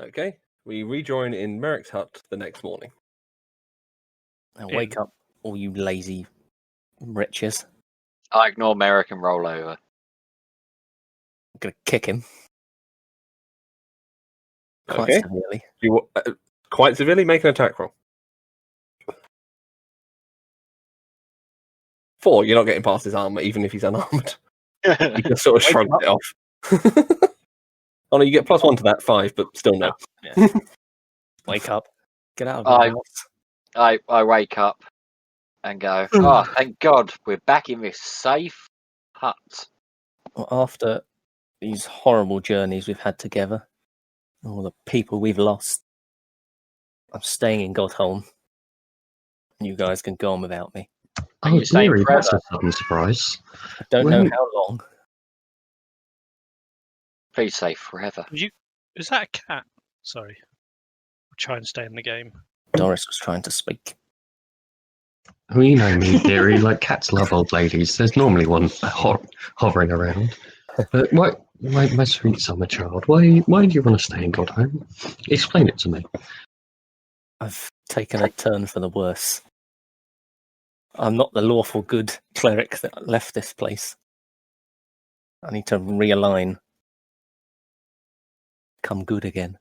Okay. We rejoin in Merrick's hut the next morning. Now wake up, all you lazy wretches. I ignore Merrick and roll over. I'm going to kick him. Quite Okay. severely. You quite severely make an attack roll. 4, you're not getting past his armor, even if he's unarmed. You just sort of Wake shrugged him it off. Oh no, you get +1 to that, 5, but still no. Yeah. Wake up. Get out of the house. I wake up and go, oh, thank God, we're back in this safe hut. Well, after these horrible journeys we've had together, all the people we've lost, I'm staying in Godholm. You guys can go on without me. Are you staying Deary, that's forever? a sudden surprise. I don't know how long. Please say forever. Is that a cat? Sorry. I'll try and stay in the game. Doris was trying to speak. Well, you know me, dearie. Like cats love old ladies. There's normally one hovering around. But my sweet summer child, why do you want to stay in Godhome? Explain it to me. I've taken a turn for the worse. I'm not the lawful good cleric that left this place. I need to realign. Become good again.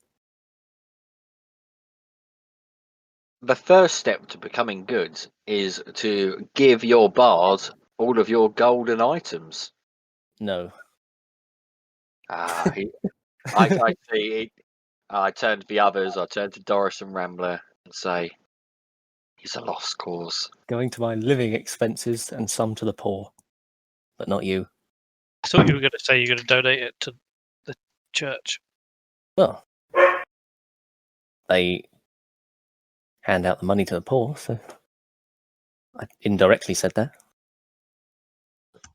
The first step to becoming good is to give your bard all of your golden items. No. I see it. I turn to the others. I turn to Doris and Rambler and say, "He's a lost cause." Going to my living expenses and some to the poor. But not you. I thought you were going to say you're going to donate it to the church. Well, they hand out the money to the poor, so I indirectly said that.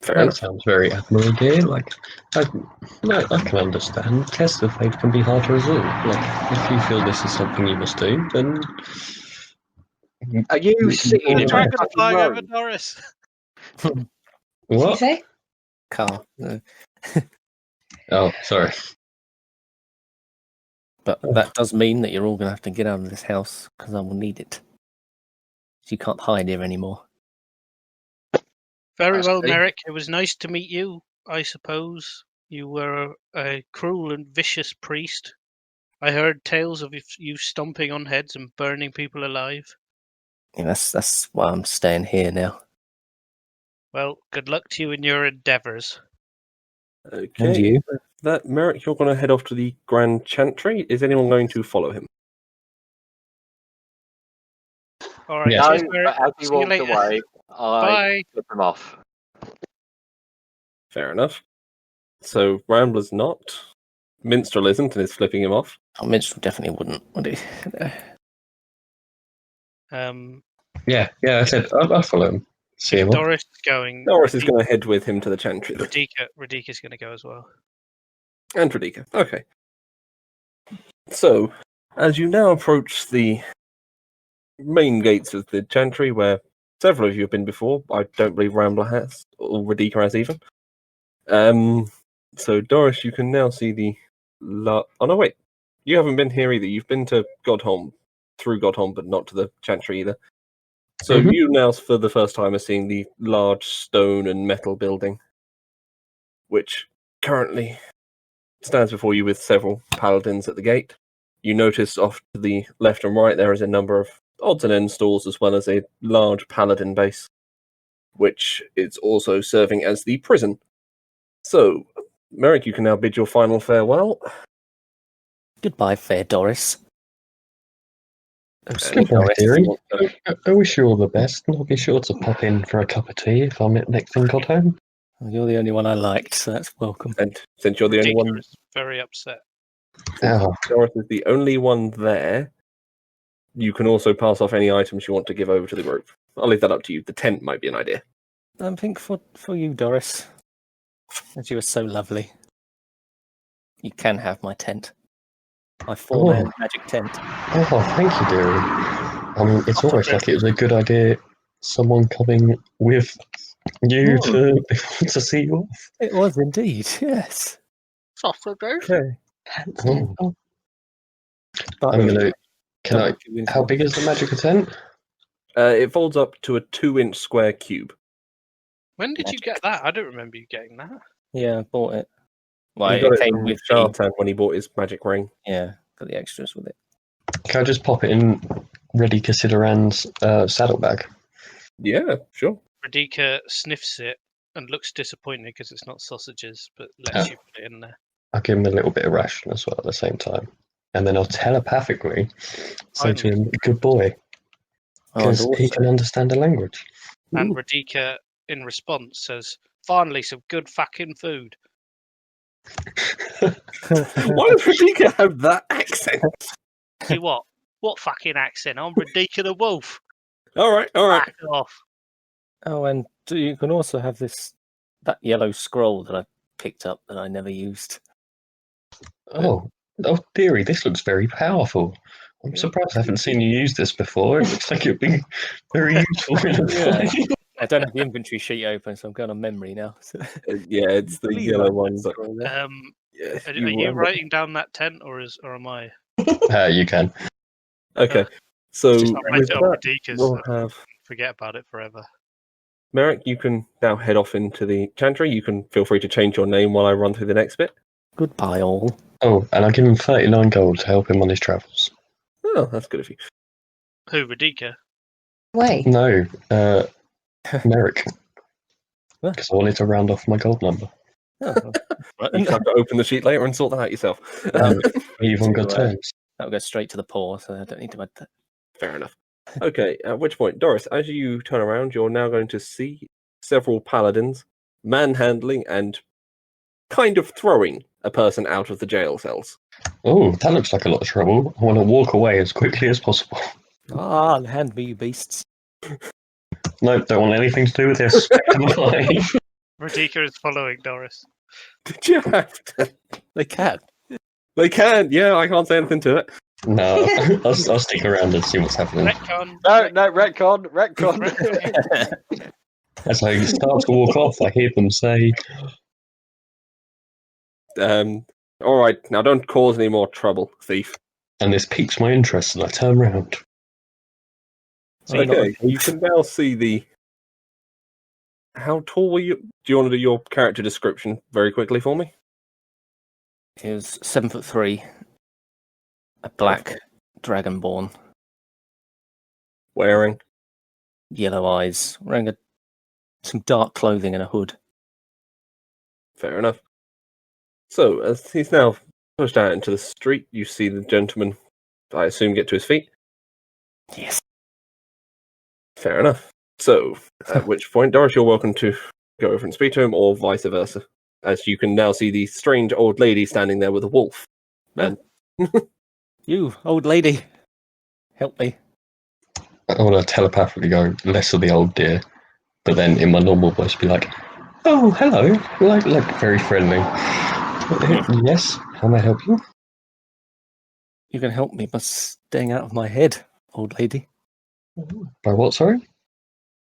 That sounds very admirable, dear. Like, I can understand. Tests of faith can be hard to resolve. Like, if you feel this is something you must do, then... Are you sitting in Dragon a flying over room? Doris. What did you What? say? Car. No. Oh, sorry. But that does mean that you're all going to have to get out of this house, because I will need it. So you can't hide here anymore. Very That's well, good. Merrick. It was nice to meet you, I suppose. You were a cruel and vicious priest. I heard tales of you stomping on heads and burning people alive. Yeah, that's why I'm staying here now. Well, good luck to you in your endeavours. Okay. And you? That Merrick, you're going to head off to the Grand Chantry. Is anyone going to follow him? All right, Yeah. No, cheers, Merrick. but as he See you walked later. away, I Bye. flip him off. Fair enough. So Rambler's not. Minstrel isn't and is flipping him off. Oh, Minstrel definitely wouldn't, would he? Yeah, I said I'll follow him. See him off. Doris is going. Doris is going to head with him to the Chantry. then. Radika's going to go as well. And Radika. Okay. So, as you now approach the main gates of the Chantry, where several of you have been before, I don't believe Rambler has, or Radika has even. So, Doris, you can now see the... oh, no, wait. You haven't been here either. You've been to Godholm, through Godholm, but not to the Chantry either. So, you now, for the first time, are seeing the large stone and metal building, which currently stands before you with several paladins at the gate. You notice off to the left and right there is a number of odds and ends stalls as well as a large paladin base, which is also serving as the prison. So, Merrick, you can now bid your final farewell. Goodbye, fair Doris. Oh, sweet Goodbye, Doris. dearie. I wish you all the best, and I'll be sure to pop in for a cup of tea if I'm next in Godhome. Well, you're the only one I liked, so that's welcome. And since you're the only Radika one, is very upset. Oh, Doris is the only one there, you can also pass off any items you want to give over to the group. I'll leave that up to you. The tent might be an idea. I think for you, Doris, as you are so lovely, you can have my tent. My 4-man magic tent. oh, thank you, dearie. It's almost like it was a good idea. Someone coming with you to see you off. It was indeed, yes. Sausage. Okay. Oh. I'm gonna. Can I? Double you into How it. big is the magical tent? It folds up to a 2-inch square cube. When did you get that? I don't remember you getting that. Yeah, I bought it. Well, He got it it came from with Shartan when he bought his magic ring. yeah, got the extras with it. Can I just pop it in Ready Consideran's saddlebag? Yeah, sure. Radika sniffs it and looks disappointed because it's not sausages, but lets Oh. you put it in there. I'll give him a little bit of ration as well at the same time. And then I'll telepathically say to him, good boy, Oh, and because he also, can understand the language. And Ooh. Radika, in response, says, "Finally, some good fucking food." Why does Radika have that accent? You what? What fucking accent? I'm Radika the Wolf. All right. Back off. oh, and you can also have that yellow scroll that I picked up that I never used. Oh, dearie, this looks very powerful. I'm surprised I haven't seen you use this before. It looks like it'd be very useful in a Yeah. fight. I don't have the inventory sheet open, so I'm going on memory now. Yeah, it's the yellow one. But yeah, Are you writing down that tent, or am I? You can. Okay. So Just not write with it on that, Radika's. we'll have Forget about it forever. Merrick. You can now head off into the chantry. You can feel free to change your name while I run through the next bit. Goodbye, all. Oh, and I'll give him 39 gold to help him on his travels. Oh, that's good of you. Who, Radika? Wait. No, Merrick. Huh? Because I wanted to round off my gold number. Oh, right. You have to open the sheet later and sort that out yourself. We've on good To, terms. That'll go straight to the poor, so I don't need to add that. Fair enough. Okay, at which point, Doris, as you turn around, you're now going to see several paladins manhandling and kind of throwing a person out of the jail cells. Oh, that looks like a lot of trouble. I want to walk away as quickly as possible. Ah, hand me, you beasts. No, don't want anything to do with this. Radika is following Doris. Did you have to? They can. They can, yeah, I can't say anything to it. No, I'll stick around and see what's happening. Retcon. No, retcon. As I start to walk off, I hear them say, All right, now don't cause any more trouble, thief. and this piques my interest, and I turn round. So not Okay, a you can now see the. How tall were you? Do you want to do your character description very quickly for me? He was 7'3", a black dragonborn, Wearing. yellow eyes, wearing some dark clothing and a hood. Fair enough. So, as he's now pushed out into the street, you see the gentleman, I assume, get to his feet. Yes. Fair enough. So, at which point, Doris, you're welcome to go over and speak to him, or vice versa. As you can now see the strange old lady standing there with a wolf. And You, old lady, help me. I want to telepathically go, less of the old dear, but then in my normal voice be like, oh, hello, like very friendly. Yes, how may I help you? You can help me by staying out of my head, old lady. By what, sorry?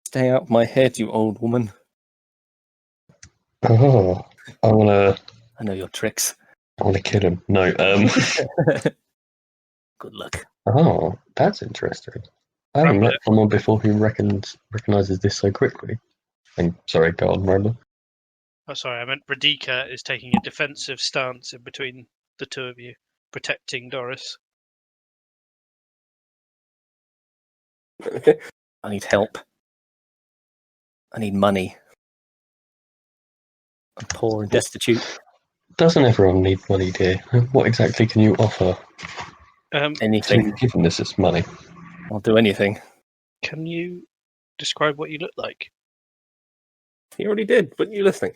Stay out of my head, you old woman. Oh, I want I know your tricks. to kill him. No, Good luck. oh, that's interesting. I haven't met someone before who recognizes this so quickly. And sorry, go on, Rambler. Oh, sorry, I meant Radika is taking a defensive stance in between the two of you, protecting Doris. okay. I need help. I need money. I'm poor and destitute. Doesn't everyone need money, dear? What exactly can you offer to Anything. given this is money? I'll do anything. Can you describe what you look like? He already did, but you listening.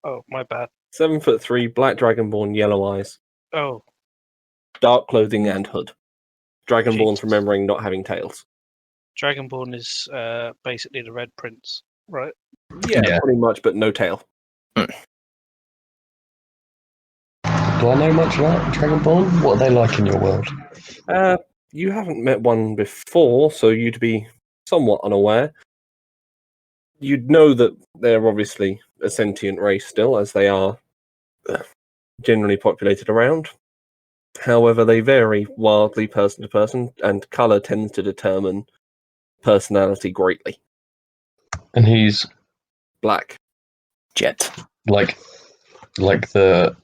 Oh, my bad. 7'3", black dragonborn, yellow eyes, Oh, dark clothing and hood. Dragonborns Jesus. remembering not having tails. Dragonborn is basically the Red Prince, right? Yeah, pretty much, but no tail. Do I know much about Dragonborn? What are they like in your world? You haven't met one before, so you'd be somewhat unaware. You'd know that they're obviously a sentient race still, as they are generally populated around. However, they vary wildly person to person, and colour tends to determine personality greatly. And he's Black. Jet. like the.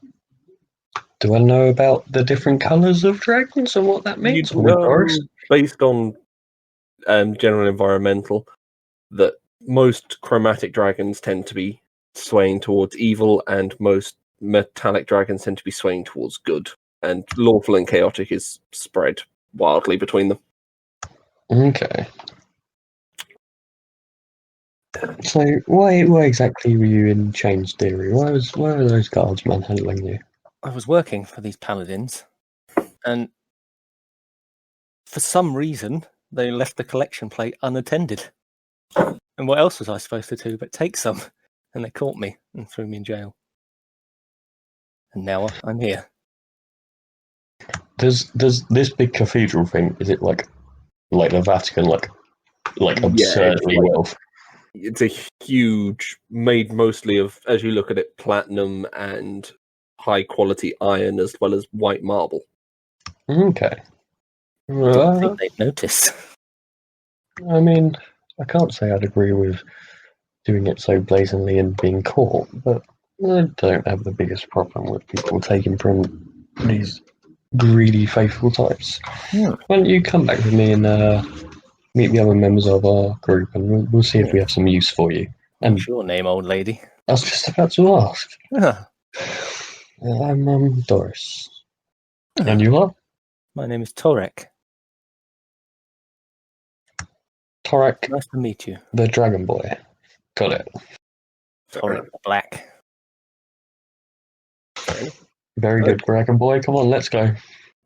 Do I know about the different colours of dragons and what that means? You'd Or with know, Doris? based on general environmental, that most chromatic dragons tend to be swaying towards evil, and most metallic dragons tend to be swaying towards good. And lawful and chaotic is spread wildly between them. Okay. So why exactly were you in Change Theory? Why were those guardsmen handling you? I was working for these paladins, and for some reason, they left the collection plate unattended. And what else was I supposed to do but take some? And they caught me and threw me in jail. And now I'm here. Does this big cathedral thing, is it like the Vatican, like absurdly like- wealthy? It's a huge, made mostly of, as you look at it, platinum and high quality iron, as well as white marble. Okay. I didn't think they'd notice. I mean, I can't say I'd agree with doing it so blazingly and being caught, but I don't have the biggest problem with people taking from these greedy, faithful types. Yeah. Why don't you come back with me and meet the other members of our group, and we'll see if we have some use for you. And What's your name, old lady? I was just about to ask. Ah, I'm Doris. And you are? my name is Torek. Torek, Nice to meet you. the Dragon Boy. Got it. Torek the Black. Very good, Dragon Boy. Come on, let's go.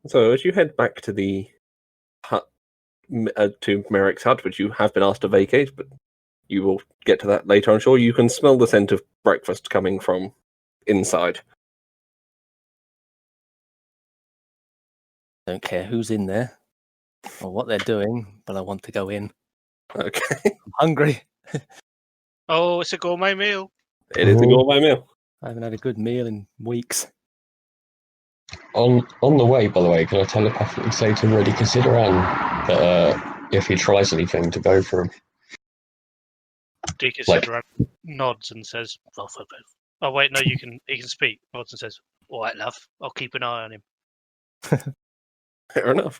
So, as you head back to the hut, to Merrick's hut, which you have been asked to vacate, but you will get to that later, I'm sure, you can smell the scent of breakfast coming from inside. Don't care who's in there or what they're doing, but I want to go in. Okay. I'm hungry. Oh, it's a gourmet meal. It is a gourmet meal. I haven't had a good meal in weeks. On the way, by the way, can I telepathically say to Reddy Consideran that if he tries anything, to go for him? Deacon Like- nods and says, "Oh wait, no, he can speak." Nods and says, "All right, love, I'll keep an eye on him." Fair enough.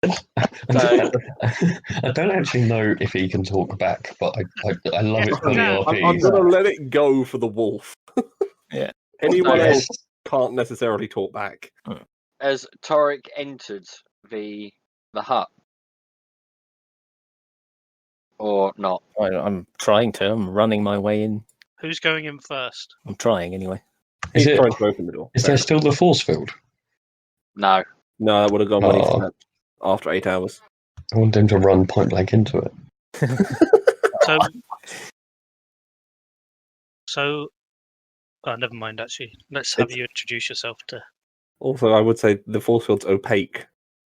I don't actually know if he can talk back, but I love it for the Yeah, I'm RPs. going to let it go for the wolf. Yeah. Anyone No, else can't necessarily talk back. As Torek entered the hut, or not? I'm trying to. I'm running my way in. Who's going in first? I'm trying anyway. Is He's it? trying to open the door. Is there still the force field? No. No, that would have gone when he Oh. slept after 8 hours. I want him to run point blank into it. So, oh, never mind. Actually, let's have you introduce yourself to. Also, I would say the force field's opaque,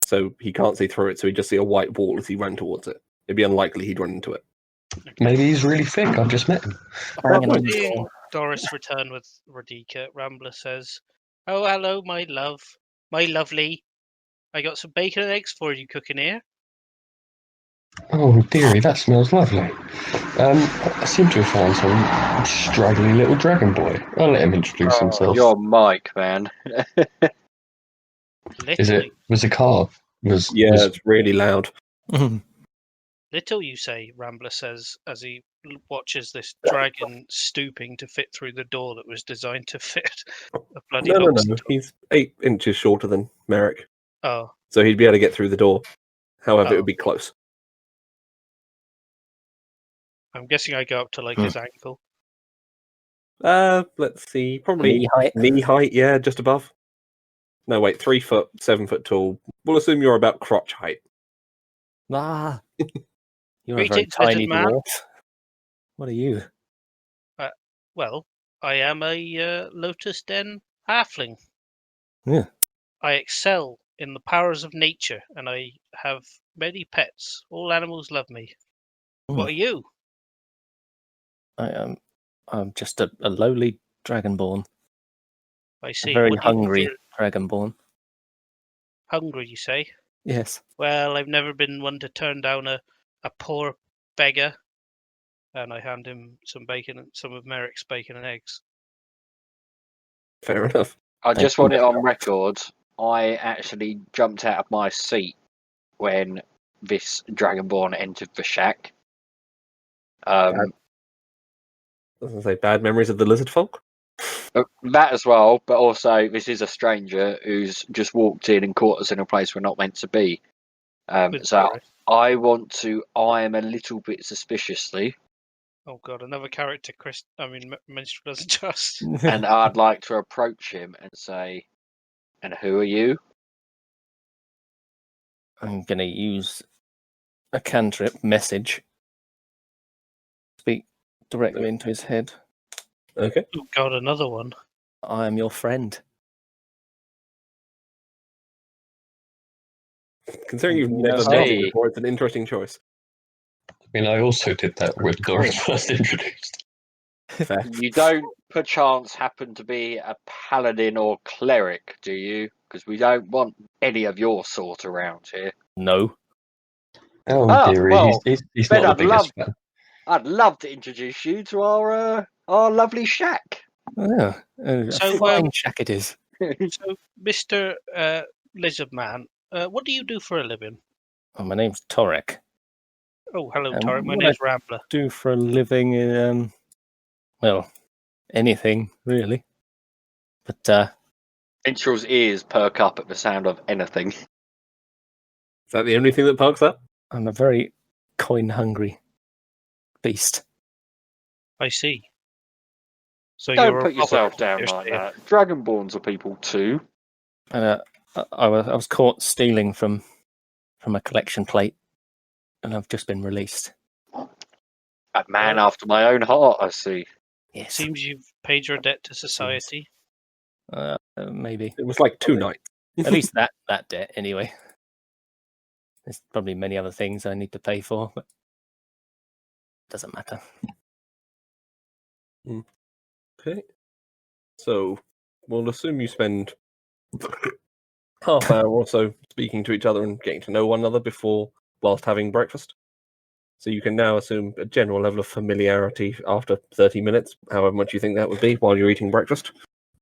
so he can't see through it, so he'd just see a white wall as he ran towards it. It'd be unlikely he'd run into it. Maybe he's really thick. I've just met him. Banging on the Seeing door. Doris return with Radika, Rambler says, "Oh, hello, my love, my lovely. I got some bacon and eggs for you cooking here." Oh, dearie, that smells lovely. I seem to have found some straggly little dragon boy. I'll let him introduce himself. Your mic, man. Was the car? Yeah, it's really loud. Little, you say, Rambler says as he watches this dragon stooping to fit through the door that was designed to fit a bloody No. oxen. He's 8 inches shorter than Merrick, Oh, so he'd be able to get through the door. However, it Oh. would be close. I'm guessing I go up to like his ankle. Let's see, probably Knee height. knee height, yeah, just above. No, wait, 3 foot, 7 foot tall. We'll assume you're about crotch height. Ah, you're a very Greetings, lizard tiny man. dwarf. What are you? Well, I am a Lotus Den halfling. Yeah. I excel in the powers of nature, and I have many pets. All animals love me. What are you? I'm just a lowly dragonborn. I see. Very What do you do hungry for- dragonborn. Hungry, you say? Yes. Well, I've never been one to turn down a poor beggar. And I hand him some bacon, some of Merrick's bacon and eggs. Fair enough. I Thank just you. want it on record. I actually jumped out of my seat when this Dragonborn entered the shack. I was gonna say bad memories of the lizard folk. That as well, but also this is a stranger who's just walked in and caught us in a place we're not meant to be. With So Doris. I want to eye him a little bit suspiciously, Oh god, another character Minstrel doesn't trust. and I'd like to approach him and say, "And who are you?" I'm going to use a cantrip message. Speak directly into his head. Okay. Oh god, another one. I am your friend. Considering you've Yeah, never I met see. him before, it's an interesting choice. I mean, I also did that when Doris first introduced. Fair. You don't perchance happen to be a paladin or cleric, do you? Because we don't want any of your sort around here. No. Oh, Ah, dearie, well, he's Ben, not the I'd biggest fan. I'd love to introduce you to our lovely shack. Yeah. So, A fine shack it is. So, Mr. Lizard Man, what do you do for a living? Oh, my name's Torek. Oh, hello, Um, Torek. My what name's Rambler. Do for a living, well, anything, really. But, Minstrel's ears perk up at the sound of anything. Is that the only thing that perks up? I'm a very coin-hungry beast. I see. So Don't you're a put yourself robber, down you're like saying. that. Dragonborns are people too. And I was caught stealing from a collection plate, and I've just been released. A man after my own heart, I see. Yes. Seems you've paid your debt to society. Maybe. It was like 2 nights. At least that debt, anyway. There's probably many other things I need to pay for, but it doesn't matter. Okay. So we'll assume you spend half hour or so speaking to each other and getting to know one another whilst having breakfast. So you can now assume a general level of familiarity after 30 minutes, however much you think that would be, while you're eating breakfast,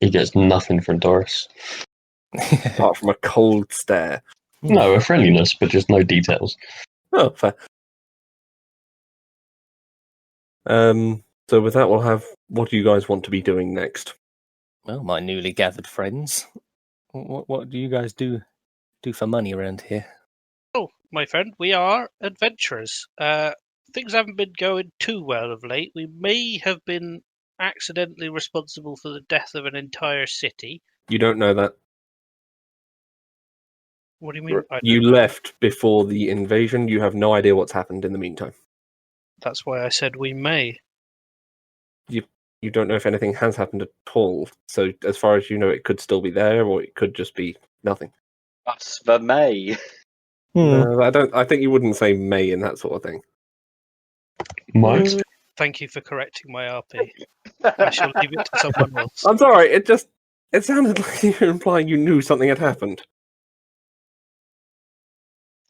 He gets nothing from Doris. apart from a cold stare. No, a friendliness, but just no details. Oh, fair. So with that, we'll have what do you guys want to be doing next? Well, my newly gathered friends, what do you guys do for money around here? Oh, my friend, we are adventurers. Things haven't been going too well of late. We may have been accidentally responsible for the death of an entire city. You don't know that. What do you mean? You left before the invasion. You have no idea what's happened in the meantime. That's why I said we may. You don't know if anything has happened at all. So as far as you know, it could still be there, or it could just be nothing. That's the May. I think you wouldn't say may in that sort of thing. Mike? Thank you for correcting my RP. I shall leave it to someone else. I'm sorry. It sounded like you were implying you knew something had happened.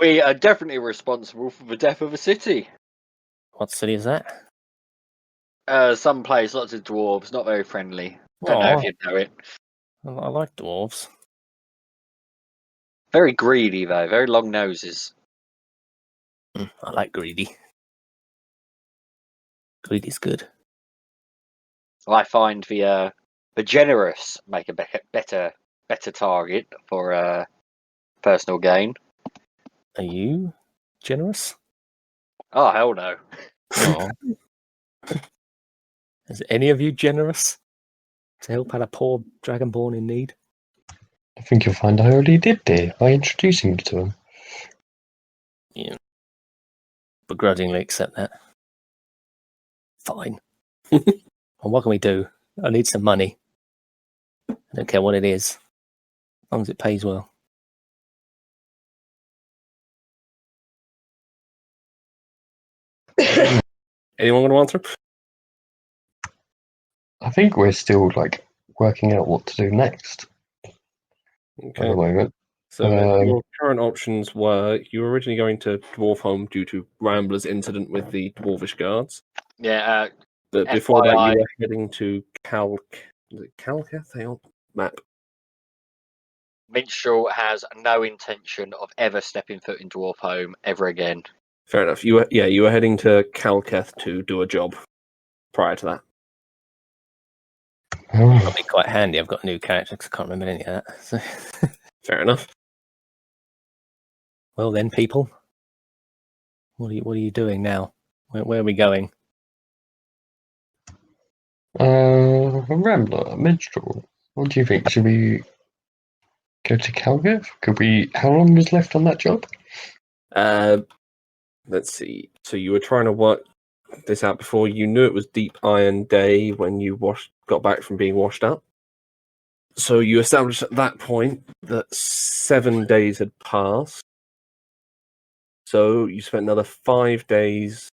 We are definitely responsible for the death of a city. What city is that? Some place, lots of dwarves, not very friendly. Don't know if you know it. I like dwarves. Very greedy though, very long noses. I like greedy. Greedy's good. I find the generous make a better target for personal gain. Are you generous? Oh hell no! Oh. Is any of you generous to help out a poor dragonborn in need? I think you'll find I already did, dear, by introducing you to him. Yeah. Begrudgingly accept that. Fine. Well, what can we do? I need some money. I don't care what it is, as long as it pays well. Anyone want to answer? I think we're still, working out what to do next at Okay. the moment. So your current options were you were originally going to Dwarfholm due to Rambler's incident with the Dwarvish guards. Yeah, But before that, FYI. you were heading to Calcath? Hang on, map. Minstrel has no intention of ever stepping foot in Dwarfholm ever again. Fair enough. You were heading to Calcath to do a job prior to that. That'll be quite handy. I've got a new character because I can't remember any of that. So. Fair enough. Well then, people, what are you doing now? Where are we going? Rambler, Minstrel. What do you think? Should we go to Calgath? How long is left on that job? Let's see. So you were trying to work this out before. You knew it was Deep Iron Day when you got back from being washed up. So you established at that point that 7 days had passed. So you spent another 5 days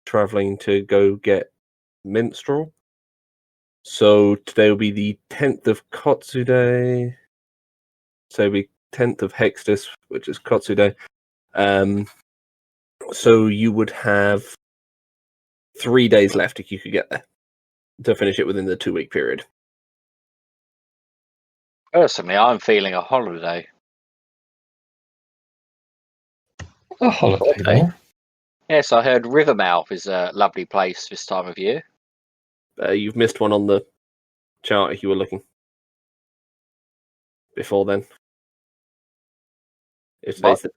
traveling to go get Minstrel. So today will be the 10th of Kotsude. So it'll be 10th of Hextus, which is Kotsude. So you would have 3 days left if you could get there to finish it within the 2-week period. Personally, I'm feeling a holiday. A holiday, Okay. though. Yes, I heard Rivermouth is a lovely place this time of year. You've missed one on the chart if you were looking before then. If today's the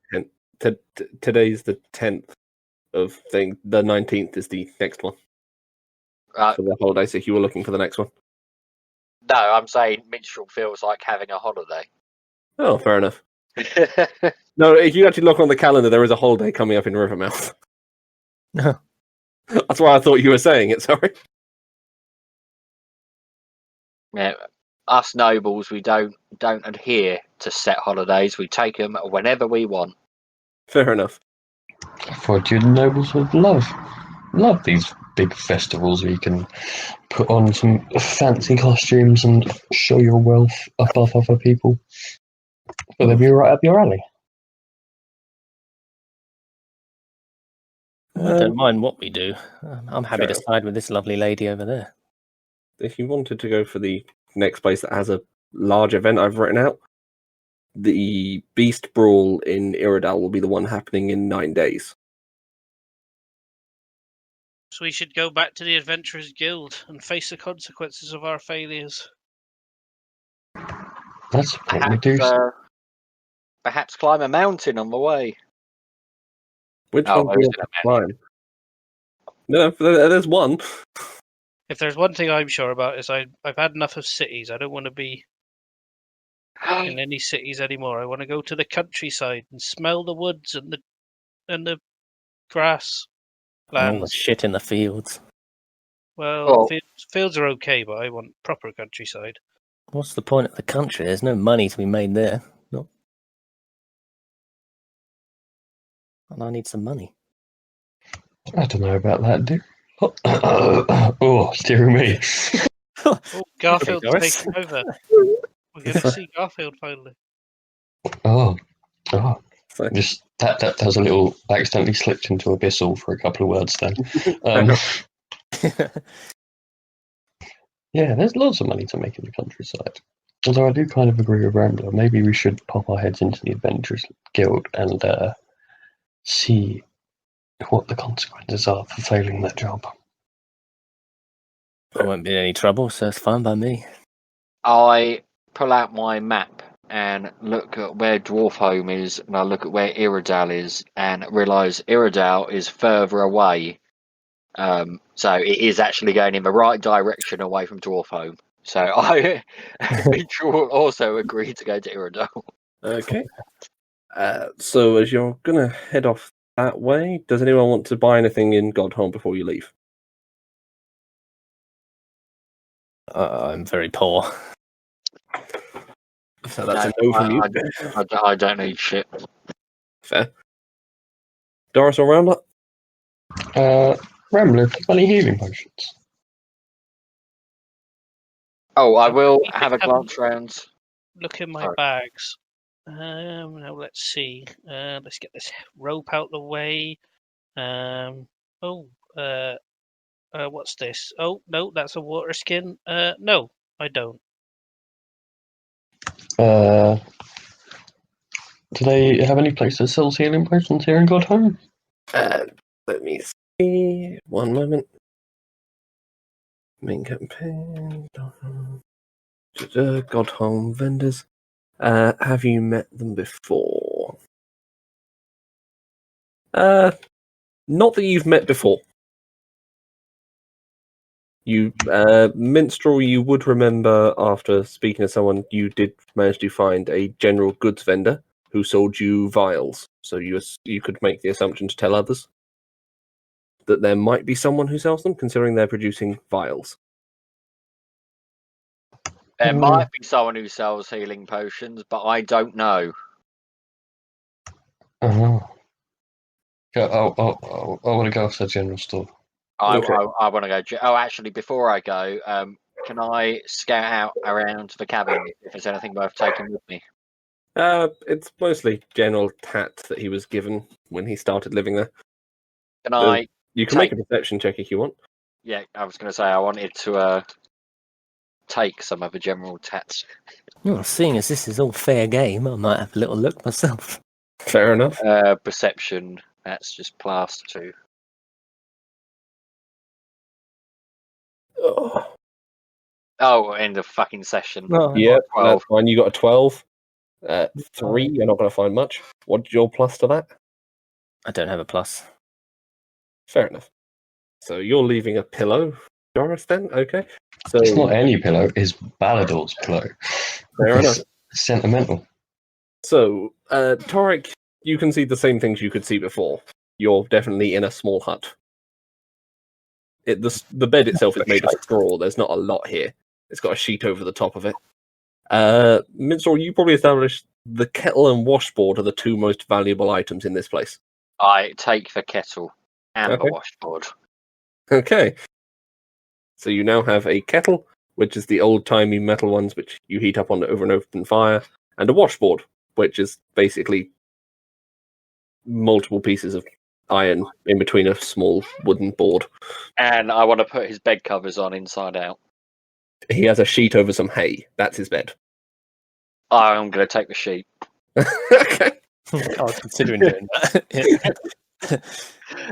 10th, today's the 10th of thing. The 19th is the next one for the holiday. So if you were looking for the next one. No, I'm saying Minstrel feels like having a holiday. Oh, fair enough. No, if you actually look on the calendar, there is a holiday coming up in Rivermouth. No. That's why I thought you were saying it. Sorry. Yeah, us nobles, we don't adhere to set holidays. We take them whenever we want. Fair enough. I thought you nobles would love these big festivals where you can put on some fancy costumes and show your wealth above other people. But they'd be right up your alley. I don't mind what we do. I'm happy to Fair. side with this lovely lady over there. If you wanted to go for the next place that has a large event I've written out, the Beast Brawl in Iridal will be the one happening in 9 days. So we should go back to the Adventurers Guild and face the consequences of our failures. That's what we do. Perhaps climb a mountain on the way. Which Oh, one do you want there to climb? No, there's one. If there's one thing I'm sure about is I've had enough of cities. I don't want to be in any cities anymore. I want to go to the countryside and smell the woods and the grass All the lands. shit in the fields. Well, fields are okay, but I want proper countryside. What's the point of the country? There's no money to be made there. No. And I need some money. I don't know about that, dude. Oh, dear me. Oh, Garfield's Doris. taking over. We're going to see Garfield finally. Oh. So, Just that was a little accidentally slipped into Abyssal for a couple of words then. Yeah, there's lots of money to make in the countryside. Although I do kind of agree with Rambler. Maybe we should pop our heads into the Adventurers Guild and see what the consequences are for failing that job. There won't be any trouble, so it's fine by me. I pull out my map and look at where Dwarfholm is, and I look at where Iridal is, and realise Iridal is further away. So it is actually going in the right direction away from Dwarfholm. So Mitchell will also agree to go to Iridal. okay. So as you're gonna head off that way, does anyone want to buy anything in Godholm before you leave? I'm very poor. So that's a no from you. I don't need shit. Fair. Doris or Rambler? Rambler, any healing potions? Oh, I will have a Have a glance round. Look in my Sorry. bags. Now let's see. Let's get this rope out the way. What's this? Oh no, that's a water skin. No, I don't. Do they have any place that sells healing potions here in Godhome? Let me see. One moment. Main campaign. Godhome vendors. Have you met them before? Not that you've met before. You, Minstrel, you would remember after speaking to someone, you did manage to find a general goods vendor who sold you vials. So you could make the assumption to tell others that there might be someone who sells them, considering they're producing vials. There might be someone who sells healing potions, but I don't know. Oh. Yeah, I want to go to the general store. I want to go. Oh, actually, before I go, can I scout out around the cabin if there's anything worth taking with me? It's mostly general tat that he was given when he started living there. Can I? You can make a perception check if you want. Yeah, I was going to say I wanted to take some of the general tats. Well, seeing as this is all fair game, I might have a little look myself. Fair enough. Perception. That's just +2. Oh, end of fucking session. Oh, Yeah, 12. that's fine. You got a 12. 3, you're not going to find much. What's your plus to that? I don't have a plus. Fair enough. So you're leaving a pillow, Doris, then? Okay. So It's not any pillow, it's Balador's pillow. fair enough. It's sentimental. So, Torek, you can see the same things you could see before. You're definitely in a small hut. The bed itself is made of straw. There's not a lot here. It's got a sheet over the top of it. Minstrel, you probably established the kettle and washboard are the two most valuable items in this place. I take the kettle and Okay. the washboard. Okay. So you now have a kettle, which is the old-timey metal ones which you heat up over an open fire, and a washboard, which is basically multiple pieces of iron in between a small wooden board. And I want to put his bed covers on inside out. He has a sheet over some hay. That's his bed. I'm going to take the sheet. Okay. I was considering doing that.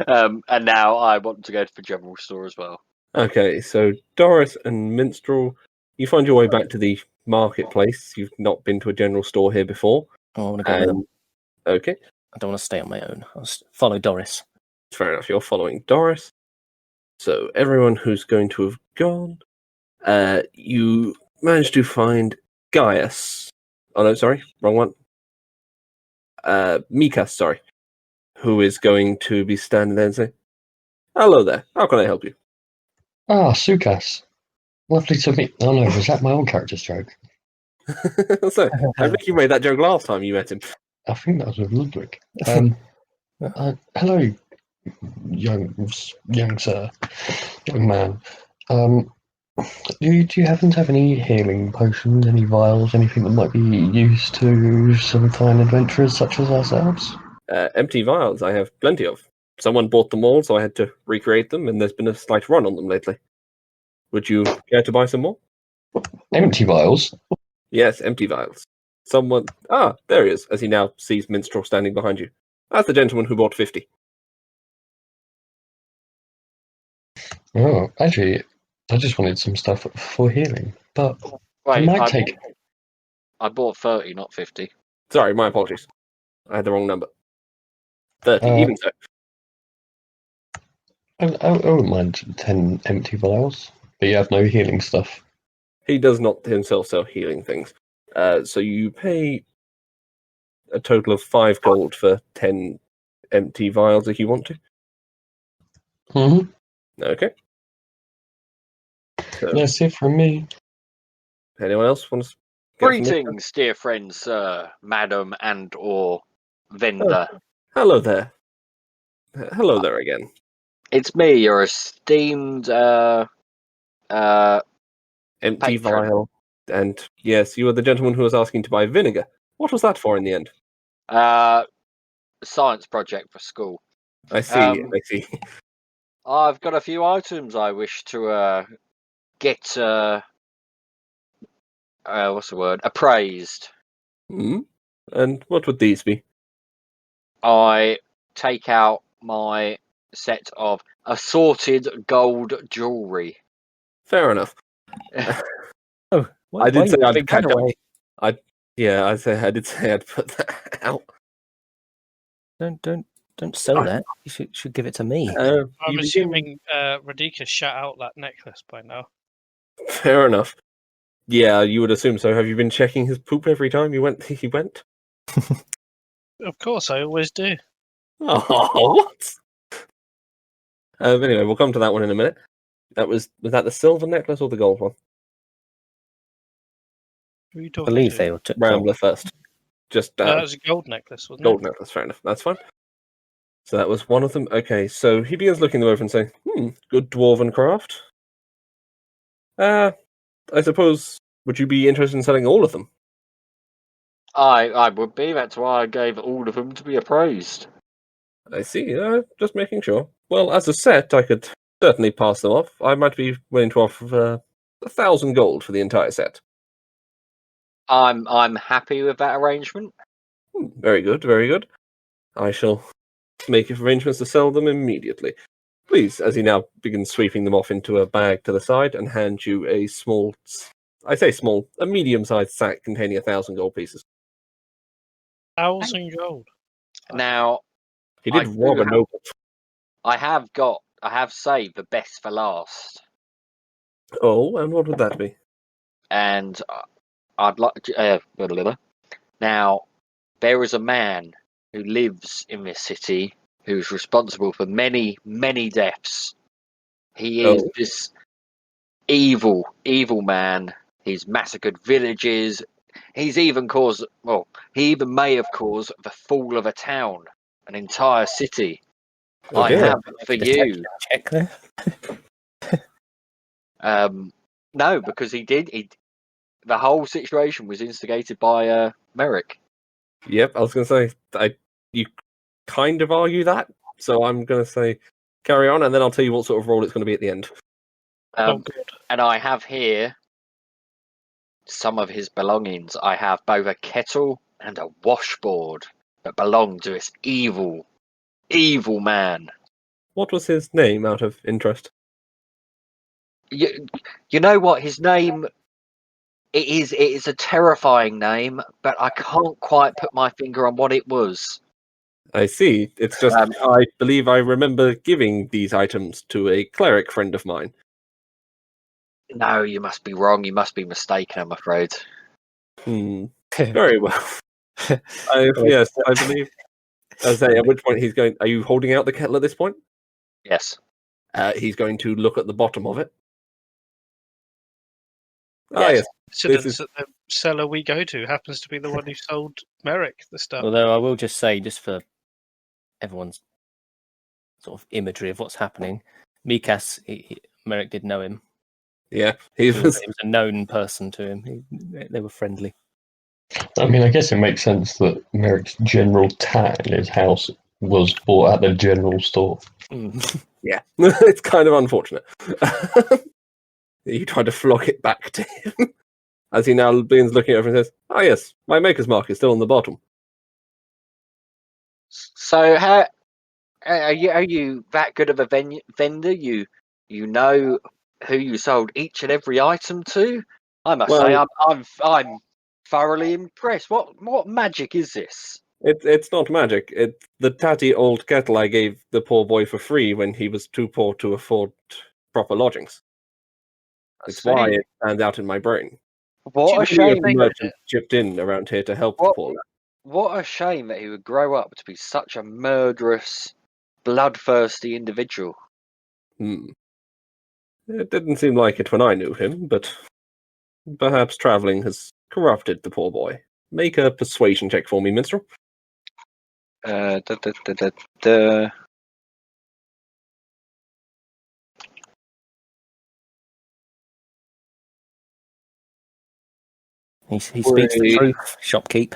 And now I want to go to the general store as well. Okay, so Doris and Minstrel, you find your way back to the marketplace. You've not been to a general store here before. I want to go with them. Okay, I don't want to stay on my own. I'll follow Doris. fair enough. You're following Doris. So everyone who's going to have gone, you managed to find Gaius. Oh no, sorry, wrong one. Mikas, sorry, who is going to be standing there and say, "Hello there. How can I help you?" Ah, Sukas. Lovely to meet. Oh no, was that my old character's joke? So I think you made that joke last time you met him. I think that was with Ludwig. Hello, young sir, young man. Do you happen to have any healing potions, any vials, anything that might be used to some fine adventurers such as ourselves? Empty vials, I have plenty of. Someone bought them all, so I had to recreate them, and there's been a slight run on them lately. Would you care to buy some more? Empty vials? Yes, empty vials. Someone... Ah, there he is, as he now sees Minstrel standing behind you. That's the gentleman who bought 50. Oh, actually, I just wanted some stuff for healing, but I Wait, might take... I bought 30, not 50. Sorry, my apologies. I had the wrong number. 30, even so. I wouldn't mind 10 empty vials, but you have no healing stuff. He does not himself sell healing things. So you pay a total of 5 gold for 10 empty vials if you want to. Mm-hmm. Okay. So, That's it from me. anyone else want to get some more? Greetings, dear friends, sir, madam, and or vendor. Hello there. Hello there again. It's me, your esteemed Empty Patron. vial. And yes, you were the gentleman who was asking to buy vinegar. What was that for in the end? Science project for school. I see. Um, I see. I've got a few items I wish to get. What's the word? Appraised. Hmm? And what would these be? I take out my set of assorted gold jewelry. Fair enough. Oh, I did say I'd giving catch that up. away? I did say I'd put that out. Don't sell that. You should give it to me. Uh, I'm You begin- assuming Radika shut out that necklace by now. Fair enough. Yeah, you would assume so. Have you been checking his poop every time he went? Of course, I always do. Oh, what? Anyway, we'll come to that one in a minute. Was that the silver necklace or the gold one? Who are you I talking believe to? they were took Rambler first. Just That was a gold necklace, wasn't gold it? necklace. Fair enough. That's fine. So that was one of them. Okay, so he begins looking them over and saying, good dwarven craft. I suppose, would you be interested in selling all of them? I would be. That's why I gave all of them to be appraised. I see. Just making sure. Well, as a set, I could certainly pass them off. I might be willing to offer 1,000 gold for the entire set. I'm happy with that arrangement. Very good, very good. I shall make arrangements to sell them immediately. Please, as he now begins sweeping them off into a bag to the side and hand you a small, I say small, a medium-sized sack containing 1,000 gold pieces. 1,000 gold. Now He did I do rob a have- noble. I have saved the best for last, Oh, and what would that be? and I'd like to. Blah, blah, blah. Now there is a man who lives in this city who's responsible for many, many deaths. He is Oh. this evil man. He's massacred villages. He's even caused. Well, he even may have caused the fall of a town, an entire city. Oh, I dear. have for you. Check there. No, because he did. The whole situation was instigated by Merrick. Yep, I was going to say, you kind of argue that, so I'm going to say carry on, and then I'll tell you what sort of role it's going to be at the end. Oh, God. And I have here some of his belongings. I have both a kettle and a washboard that belong to this evil man. What was his name, out of interest? You know what? His name. It is a terrifying name, but I can't quite put my finger on what it was. I see. It's just, I believe I remember giving these items to a cleric friend of mine. No, you must be wrong. You must be mistaken, I'm afraid. Very well. Yes, I believe. I say, at which point he's going. Are you holding out the kettle at this point? Yes. He's going to look at the bottom of it. Yes. Incidents that the seller we go to happens to be the one who sold Merrick the stuff. Although I will just say, just for everyone's sort of imagery of what's happening, Mikas, Merrick did know him. Yeah, He was a known person to him. They were friendly. I mean, I guess it makes sense that Merrick's general tat in his house was bought at the general store. Yeah, it's kind of unfortunate. You tried to flog it back to him. As he now begins looking over and says, "Ah, yes, my maker's mark is still on the bottom." So, how are you that good of a vendor? You know who you sold each and every item to. I must say, I'm thoroughly impressed. What magic is this? It's not magic. It's the tatty old kettle I gave the poor boy for free when he was too poor to afford proper lodgings. It's why it stands out in my brain. What a shame! A merchant chipped in around here to help the poor lad. What a shame that he would grow up to be such a murderous, bloodthirsty individual. It didn't seem like it when I knew him, but perhaps travelling has corrupted the poor boy. Make a persuasion check for me, minstrel. He speaks the Great. truth, shopkeep.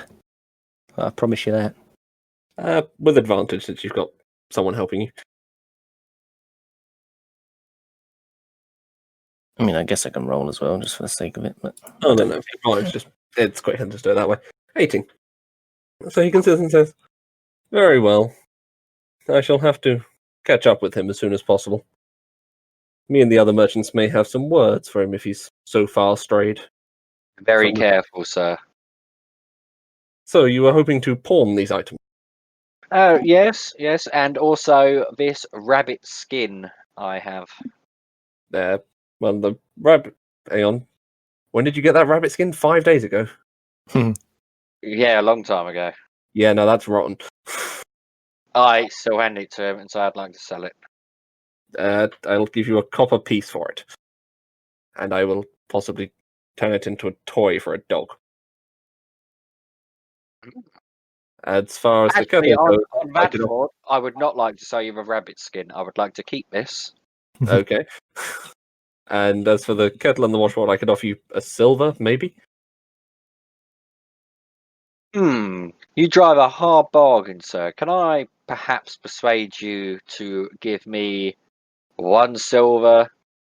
I promise you that. With advantage since you've got someone helping you. I mean, I guess I can roll as well, just for the sake of it. But Oh, no. It's quite handy to do it that way. 18. So he considers and says, very well. I shall have to catch up with him as soon as possible. Me and the other merchants may have some words for him if he's so far strayed. Very From- careful, sir. So you were hoping to pawn these items? Oh, yes, and also this rabbit skin I have. Well, the rabbit... Hang on. When did you get that rabbit skin? 5 days ago? Yeah, a long time ago. Yeah, no, that's rotten. I still hand it to him, and so I'd like to sell it. I'll give you a copper piece for it. And I will possibly turn it into a toy for a dog. As far as the Actually, kettle goes, on I that could- thought, I would not like to sell you the rabbit skin. I would like to keep this. okay. And as for the kettle and the washboard, I could offer you a silver, maybe? You drive a hard bargain, sir. Can I perhaps persuade you to give me 1 silver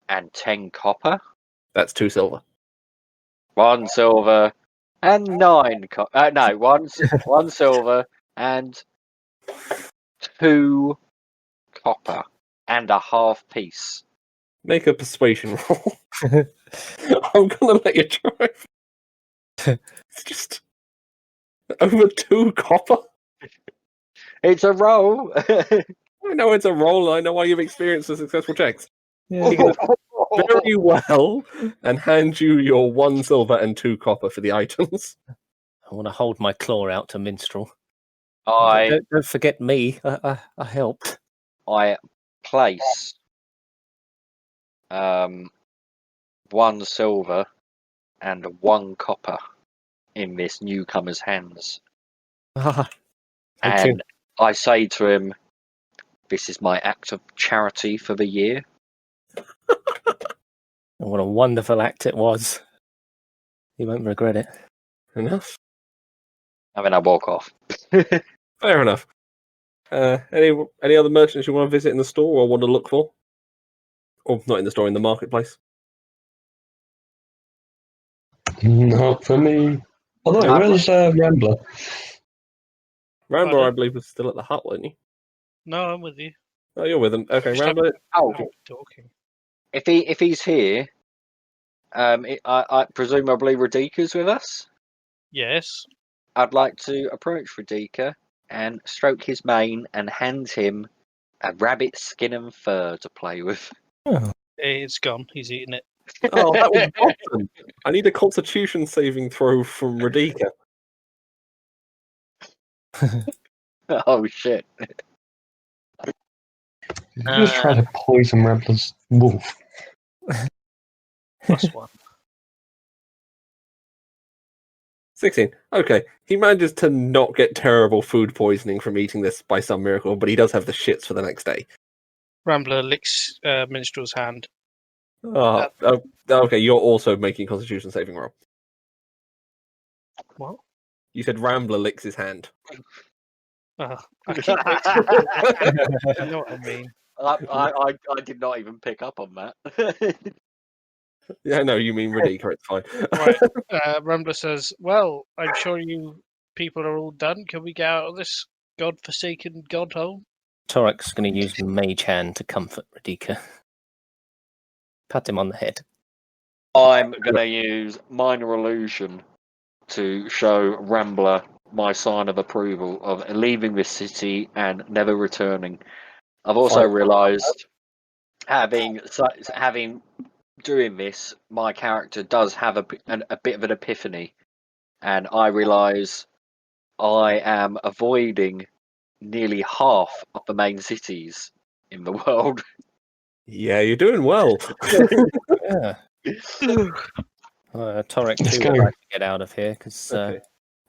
and 10 copper? That's 2 silver. 1 silver and 9 copper. No, one silver and 2 copper and a half piece. Make a persuasion roll. I'm gonna let you try. It's just over 2 copper. It's a roll. I know it's a roll. I know why you've experienced the successful checks. He goes very well and hand you your 1 silver and 2 copper for the items. I want to hold my claw out to Minstrel. I Don't forget me. I helped. place 1 silver and 1 copper in this newcomer's hands. Thank you. And I say to him, this is my act of charity for the year. What a wonderful act it was. You won't regret it. Enough. And then I walk off. Fair enough. Any other merchants you want to visit in the store or want to look for? Or not in the store, in the marketplace? Not for me. Although, where's Rambler? Rambler, Pardon? I believe, was still at the hut, wasn't he? No, I'm with you. Oh, you're with him. Okay, Just Rambler. Oh, Talking. if he's here, I presumably Radika's with us. Yes. I'd like to approach Radika and stroke his mane and hand him a rabbit skin and fur to play with. It's gone. He's eating it. Oh, that was awesome. I need a constitution saving throw from Radika. Oh shit! You just try to poison Rambler's wolf. +1. 16. Okay. He manages to not get terrible food poisoning from eating this by some miracle, but he does have the shits for the next day. Rambler licks Minstrel's hand. Oh, okay. You're also making constitution saving roll. What? You said Rambler licks his hand. I keep you know what I mean. I did not even pick up on that. Yeah, no, you mean Radika. It's fine. Right. Rambler says, well, I'm sure you people are all done. Can we get out of this godforsaken god hole? Torek's going to use the mage hand to comfort Radika. Pat him on the head. I'm going to use minor illusion to show Rambler my sign of approval of leaving this city and never returning. I've also realised, having doing this, my character does have a bit of an epiphany, and I realise I am avoiding nearly half of the main cities in the world. Yeah, you're doing well. Yeah. Torek Let's too go. would like to get out of here because Okay.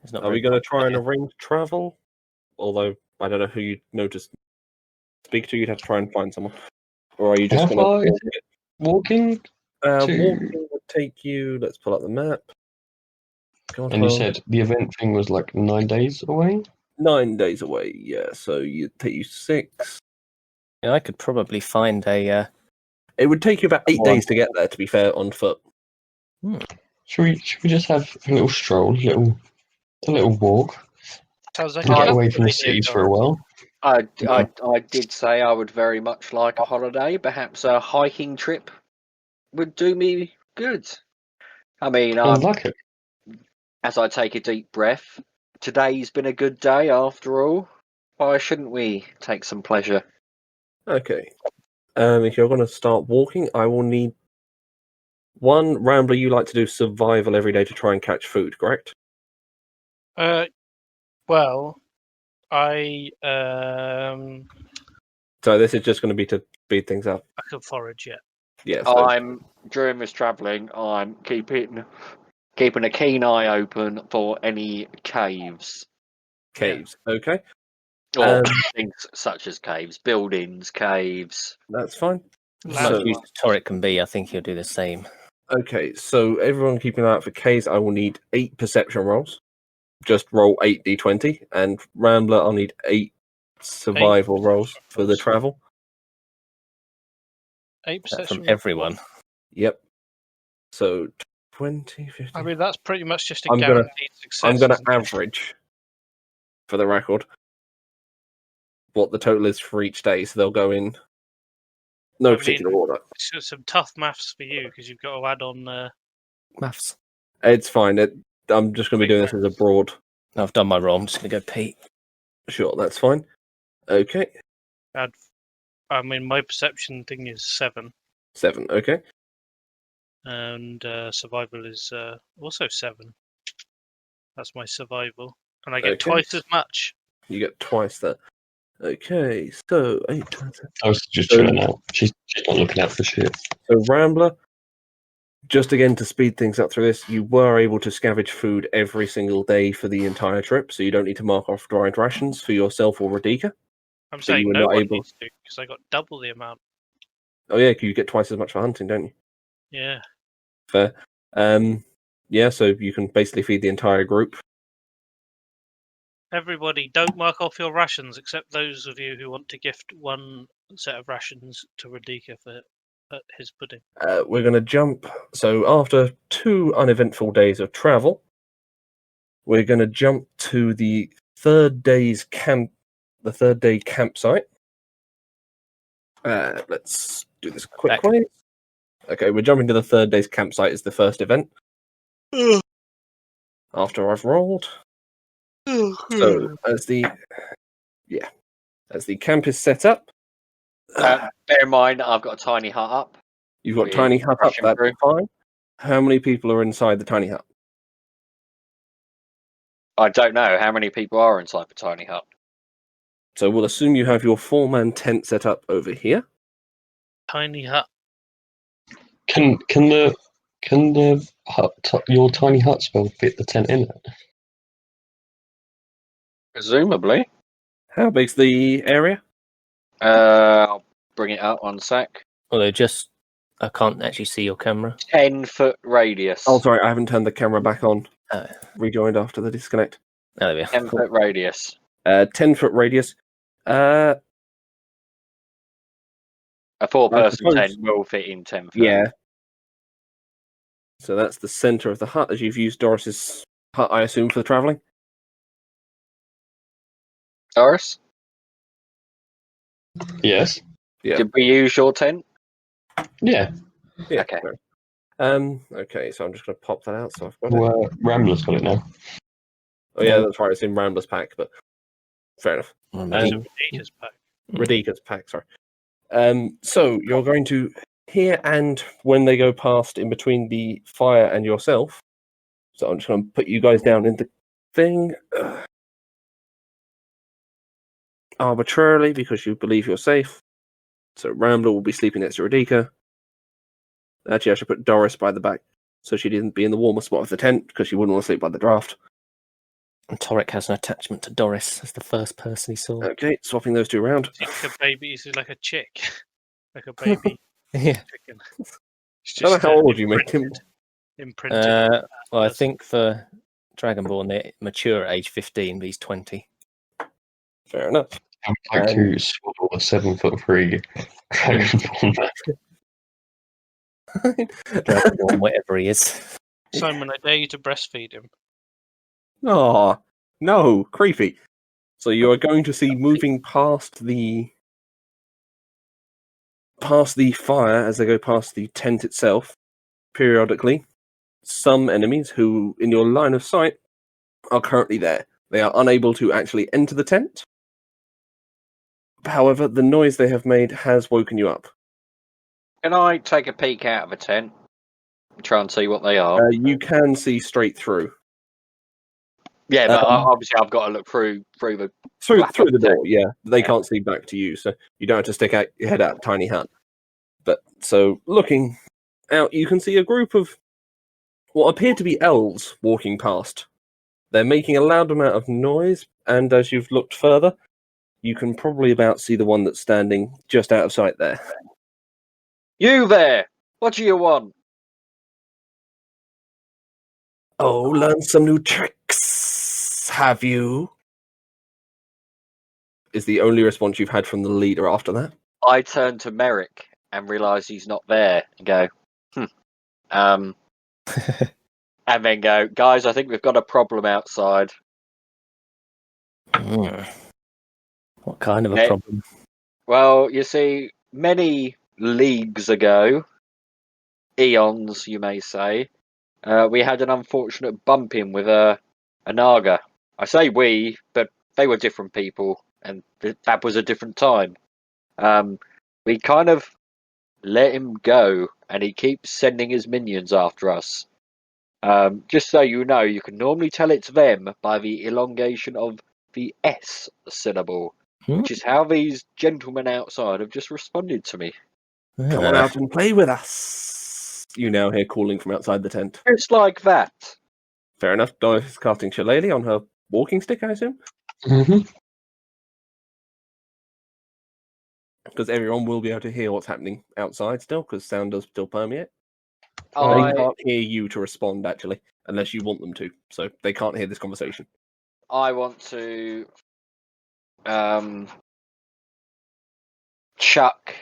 it's not. Are we going to try and arrange travel? Although, I don't know who you'd know to speak to. You'd have to try and find someone. Or are you just How going far is it? Walking? to- Walking would take you... Let's pull up the map. God And you Home, said the event thing was like 9 days away? 9 days away. Yeah, so you take you 6. Yeah, I could probably find a. It would take you about 8 One. days to get there. To be fair, on foot. Should we just have a little stroll, a little walk, Sounds like and a get I- away from the idea, cities for a Doris. while? I did say I would very much like a holiday. Perhaps a hiking trip would do me good. I mean, I like it. as I take a deep breath, today's been a good day after all. Why shouldn't we take some pleasure? Okay. If you're going to start walking, I will need one Rambler. You like to do survival every day to try and catch food, correct? Well, I So this is just going to be to speed things up. can forage yet. Yeah. So During this travelling, I'm keeping a keen eye open for any caves caves. Okay, or Um, things such as caves, buildings, caves. that's fine. As Land- much So, use as Torek can be, I think he'll do the same. okay, so everyone keep an eye out for caves. I will need 8 perception rolls. Just roll 8d20, and Rambler, I'll need 8 survival rolls for the travel. 8 From perception. everyone. Yep. So 20, 50. I mean, that's pretty much just a I'm gonna- guaranteed success. I'm going to isn't it? average, for the record, what the total is for each day. So they'll go in no I mean- particular order. It's just some tough maths for you because you've got to add on. Maths. It's fine. I'm just going to be doing this as a broad. I've done my roll. I'm just going to go pee. Sure, that's fine. Okay, I mean, my perception thing is 7, 7. Okay. and survival is also 7. That's my survival, and I get Okay. twice as much. You get twice that. Okay, so 8 times. I was just So- chilling out. She's not looking out for shit. So Rambler, just again to speed things up through this, you were able to scavenge food every single day for the entire trip, so you don't need to mark off dried rations for yourself or Radika. I'm So you saying were no not one able- needs to because I got double the amount. Oh yeah, you get twice as much for hunting, don't you? Yeah. Fair. Yeah, so you can basically feed the entire group. Everybody, don't mark off your rations except those of you who want to gift one set of rations to Radika for his pudding. We're going to jump. So after 2 uneventful days of travel, we're going to jump to the third day campsite. Let's do this quickly. Okay, we're jumping to the third day's campsite as the first event. After I've rolled. So as the camp is set up, Bear in mind, I've got a tiny hut up. you've got we tiny hut up. rushing That's through. fine. How many people are inside the tiny hut? I don't know how many people are inside the tiny hut. So we'll assume you have your 4-man tent set up over here. Tiny hut. Can the hut, your tiny hut spell fit the tent in it? Presumably. How big's the area? I'll bring it up 1 sec. Although I can't actually see your camera. 10-foot radius. Oh, sorry, I haven't turned the camera back on. Oh. Rejoined after the disconnect. Oh, there we are. 10-foot radius. 10-foot radius. A 4-person suppose- tent will fit in 10 foot. Yeah. So that's the center of the hut, as you've used Doris's hut, I assume, for the travelling. Doris, Yes. Yeah. did we use your tent? Yeah. Yeah. Okay. Okay, so I'm just going to pop that out. So I've got it. Well, Rambler's got it now. Oh yeah, that's right. It's in Rambler's pack, but fair enough. There's a Radika's pack. Radika's pack, sorry. So you're going to hear, and when they go past in between the fire and yourself, so I'm just going to put you guys down in the thing arbitrarily because you believe you're safe. So Rambler will be sleeping next to Radika. Actually, I should put Doris by the back so she didn't be in the warmer spot of the tent because she wouldn't want to sleep by the draft. And Torek has an attachment to Doris as the first person he saw. Okay, swapping those two around. It's like a baby. It's like a chick. Like a baby Yeah. chicken. It's I don't know how old you make him. imprinted. Well, I think for Dragonborn, they're mature at age 15, but he's 20. Fair enough. I would like to swaddle a 7'3" dragonborn. Dragonborn, whatever he is. Simon, I dare you to breastfeed him. Oh, no, creepy. So you are going to see moving past the fire as they go past the tent itself, periodically, some enemies who, in your line of sight, are currently there. They are unable to actually enter the tent. However, the noise they have made has woken you up. Can I take a peek out of a tent and try and see what they are? You can see straight through. Yeah, but obviously I've got to look through the... Through Flap the of the door, tent. yeah. They Yeah. can't see back to you, so you don't have to stick out your head out tiny hut. But so looking out, you can see a group of what appear to be elves walking past. They're making a loud amount of noise, and as you've looked further, you can probably about see the one that's standing just out of sight there. You there! What do you want? Oh, learn some new tricks, have you? Is the only response you've had from the leader after that. I turn to Merrick and realise he's not there and go, and then go, guys, I think we've got a problem outside. What kind of a Yeah. problem? Well, you see, many leagues ago, eons, you may say, we had an unfortunate bump-in with a Naga. I say we, but they were different people, and that was a different time. We kind of let him go, and he keeps sending his minions after us. Just so you know, you can normally tell it's them by the elongation of the S syllable, which is how these gentlemen outside have just responded to me. Come on out and play with us. You now hear calling from outside the tent. Just like that. Fair enough. Dorothy is casting Shillelagh on her walking stick, I assume? Mm-hmm. Because everyone will be able to hear what's happening outside still, because sound does still permeate. They I can't hear you to respond, actually, unless you want them to. So they can't hear this conversation. want to chuck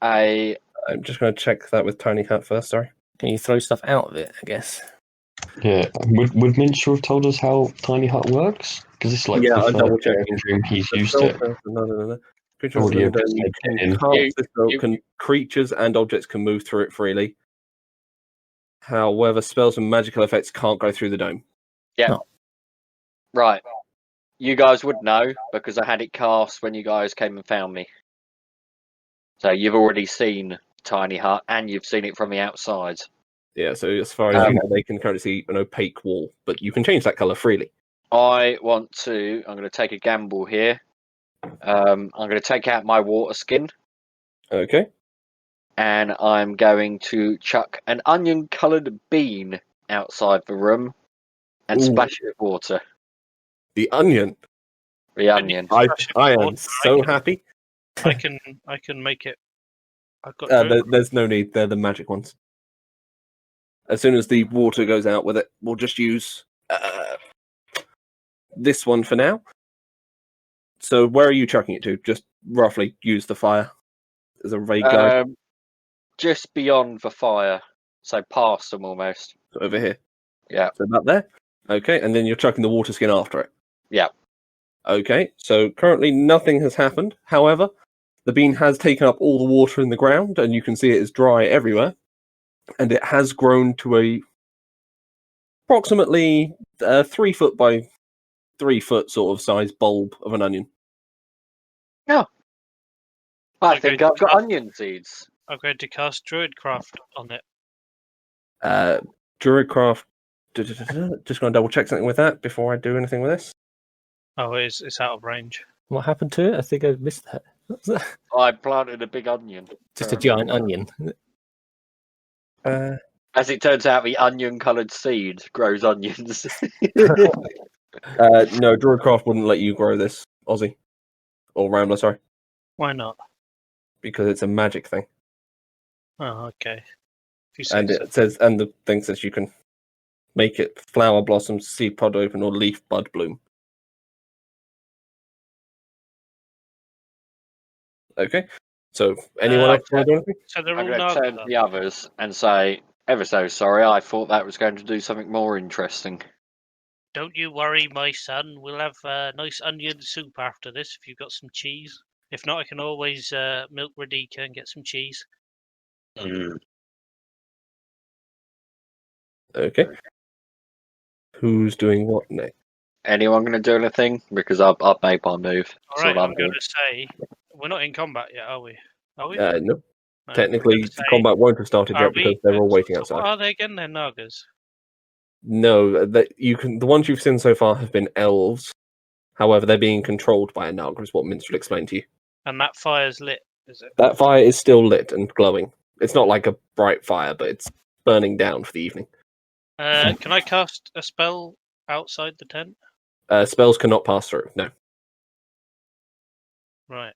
a... I'm just going to check that with Tiny Hat first, sorry. Can you throw stuff out of it, I guess? Yeah. Would Minstrel have told us how Tiny Hut works? Because it's like Yeah, the I'll first double-check. dream he's used Spell it. first, no. Audio Creatures, just you said can in. cast this spell, you- creatures and objects can move through it freely. However, spells and magical effects can't go through the dome. Right. You guys would know, because I had it cast when you guys came and found me. So you've already seen Tiny Hut, and you've seen it from the outside. Yeah, so as far as you know, they can currently see an opaque wall, but you can change that colour freely. I'm going to take a gamble here. I'm going to take out my water skin, Okay. and I'm going to chuck an onion-coloured bean outside the room and Ooh. splash it with water. The onion. The onion. I am Water, so happy. I can make it. I've got. There's no need. They're the magic ones. As soon as the water goes out with it, we'll just use this one for now. So where are you chucking it to? Just roughly use the fire as a vague guide. Just beyond the fire, so past them almost. Over here. Yeah. So about there. Okay, and then you're chucking the water skin after it. Yeah. Okay, so currently nothing has happened. However, the bean has taken up all the water in the ground, and you can see it is dry everywhere. And it has grown to a approximately 3 foot by 3 foot sort of size bulb of an onion. I Okay, think I've got cast- onion seeds. I'm going to cast Druidcraft on it. Druidcraft. Just going to double check something with that before I do anything with this. Oh, it's out of range. What happened to it? I think I missed that. What was that? I planted a big onion. Just a giant onion. As it turns out, the onion-coloured seed grows onions. No, Druidcraft wouldn't let you grow this, Aussie. Or Rambler, sorry. Why not? Because it's a magic thing. Oh, okay. If you say And so. it says, and the thing says you can make it flower blossom, seed pod open, or leaf bud bloom. Okay. So anyone else want to do anything? So they're I'm all going to turn Naga. to the others and say, ever so sorry, I thought that was going to do something more interesting. Don't you worry, my son. We'll have nice onion soup after this if you've got some cheese. If not, I can always milk Radika and get some cheese. Okay. Who's doing what next? Anyone going to do anything? Because I've made my move. All That's right, what I'm I'm going doing. to say we're not in combat yet, are we? Are we? No. No, Technically, I'm gonna say, combat won't have started are yet because we? they're all waiting So outside. what are they again? They're Nagas. No, that you can. The ones you've seen so far have been elves. However, they're being controlled by a Naga, is what Minstrel explained to you. And that fire's lit, is it? That fire is still lit and glowing. It's not like a bright fire, but it's burning down for the evening. Can I cast a spell outside the tent? Spells cannot pass through. No. Right.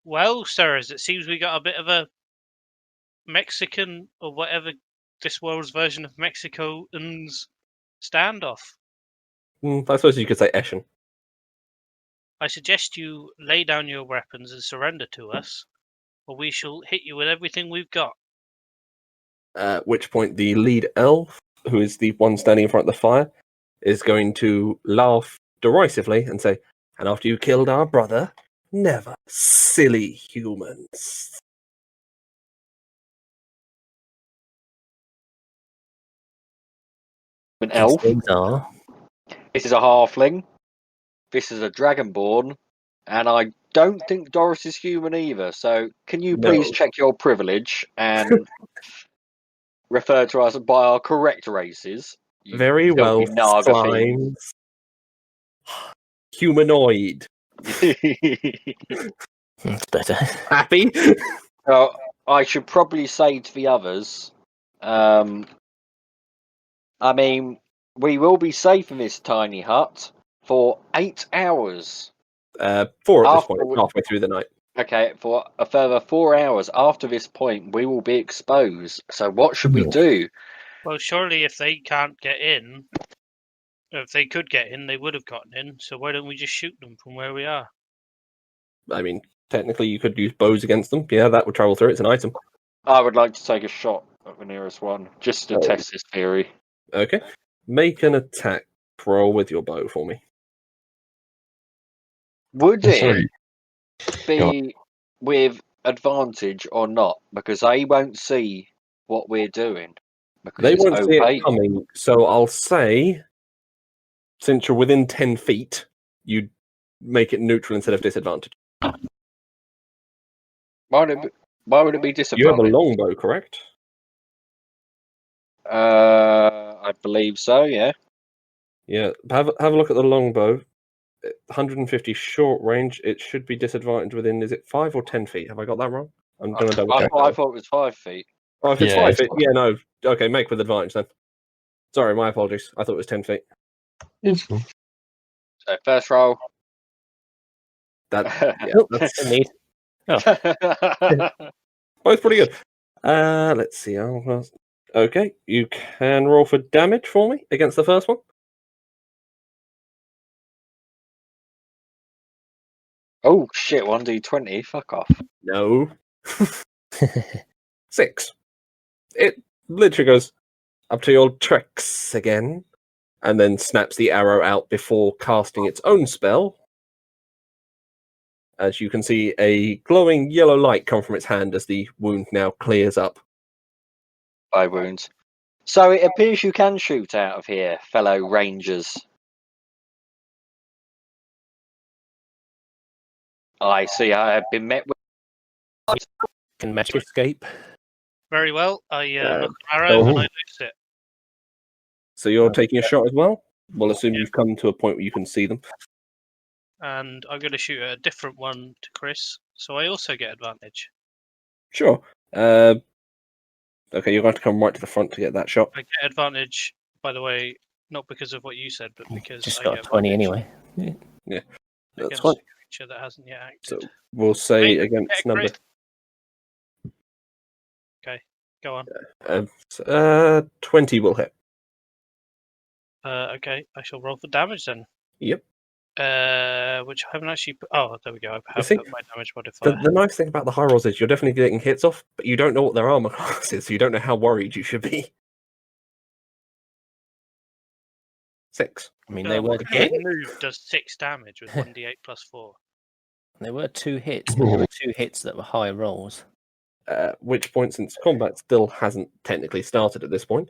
Well, sirs, it seems we got a bit of a Mexican or whatever this world's version of Mexico's standoff. I suppose you could say Eshen. I suggest you lay down your weapons and surrender to us, or we shall hit you with everything we've got. At which point, the lead elf, who is the one standing in front of the fire, is going to laugh derisively and say, "And after you killed our brother, never, silly humans." An elf. These are. This is a halfling. This is a dragonborn. And I don't think Doris is human either. So can you please No. check your privilege and refer to us by our correct races? You Very well, filthy Naga fiend. slimes. Humanoid. That's better. Happy? So I should probably say to the others, I mean, we will be safe in this tiny hut for 8 hours. 4 at this After point, we- halfway through the night. Okay, for a further 4 hours after this point, we will be exposed. So what should we No. do? Well, surely if they can't get in, if they could get in, they would have gotten in. So why don't we just shoot them from where we are? I mean, technically, you could use bows against them. Yeah, that would travel through. It's an item. I would like to take a shot at the nearest one, just to Oh. test this theory. Okay. Make an attack roll with your bow for me. Would it Sorry. be with advantage or not? Because they won't see what we're doing. Because They it's won't see opaque. it coming, so I'll say, since you're within 10 feet, you make it neutral instead of disadvantage. Why would it be You have a disadvantage? longbow, correct? I believe so. Yeah. Yeah. Have a look at the longbow. 150 short range. It should be disadvantaged within. Is it 5 or 10 feet? Have I got that wrong? I'm gonna double check. I thought it was 5 feet. Oh, if it's Yeah, 5 it's feet, fine. yeah, no. Okay, make with advantage then. Sorry, my apologies. I thought it was 10 feet. It's fine. So first roll. That That's the need. both pretty good. Let's see. Okay, you can roll for damage for me against the first one. Oh shit! 1d20. Fuck off. No. 6. It literally goes up to your tricks again, and then snaps the arrow out before casting its own spell. As you can see, a glowing yellow light come from its hand as the wound now clears up. 5 wounds. So it appears you can shoot out of here, fellow rangers. I see. I have been met with. Can magic escape. Very well. I Yeah. look at arrow and I loose it. So you're taking a shot as well? We'll assume you've come to a point where you can see them. And I'm going to shoot a different one to Chris, so I also get advantage. Sure. Okay, you're going to come right to the front to get that shot. I get advantage, by the way, not because of what you said, but because Just I got a get 20 advantage anyway. That's against fine. a creature that hasn't yet So acted. we'll say Hey, against get a number crit. Okay, go on. 20 will hit. Okay, I shall roll for damage then. Yep. Which I haven't actually. Oh, there we go. I have see, put my damage modifier. The nice thing about the high rolls is you're definitely getting hits off, but you don't know what their armor class is, so you don't know how worried you should be. 6. I mean, they were One move does 6 damage with 1d8 plus 4. There were 2 hits, but there were 2 hits that were high rolls. Which point, since combat still hasn't technically started at this point,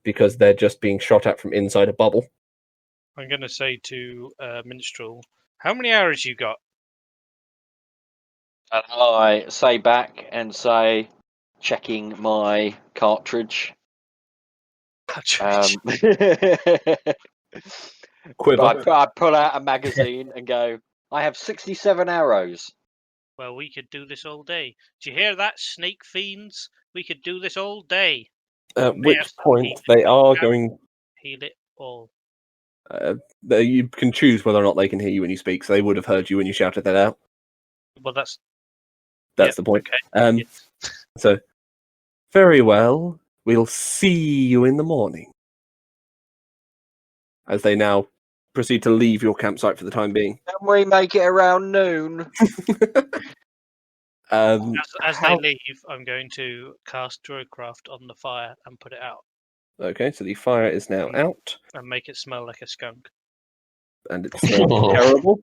because they're just being shot at from inside a bubble. I'm going to say to Minstrel, how many arrows you got? And I say back and say, checking my cartridge. Quiver. I pull out a magazine and go, I have 67 arrows. Well, we could do this all day. Do you hear that, snake fiends? We could do this all day. At May which have some point heat. they are Yeah. going. Heal it all. You can choose whether or not they can hear you when you speak, so they would have heard you when you shouted that out. Well, that's The point. okay. Yes. So, very well. We'll see you in the morning. As they now proceed to leave your campsite for the time being. Can we make it around noon? As they leave, I'm going to cast Druidcraft on the fire and put it out Okay, so the fire is now out, and make it smell like a skunk. and it's terrible.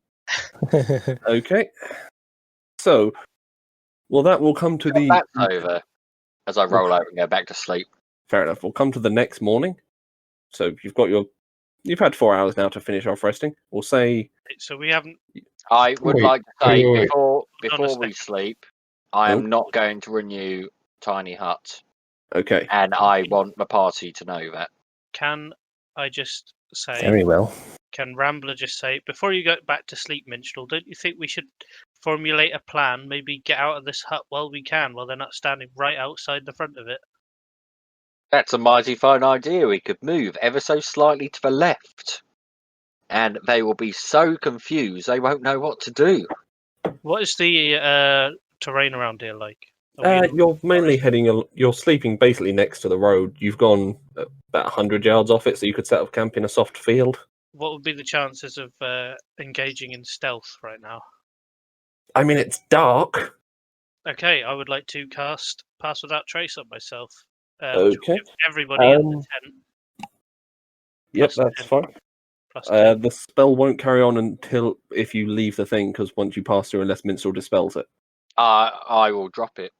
Okay. So, well, that will come to the... That's over. As I roll over and go back to sleep. Fair enough. We'll come to the next morning. So you've had 4 hours now to finish off resting. We'll say... So we haven't. I would Wait, like to say, wait. before Hold on a we second. sleep, I am not going to renew Tiny Hut. Okay. And I want the party to know that. Can I just say? Very well. Can Rambler just say, before you go back to sleep, Minstrel, don't you think we should formulate a plan? Maybe get out of this hut while we can, while they're not standing right outside the front of it. That's a mighty fine idea. We could move ever so slightly to the left. And they will be so confused they won't know what to do. What is the terrain around here like? Are we- You're mainly you're sleeping basically next to the road. You've gone about 100 yards off it, so you could set up camp in a soft field. What would be the chances of engaging in stealth right now? I mean, it's dark. Okay, I would like to cast Pass Without Trace on myself. Which will Okay. give everybody in the tent. Yep, Plus that's 10. fine. Plus 10. The spell won't carry on until if you leave the thing, because once you pass through, unless Minstrel dispels it. I will drop it.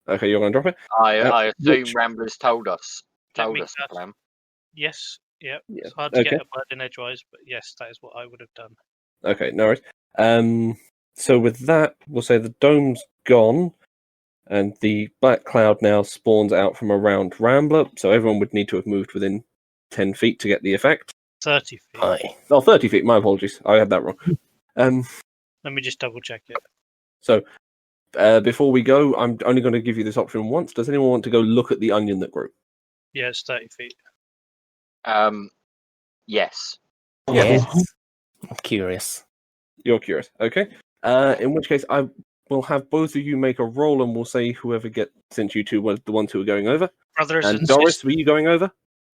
Okay, you're going to drop it? I assume which- Ramblers told us Let me the cast- plan. Yes, yep. Yeah, It's hard to okay. get a word in edgewise, but yes, that is what I would have done. Okay, no worries. So with that, we'll say the dome's gone, and the black cloud now spawns out from around Rambler, so everyone would need to have moved within 10 feet to get the effect. 30 feet. Aye. Oh, 30 feet, my apologies. I had that wrong. Let me just double check it. So, before we go, I'm only going to give you this option once. Does anyone want to go look at the onion that grew? Yeah, it's 30 feet. Yes. Yes. I'm curious. You're curious. Okay. In which case, I will have both of you make a roll, and we'll say whoever since you two were the ones who were going over. Brothers And and Doris, sisters, were you going over?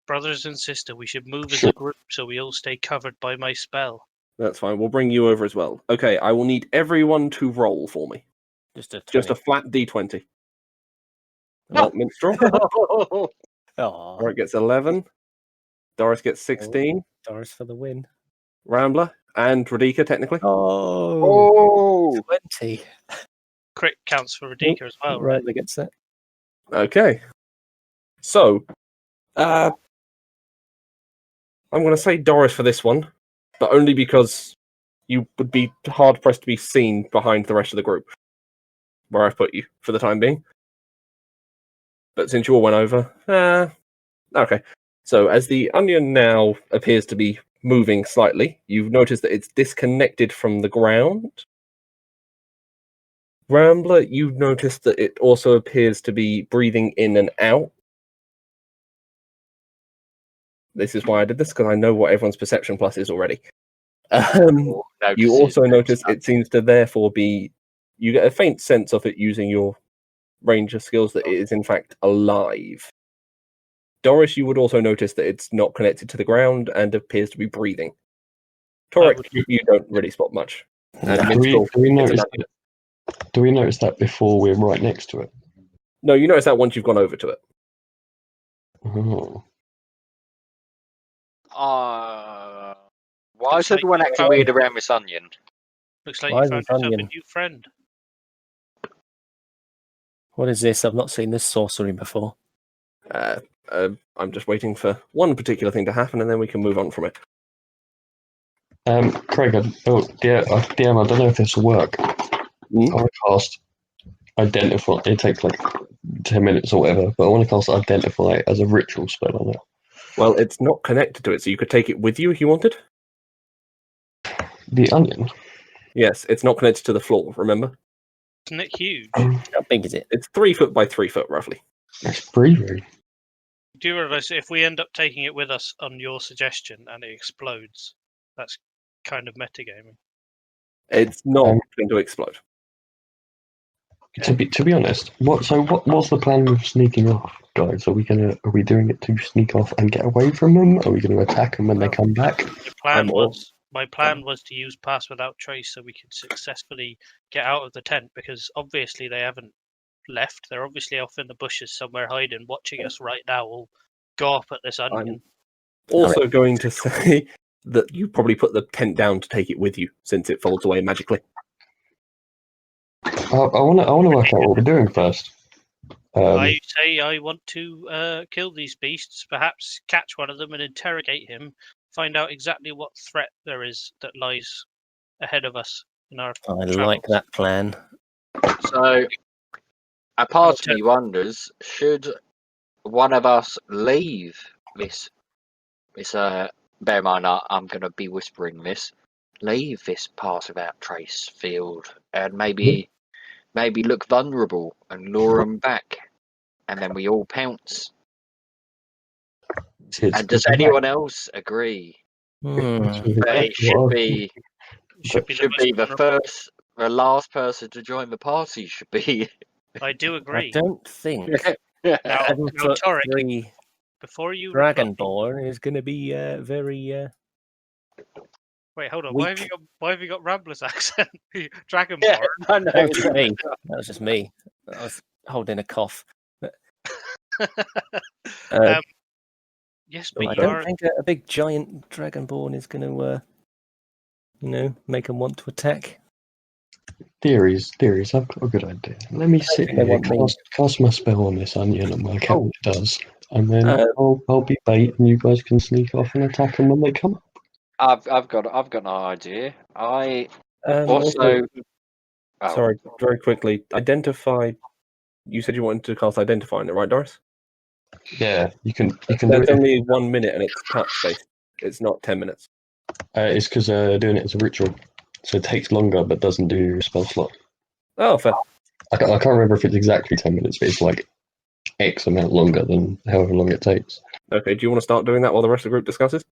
brothers and sister, we should move as a group so we all stay covered by my spell. That's fine. We'll bring you over as well. Okay, I will need everyone to roll for me. Just a 20. Just a flat D20. Minstrel. Aw, Alright, gets 11. Doris gets 16. Doris for the win. Rambler and Radika, technically. Oh, 20. Crit counts for Radika as well, right? Rambler gets it. Okay. So, I'm going to say Doris for this one, but only because you would be hard pressed to be seen behind the rest of the group, where I've put you for the time being. But since you all went over, okay. So as the onion now appears to be moving slightly, you've noticed that it's disconnected from the ground. Rambler, you've noticed that it also appears to be breathing in and out. This is why I did this, because I know what everyone's perception plus is already. You also notice it seems to therefore be... You get a faint sense of it using your ranger skills that it is in fact alive. Doris, you would also notice that it's not connected to the ground and appears to be breathing. Torek, you don't really spot much. And Nah. Minstrel, Do we it's notice an- that? Do we notice that before we're right next to it? no, you notice that once you've gone over to it. Oh. Why Looks is like everyone you acting found- weird around this onion? Looks like Why you is found this yourself a onion? new friend. What is this? I've not seen this sorcery before. I'm just waiting for one particular thing to happen, and then we can move on from it. Craig, DM, I don't know if this will work. I want to cast Identify. It takes like 10 minutes or whatever, but I want to cast Identify as a ritual spell on it. Well, it's not connected to it, so you could take it with you if you wanted. The onion. Yes, it's not connected to the floor, remember? Isn't it huge? How big is it? It's 3 foot by 3 foot, roughly. That's breathing. Do you realise if we end up taking it with us on your suggestion and it explodes, that's kind of metagaming. It's not going to explode. To be honest, what's the plan with sneaking off, guys? Are we doing it to sneak off and get away from them? Are we gonna attack them when they come back? My plan was to use Pass Without Trace so we could successfully get out of the tent, because obviously they haven't left. They're obviously off in the bushes somewhere hiding, watching us right now. We'll go up at this onion. I'm also going to say that you probably put the tent down to take it with you, since it folds away magically. I want to work out what we're doing first. I say I want to kill these beasts, perhaps catch one of them and interrogate him, find out exactly what threat there is that lies ahead of us in our I travels. like that plan. So, a part of me wonders, should one of us leave this bear in mind, I'm going to be whispering this, leave this Pass Without Trace field and maybe look vulnerable and lure them back, and then we all pounce. And does anyone else agree? That it should be the last person to join the party should be. I do I agree. don't think Now, 7'3" before you Dragonborn is going to be very. wait, hold on. weak. Why have you got Rambler's accent? Dragonborn. Yeah, I know. That was just me. That was just me. I was holding a cough. Yes, But but I you don't are. think a big giant Dragonborn is going to, make them want to attack. Theories. I've got a good idea. Let me sit think they here, want me. cast my spell on this onion and work out Oh. what it does, and then Uh, I'll be bait, and you guys can sneak off and attack them when they come up. I've got an idea. I Also, oh, sorry, very quickly, Identify. You said you wanted to cast Identify on it, right, Doris? Yeah, you can do That's it. only 1 minute and it's touch based. It's not 10 minutes. It's because doing it as a ritual, so it takes longer but doesn't do spell slot. Oh, fair. I can't remember if it's exactly 10 minutes, but it's like X amount longer than however long it takes. Okay, do you want to start doing that while the rest of the group discusses?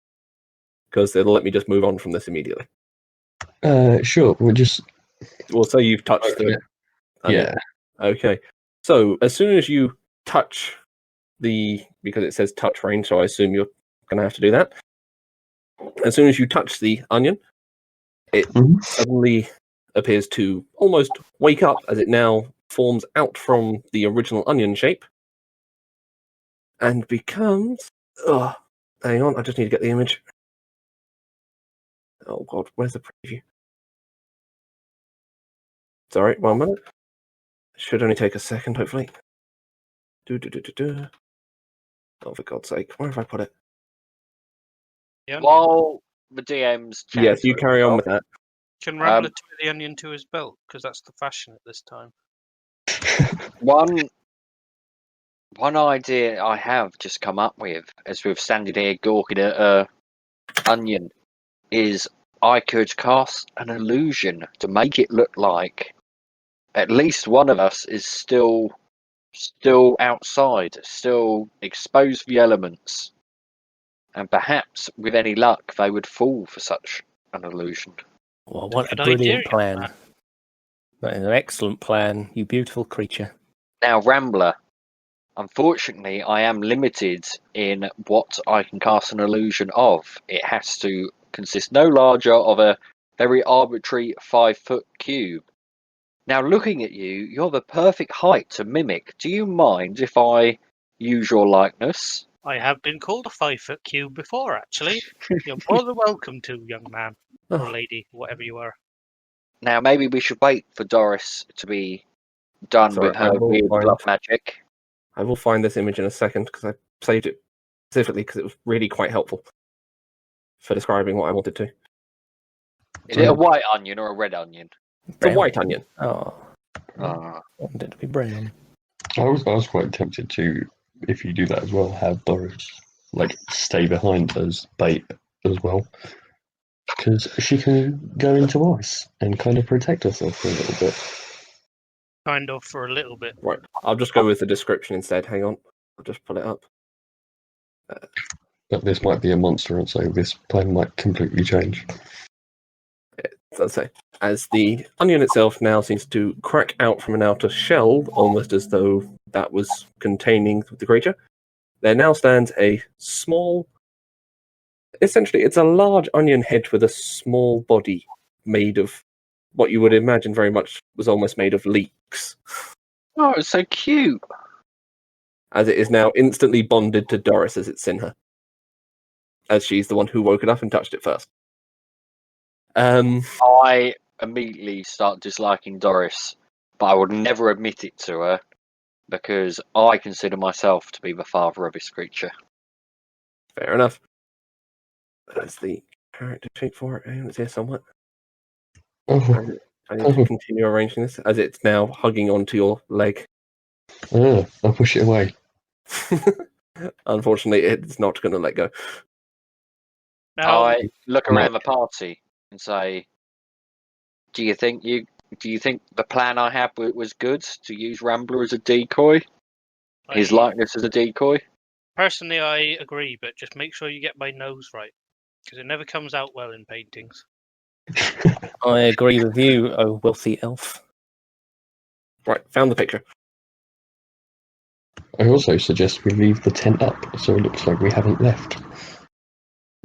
Because it'll let me just move on from this immediately. Sure. We'll just We'll say you've touched the... yeah. Okay. So, as soon as you touch because it says touch range, so I assume you're going to have to do that. As soon as you touch the onion, it Mhm. suddenly appears to almost wake up as it now forms out from the original onion shape and becomes... hang on, I just need to get the image. Oh god, where's the preview? Sorry, 1 minute. Should only take a second, hopefully. Oh, for God's sake, where have I put it? The onion. while the DM's Yes, you carry on with that. Can Rambler tie the onion to his belt? Because that's the fashion at this time. One idea I have just come up with as we've standing here gawking at onion is I could cast an illusion to make it look like at least one of us is still outside, still exposed to the elements, and perhaps with any luck they would fall for such an illusion. Well, what a Good brilliant idea, plan. man. That is an excellent plan, you beautiful creature. Now, Rambler, Unfortunately, I am limited in what I can cast an illusion of. It has to consist no larger of a very arbitrary 5-foot cube. Now, looking at you, you're the perfect height to mimic. Do you mind if I use your likeness? I have been called a 5-foot cube before, actually. You're more than welcome to, young man or lady, whatever you are. Now, maybe we should wait for Doris to be done Sorry, with her I will weird find- blood magic. I will find this image in a second because I saved it specifically because it was really quite helpful for describing what I wanted to. Is it a white onion or a red onion? The Brown. white onion. Oh, Ah. I wanted it to be brown. I was quite tempted to, if you do that as well, have Doris like stay behind as bait as well, because she can go into ice and kind of protect herself for a little bit. Kind of for a little bit. Right. I'll just go with the description instead. Hang on. I'll just pull it up. But this might be a monster, and so this plan might completely change. Let's say, as the onion itself now seems to crack out from an outer shell, almost as though that was containing the creature, there now stands a small. Essentially, it's a large onion head with a small body made of what you would imagine very much was almost made of leeks, Oh, it's so cute. as it is now instantly bonded to Doris as it's in her, as she's the one who woke it up and touched it first. I immediately start disliking Doris, but I would never admit it to her because I consider myself to be the father of this creature. Fair enough. That's the character sheet for it. Hang on, it's here somewhere. Oh, I need to continue arranging this as it's now hugging onto your leg. I'll push it away. Unfortunately, it's not going to let go. Now, I look around the party and say, "Do you think the plan I had was good to use Rambler as a decoy, his likeness as a decoy?" Personally, I agree, but just make sure you get my nose right, because it never comes out well in paintings. I agree with you, oh wealthy elf. Right, found the picture. I also suggest we leave the tent up so it looks like we haven't left.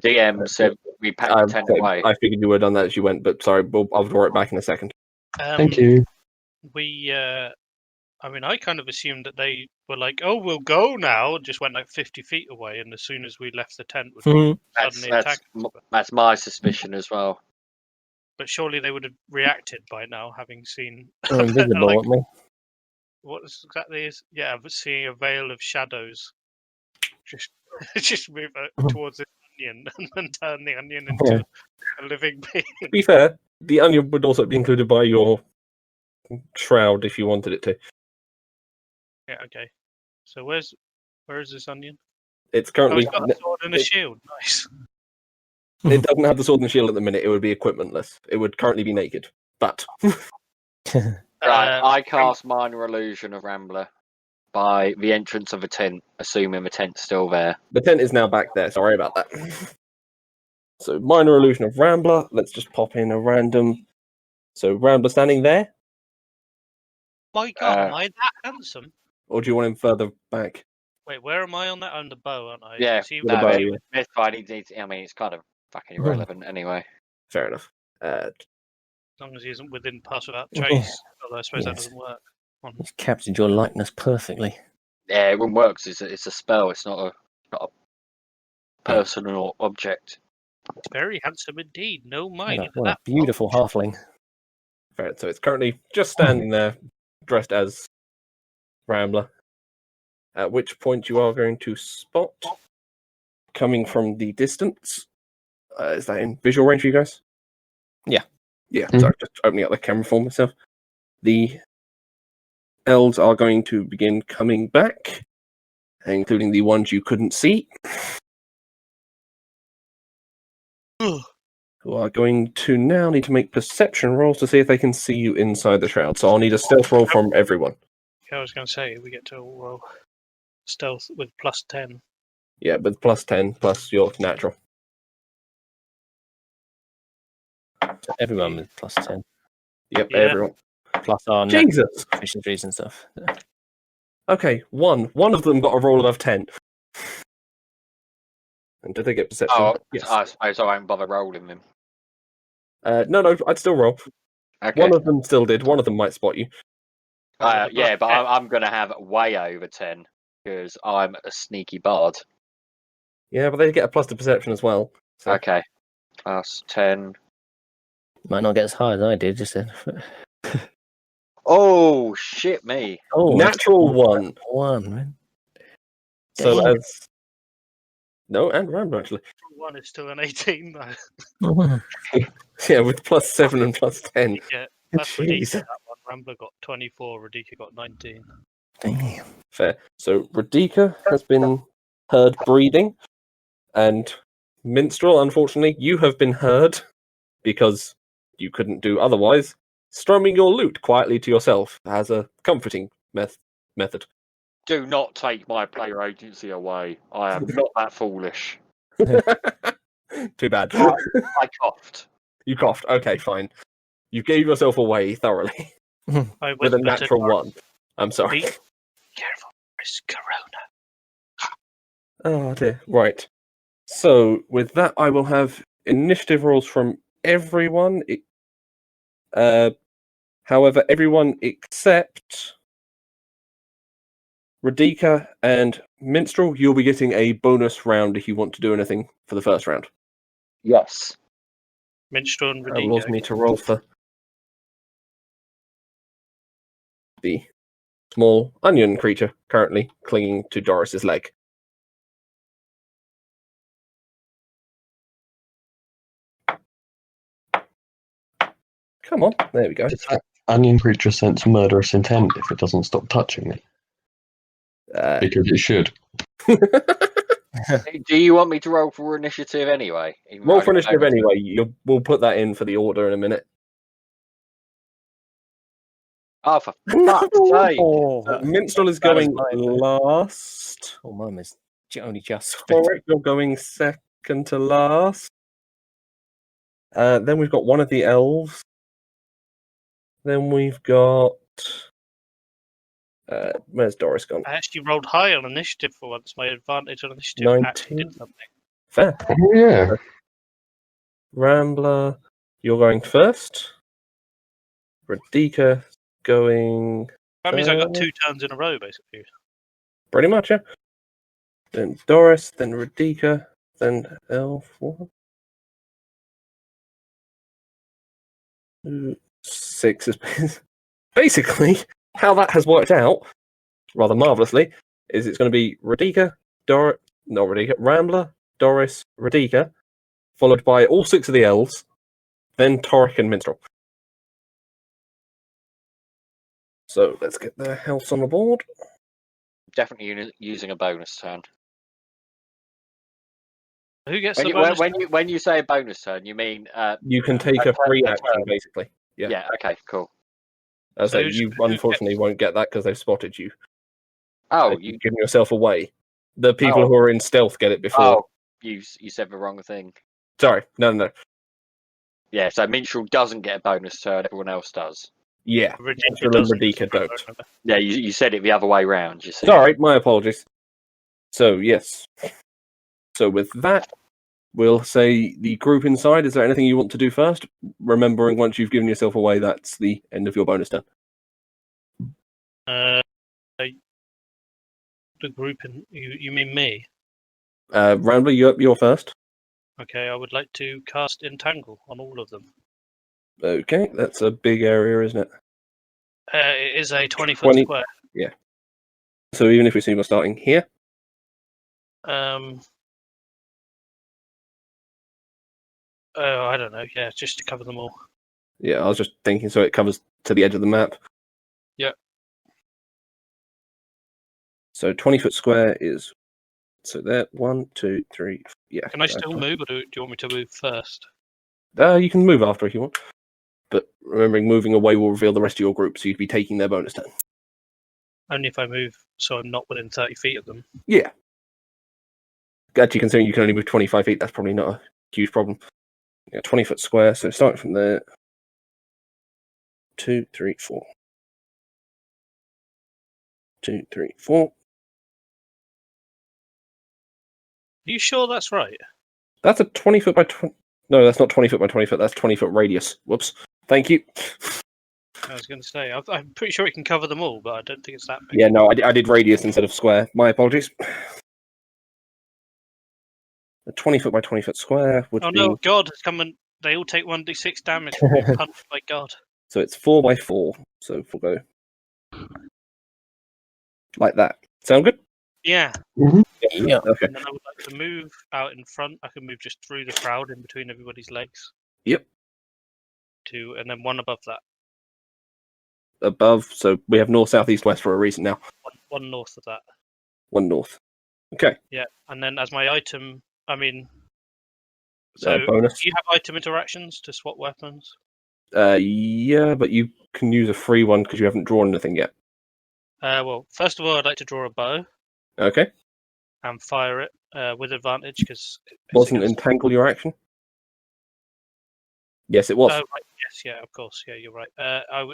DM said we packed the tent away. I figured you would have done that as you went, but sorry, I'll draw it back in a second. Thank you. I kind of assumed that they were like, "Oh, we'll go now," and just went like 50 feet away, and as soon as we left the tent, would suddenly attack. That's my suspicion as well. But surely they would have reacted by now, having seen. We're invisible, like, aren't we? what exactly is? Yeah, but seeing a veil of shadows, just move towards the onion and then turn the onion into a living being. To be fair, the onion would also be included by your shroud if you wanted it to. Yeah. Okay. So where is this onion? It's Oh, currently. it's got a sword and a shield. Nice. It doesn't have the sword and shield at the minute. It would be equipmentless. It would currently be naked. But Right, I cast minor illusion of Rambler by the entrance of a tent, assuming the tent's still there. the tent is now back there. Sorry about that. So, minor illusion of Rambler. Let's just pop in a random. So, Rambler standing there, My God, am I that handsome? or do you want him further back? Wait, where am I on that? On the bow, aren't I? Yeah, See, with the bow, yeah. It's fine. It's kind of fucking irrelevant anyway. Fair enough. as long as he isn't within pass without trace. Although I suppose that Yes. doesn't work. He's captured your likeness perfectly. Yeah, it wouldn't work 'cause it's a spell. It's not a person or object. It's very handsome indeed. No mind. What a- what a beautiful halfling. Fair. So, it's currently just standing there, dressed as Rambler. At which point you are going to spot, coming from the distance. Is that in visual range for you guys? Yeah. Yeah, Mhm. sorry, just opening up the camera for myself. The elves are going to begin coming back, including the ones you couldn't see, who are going to now need to make perception rolls to see if they can see you inside the shroud. So I'll need a stealth roll from everyone. I was going to say we get to roll stealth with +10. Yeah, with +10 plus your natural. So everyone with +10. Yep, Yeah. everyone. Plus our natural Jesus! efficiencies and stuff. Okay, one. One of them got a roll above 10. And did they get perception? Oh, Yes. I suppose I won't bother rolling them. No, I'd still roll. Okay. One of them still did. One of them might spot you. Yeah, but I'm going to have way over 10 because I'm a sneaky bard. Yeah, but they get a plus to perception as well. So. Okay. Plus 10. Might not get as high as I did just then. Oh, shit me. Oh, Natural one. One, man. So Damn. as no, and Rambler actually. One is still an 18 though. Oh, wow. Yeah, with plus 7 and plus 10. Yeah, that's Radika. Jeez. That one. Rambler got 24. Radika got 19. Damn. Fair. So Radika has been heard breathing, and Minstrel, unfortunately, you have been heard because you couldn't do otherwise, strumming your lute quietly to yourself as a comforting method. Do not take my player agency away. I am not that foolish. Too bad. I coughed. You coughed. Okay, fine. You gave yourself away thoroughly I with a whispered to natural Doris, one. I'm sorry. "Be careful, there's Corona." Oh dear. Right. So with that, I will have initiative rolls from everyone. However, everyone except Radika and Minstrel, you'll be getting a bonus round if you want to do anything for the first round. Yes. Minstrel and I will also Radika. need to roll for the small onion creature currently clinging to Doris's leg. Come on, there we go. Does that onion creature sense murderous intent if it doesn't stop touching me? Because it should. Do you want me to roll for initiative anyway? Even Roll though for I got initiative bonus? anyway. We'll put that in for the order in a minute. Oh, for fuck's sake. Minstrel is That was going mine. last. Oh, mine is only just. Correct, you're going second to last. Then we've got one of the elves. Then we've got. Where's Doris gone? I actually rolled high on initiative for once. My advantage on initiative 19. actually did something. Fair. Oh, yeah. Rambler, you're going first. Radika going That means I got 2 turns in a row, basically. pretty much, yeah. Then Doris, then Radika, then elf. 6 is basically how that has worked out rather marvelously. Is it's going to be Rambler, Doris, Radika, followed by all 6 of the elves, then Torek and Minstrel. So let's get their health on the board. Definitely using a bonus turn. Who gets When the you, bonus? when you say a bonus turn, you mean You can take a free action, basically. Yeah. yeah. Okay, cool. As So I say, you unfortunately won't get that because they've spotted you. Oh, You've given yourself away. The people Oh. who are in stealth get it before. oh, you said the wrong thing. Sorry, no. Yeah, so Minstrel doesn't get a bonus turn. Everyone else does. Yeah, Radika Minstrel and doesn't. Radika don't. Yeah, you said it the other way round. You see. Sorry, my apologies. So, yes. So, with that, we'll say the group inside. Is there anything you want to do first? Remembering once you've given yourself away, that's the end of your bonus turn. The group in you mean me? Rambler, you're first. Okay, I would like to cast Entangle on all of them. Okay, that's a big area, isn't it? It is a 20-foot 20. square. So, even if we assume we're starting here, I don't know. Yeah, just to cover them all. yeah, I was just thinking so it covers to the edge of the map. Yeah. So 20-foot square is so there. 1, 2, 3. Yeah. Can I still move, or do you want me to move first? You can move after if you want, but remembering moving away will reveal the rest of your group, so you'd be taking their bonus turn. Only if I move, so I'm not within 30 feet of them. Yeah. Actually, considering you can only move 25 feet, that's probably not a huge problem. Yeah, 20-foot square. So starting from there. 2, 3, 4. 2, 3, 4. Are you sure that's right? That's a 20 foot by 20. No, that's not 20 foot by 20 foot. That's 20 foot radius. Whoops. Thank you. I was going to say, I'm pretty sure it can cover them all, but I don't think it's that big. Yeah, no, I did radius instead of square. My apologies. A 20 foot by 20 foot square would Oh be. no, God has come and they all take 1d6 damage from being punched by God. So it's 4 by 4. So we'll go like that. Sound good? Yeah. Yeah. Okay. And then I would like to move out in front. I can move just through the crowd in between everybody's legs. Yep. And then one above that. Above. So we have north, south, east, west for a reason now. One north of that. One north. Okay. Yeah. And then as my item, so Bonus. do you have item interactions to swap weapons? Yeah, but you can use a free one because you haven't drawn anything yet. Well, first of all, I'd like to draw a bow Okay. and fire it with advantage because Wasn't entangle your action? Yes, it was. Oh, right. Yes, yeah, of course. Yeah, you're right.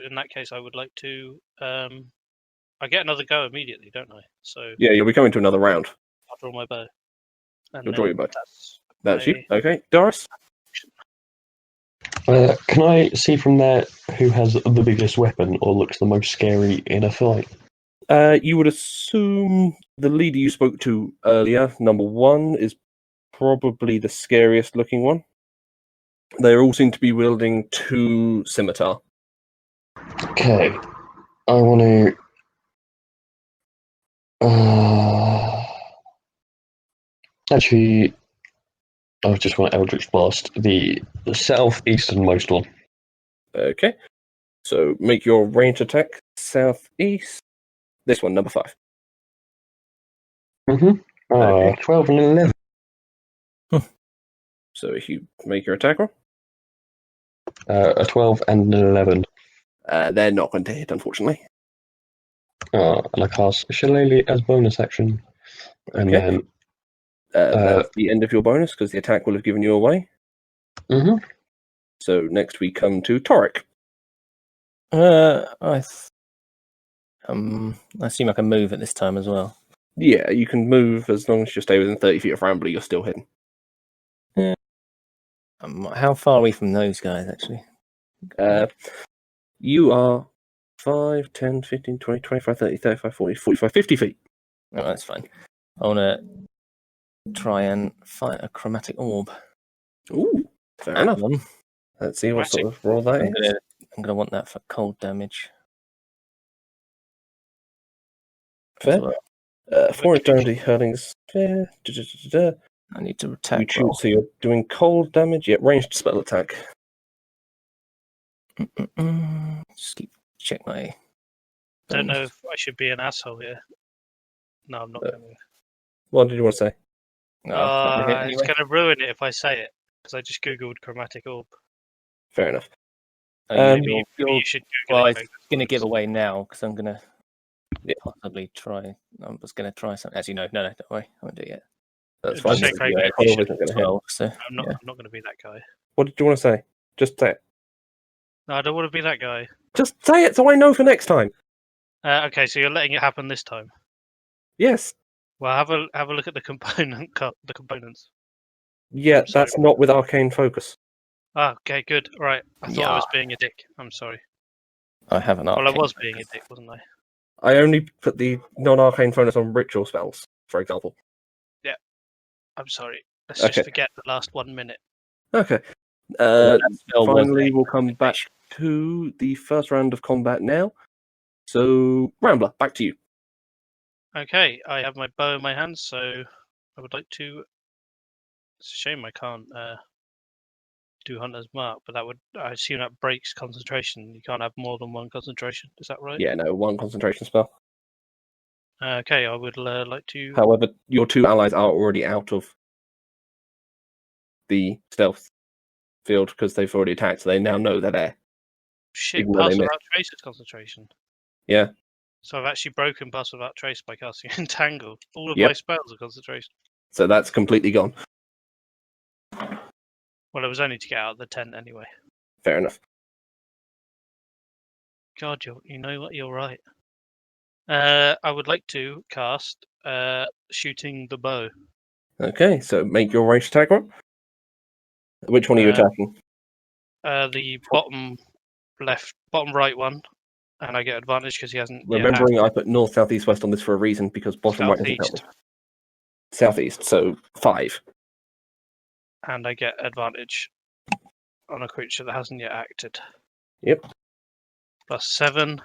In that case, I would like to. I get another go immediately, don't I? So Yeah, you'll be coming to another round. I'll draw my bow. And You'll draw your bow. That's That's you. Okay. Doris? Can I see from there who has the biggest weapon or looks the most scary in a fight? You would assume the leader you spoke to earlier, number 1, is probably the scariest looking one. They all seem to be wielding 2 scimitar. Okay. I want to. Actually, I just want Eldritch Blast, the southeasternmost one. Okay. So make your range attack southeast. This one, number 5. Okay. 12 and 11. So if you make your attack roll, A 12 and an 11. they're not going to hit, unfortunately. And I cast Shillelagh as bonus action. And Okay. then. That's the end of your bonus because the attack will have given you away. So next we come to Torek. I assume I can move at this time as well. Yeah, you can move as long as you stay within 30 feet of Rambler, you're still hidden. How far are we from those guys, actually? You are 5, 10, 15, 20, 25, 30, 35, 40, 45, 50 feet. Oh, that's fine. I want to try and fight a chromatic orb. Ooh, fair That enough. one. Let's see what sort of roll that is. I'm gonna want that for cold damage. Fair. As well. 4 damage hurling sphere. I need to You attack. choose, so you're doing cold damage, yet ranged spell attack. Just check my. Don't know if I should be an asshole here. No, I'm not going to. What did you want to say? No, I'm gonna hit It's anyway. going to ruin it if I say it because I just googled chromatic orb. Fair enough. Oh, yeah, Maybe you're you should Google well, it. it's maybe that's going to what give it away now because I'm going to Yeah. possibly try. I'm just going to try something. As you know, no, don't worry, I won't do it yet. That's Just fine. say Craig, Yeah, maybe Connor you wasn't gonna hit. 12, so is. I'm not going to be that guy. What did you want to say? Just say it. No, I don't want to be that guy. Just say it so I know for next time. Okay, so you're letting it happen this time. Yes. Well, have a look at the the components. Yeah, Sorry. that's not with arcane focus. Ah, okay, good. Right, I thought I was Yeah. being a dick. I'm sorry. I have an Well, I arcane was being a focus. dick, wasn't I? I only put the non-arcane bonus on ritual spells, for example. I'm sorry. Let's just Okay. forget the last 1 minute. Okay. That spell was Finally, we'll come back to the first round of combat now. So, Rambler, back to you. Okay, I have my bow in my hand, so I would like to. It's a shame I can't do Hunter's Mark, but I assume that breaks concentration. You can't have more than one concentration. Is that right? Yeah, no, 1 concentration spell. Okay, I would like to. However, your 2 allies are already out of the stealth field because they've already attacked, so they now know they're there. Shit, even though they Pass missed. Without Trace's concentration. Yeah. So I've actually broken Pass Without Trace by casting Entangle. All of Yep. my spells are concentration. So that's completely gone. Well, it was only to get out of the tent anyway. Fair enough. God, you know what? You're right. I would like to cast shooting the bow. Okay, so make your range attack roll. Which one are you Uh, attacking? The bottom right one, and I get advantage because he hasn't. Remembering I put north, south, east, west on this for a reason because bottom right doesn't help me. Southeast, so 5. And I get advantage on a creature that hasn't yet acted. Yep. Plus 7.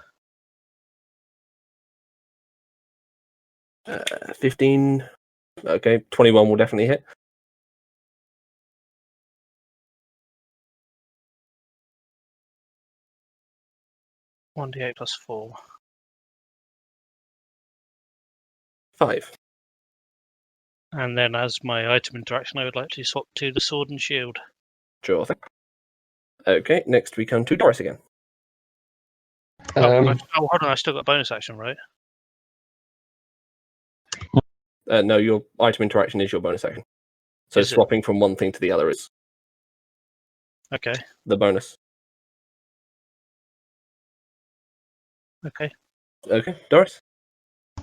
15. Okay, 21 will definitely hit. One d8 plus 4. 5. And then, as my item interaction, I would like to swap to the sword and shield. Sure thing. Okay, next we come to Doris again. Hold on, I still got bonus action, right? No, your item interaction is your bonus action. So Is it? swapping from one thing to the other is Okay. the bonus. Okay. Okay, Doris?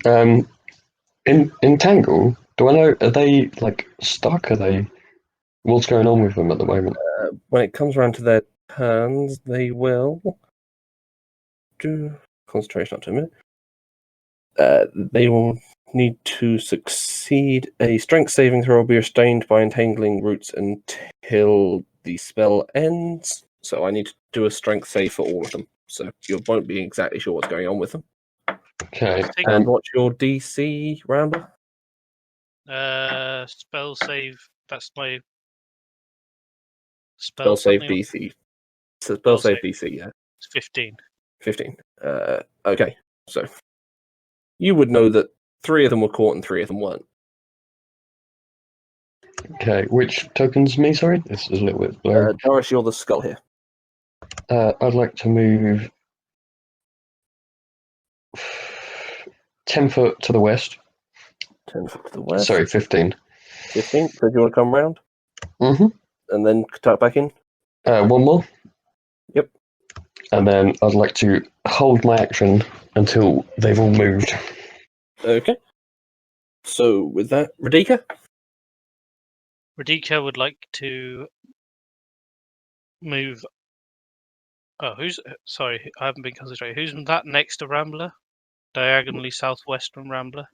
In Tangle, do I know, are they like stuck? Are they, what's going on with them at the moment? When it comes around to their turns, they will do concentration up to a minute. They will need to succeed a strength saving throw or be restrained by entangling roots until the spell ends. So I need to do a strength save for all of them. So you won't be exactly sure what's going on with them. Okay. And what's your DC, Rambler? Spell save. That's my Spell save something. DC. Spell save DC, yeah. It's 15. 15. Okay, so you would know that 3 of them were caught and 3 of them weren't. Okay, which token's me, sorry? This is a little bit blurry. Doris, you're the skull here. I'd like to move 10 foot to the west. 10 foot to the west. Sorry, 15. 15. So do you want to come round? Mm-hmm. And then tuck back in? One more. Yep. And then I'd like to hold my action until they've all moved. Okay. So with that, Radika? Radika would like to move. Oh, sorry, I haven't been concentrating. Who's that next to Rambler? Diagonally southwest from Rambler.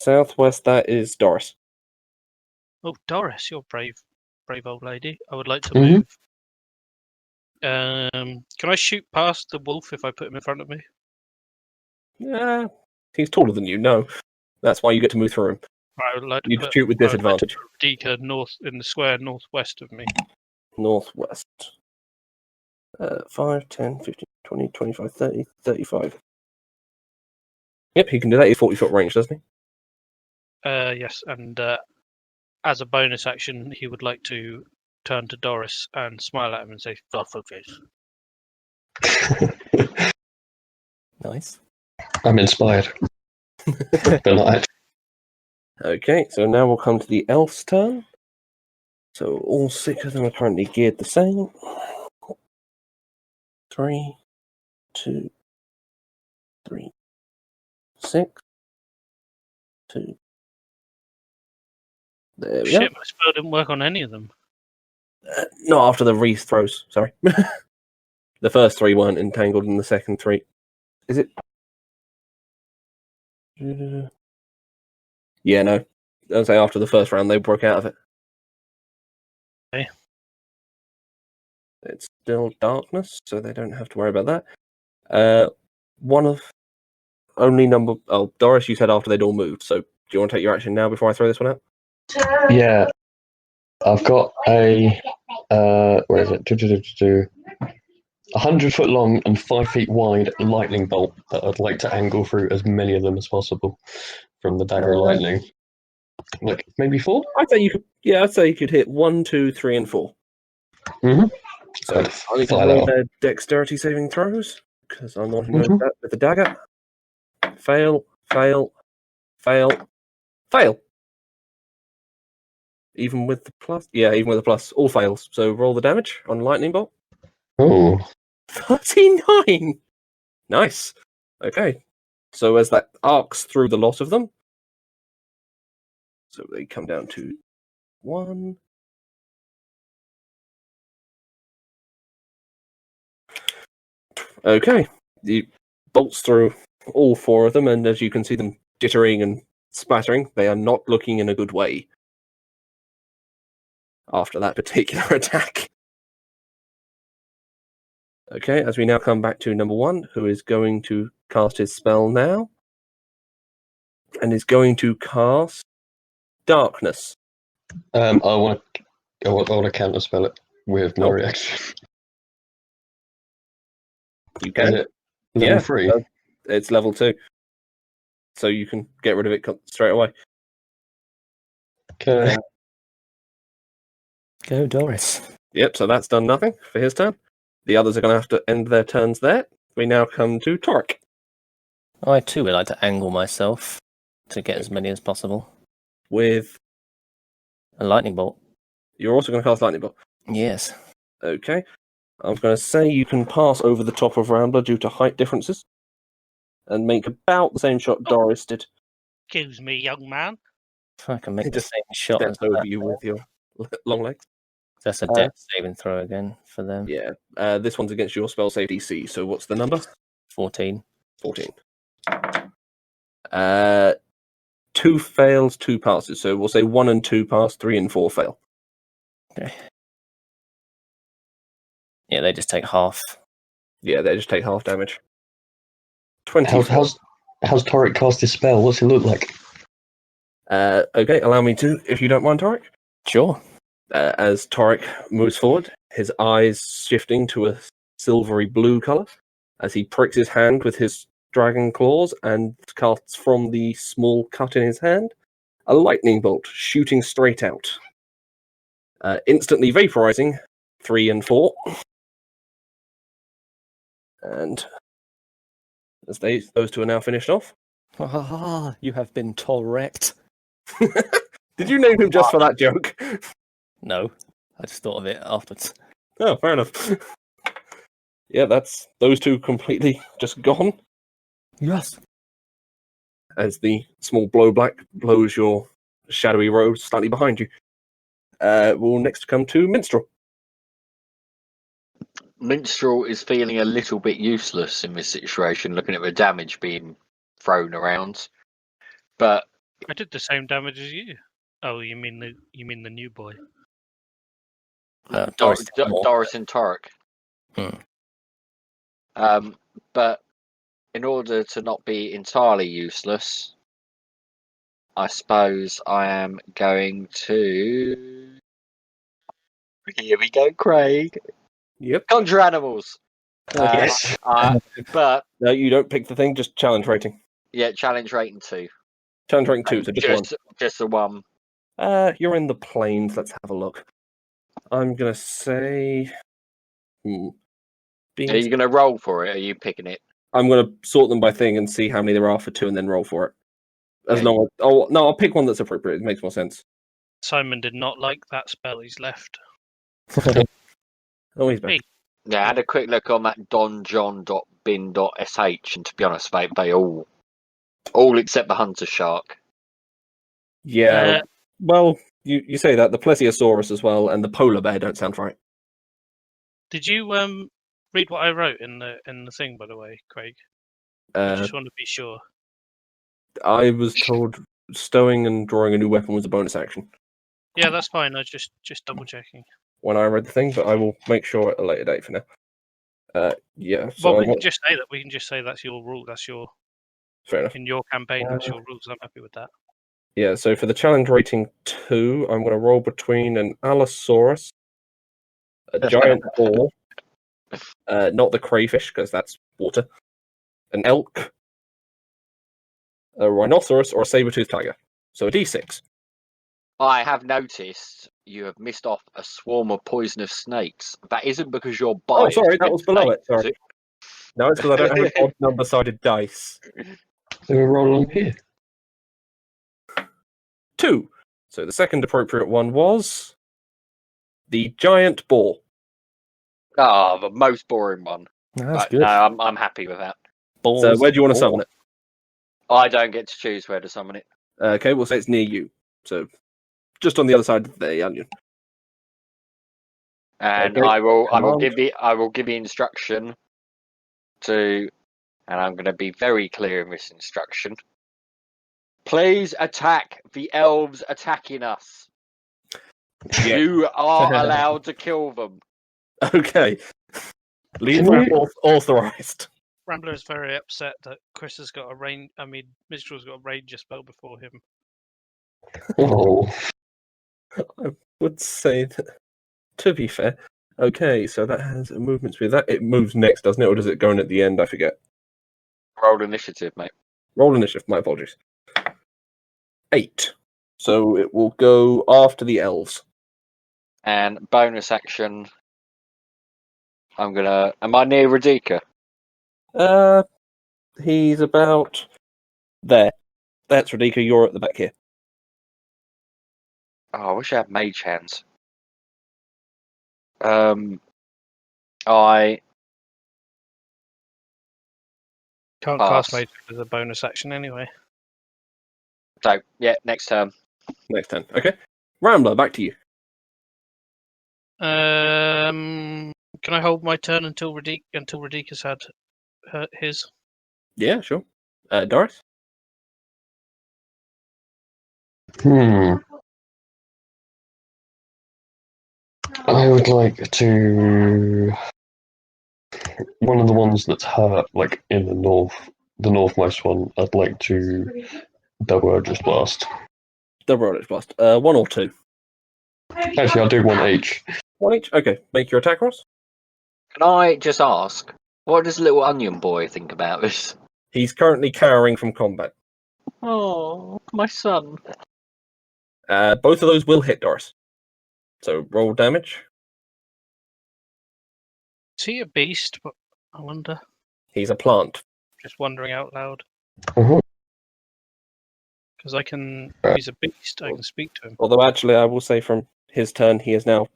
Southwest, that is Doris. Oh, Doris, you're brave old lady. I would like to Mhm. move. Can I shoot past the wolf if I put him in front of me? Yeah, he's taller than you. No, that's why you get to move through him. I would like to You put shoot with disadvantage. Radika north in the square northwest of me. Northwest. 5, 10, 15, 20, 25, 30, 35. Yep, he can do that. He's 40-foot range, doesn't he? Yes, and as a bonus action, he would like to turn to Doris and smile at him and say, "Thoughtful face." Nice. I'm inspired. But not actually. Okay, so now we'll come to the elf's turn. So all 6 of them are currently geared the same. 3, 2, 3, 6, 2. There we Shit, go. my spell didn't work on any of them. Not after the wreath throws, sorry. The first 3 weren't entangled, and the second 3. Is it? Yeah, no. I'd say after the first round, they broke out of it. Okay. It's still darkness, so they don't have to worry about that. One of only number. Oh, Doris, you said after they'd all moved. So, do you want to take your action now before I throw this one out? Yeah. I've got a, where is it? 100-foot long and 5 feet wide lightning bolt that I'd like to angle through as many of them as possible from the dagger lightning. Like maybe 4? I'd say you could. Yeah, I'd say you could hit 1, 2, 3, and 4. Mm-hmm. So I need to roll their dexterity saving throws because I'm not known that with the dagger. Fail, fail, fail, fail. Even with the plus? Yeah, even with the plus. All fails. So roll the damage on lightning bolt. Oh. 39! Nice. Okay. So as that arcs through the lot of them, so they come down to 1. Okay, it bolts through all 4 of them, and as you can see them jittering and splattering, they are not looking in a good way after that particular attack. Okay, as we now come back to number 1, who is going to cast his spell now, and is going to cast Darkness. I want to counterspell it with my Oh. reaction. You Is can. it level 3? It's level 2. So you can get rid of it straight away. Okay. Go, Doris. Yep, so that's done nothing for his turn. The others are going to have to end their turns there. We now come to Torek. I too would like to angle myself to get as many as possible. With A lightning bolt. You're also going to cast Lightning Bolt. Yes. Okay. I'm going to say you can pass over the top of Rambler due to height differences and make about the same shot Doris did. Excuse me, young man. If I can make He the just same shot as Steps over that. you with your long legs. That's a dex saving throw again for them. Yeah. This one's against your spell save DC. So what's the number? 14. 14. 2 fails, 2 passes. So we'll say 1 and 2 pass, 3 and 4 fail. Okay. Yeah, they just take half. Yeah, they just take half damage. 20. How's Torek cast his spell? What's it look like? Okay, allow me to, if you don't mind, Torek. Sure. As Torek moves forward, his eyes shifting to a silvery blue color as he pricks his hand with his dragon claws and casts from the small cut in his hand a lightning bolt shooting straight out, instantly vaporizing 3 and 4. And as those 2 are now finished off. Ah, you have been Torekt. Did you name him just for that joke? No, I just thought of it afterwards. Oh, fair enough. Yeah, that's those 2 completely just gone. Yes. As the small blow black blows your shadowy robe slightly behind you. We'll next come to Minstrel. Minstrel is feeling a little bit useless in this situation, looking at the damage being thrown around. But I did the same damage as you. Oh, you mean the new boy? Doris. Doris and Torek. But in order to not be entirely useless, I suppose I am going to. Here we go, Craig. Yep. Conjure animals. Yes. But No, you don't pick the thing, just challenge rating. yeah, challenge rating 2. Challenge rating 2, so just 1. Just the 1. You're in the plains. Let's have a look. I'm gonna say. Are you going to roll for it? Or are you picking it? I'm gonna sort them by thing and see how many there are for 2, and then roll for it. As Okay. long as I'll pick one that's appropriate. It makes more sense. Simon did not like that spell. He's left. Oh, he's back. Hey. Yeah, I had a quick look on that donjon.bin.sh, and to be honest, they all except the hunter shark. Yeah. Well, you say that the plesiosaurus as well, and the polar bear don't sound right. Did you read what I wrote in the thing, by the way, Craig? I just want to be sure. I was told stowing and drawing a new weapon was a bonus action Yeah, that's fine. I just double checking. when I read the thing, but I will make sure at a later date for now. Yeah. So Well, we can just say that. We can just say that's your rule. That's your fair enough. in your campaign. That's your rules. I'm happy with that. Yeah. So for the challenge rating 2, I'm going to roll between an Allosaurus, a giant boar, not the crayfish because that's water, an elk, a rhinoceros, or a saber-toothed tiger. So a D6. I have noticed you have missed off a swarm of poisonous snakes. That isn't because you're biased. Oh, sorry, that was below it. snakes, is Sorry. No, it's because I don't have an odd number-sided dice. So we're rolling here. 2. So the second appropriate one was the giant boar. Ah, the most boring one. That's But good. no, I'm happy with that. So where do you want to summon it? I don't get to choose where to summon it. Okay, we'll say it's near you. So just on the other side of the onion. And Okay, I will command. give the instruction to, and I'm going to be very clear in this instruction. Please attack the elves attacking us. Yeah. You are allowed to kill them. Okay. Lead Can you- authorized. Rambler is very upset that Chris has got a range. I mean, Mistral's got a ranger spell before him. Oh, I would say that, to be fair. Okay, so that has a movement speed. That it moves next, doesn't it? Or does it go in at the end? I forget. Roll initiative, mate. Roll initiative, my apologies. 8. So it will go after the elves. And bonus action. Am I near Radika? He's about there. That's Radika, you're at the back here. Oh, I wish I had mage hands. I Can't Pass. cast Mage as a bonus action anyway. so yeah, next turn. Next turn. Okay. Rambler, back to you. Can I hold my turn until Radika's had his? Yeah, sure. Doris? I would like to. One of the ones that's hurt, like in the northmost one, I'd like to double Eldritch Blast. Double Eldritch Blast. 1 or 2? Actually, I'll do one each. 1 each? Okay. Make your attack rolls. Can I just ask, what does little onion boy think about this? He's currently cowering from combat. Oh, my son. Both of those will hit Doris. So roll damage. Is he a beast? But I wonder. He's a plant. Just wondering out loud. Uh-huh. Because I can. If he's a beast, I can speak to him. Although actually, I will say from his turn, he has now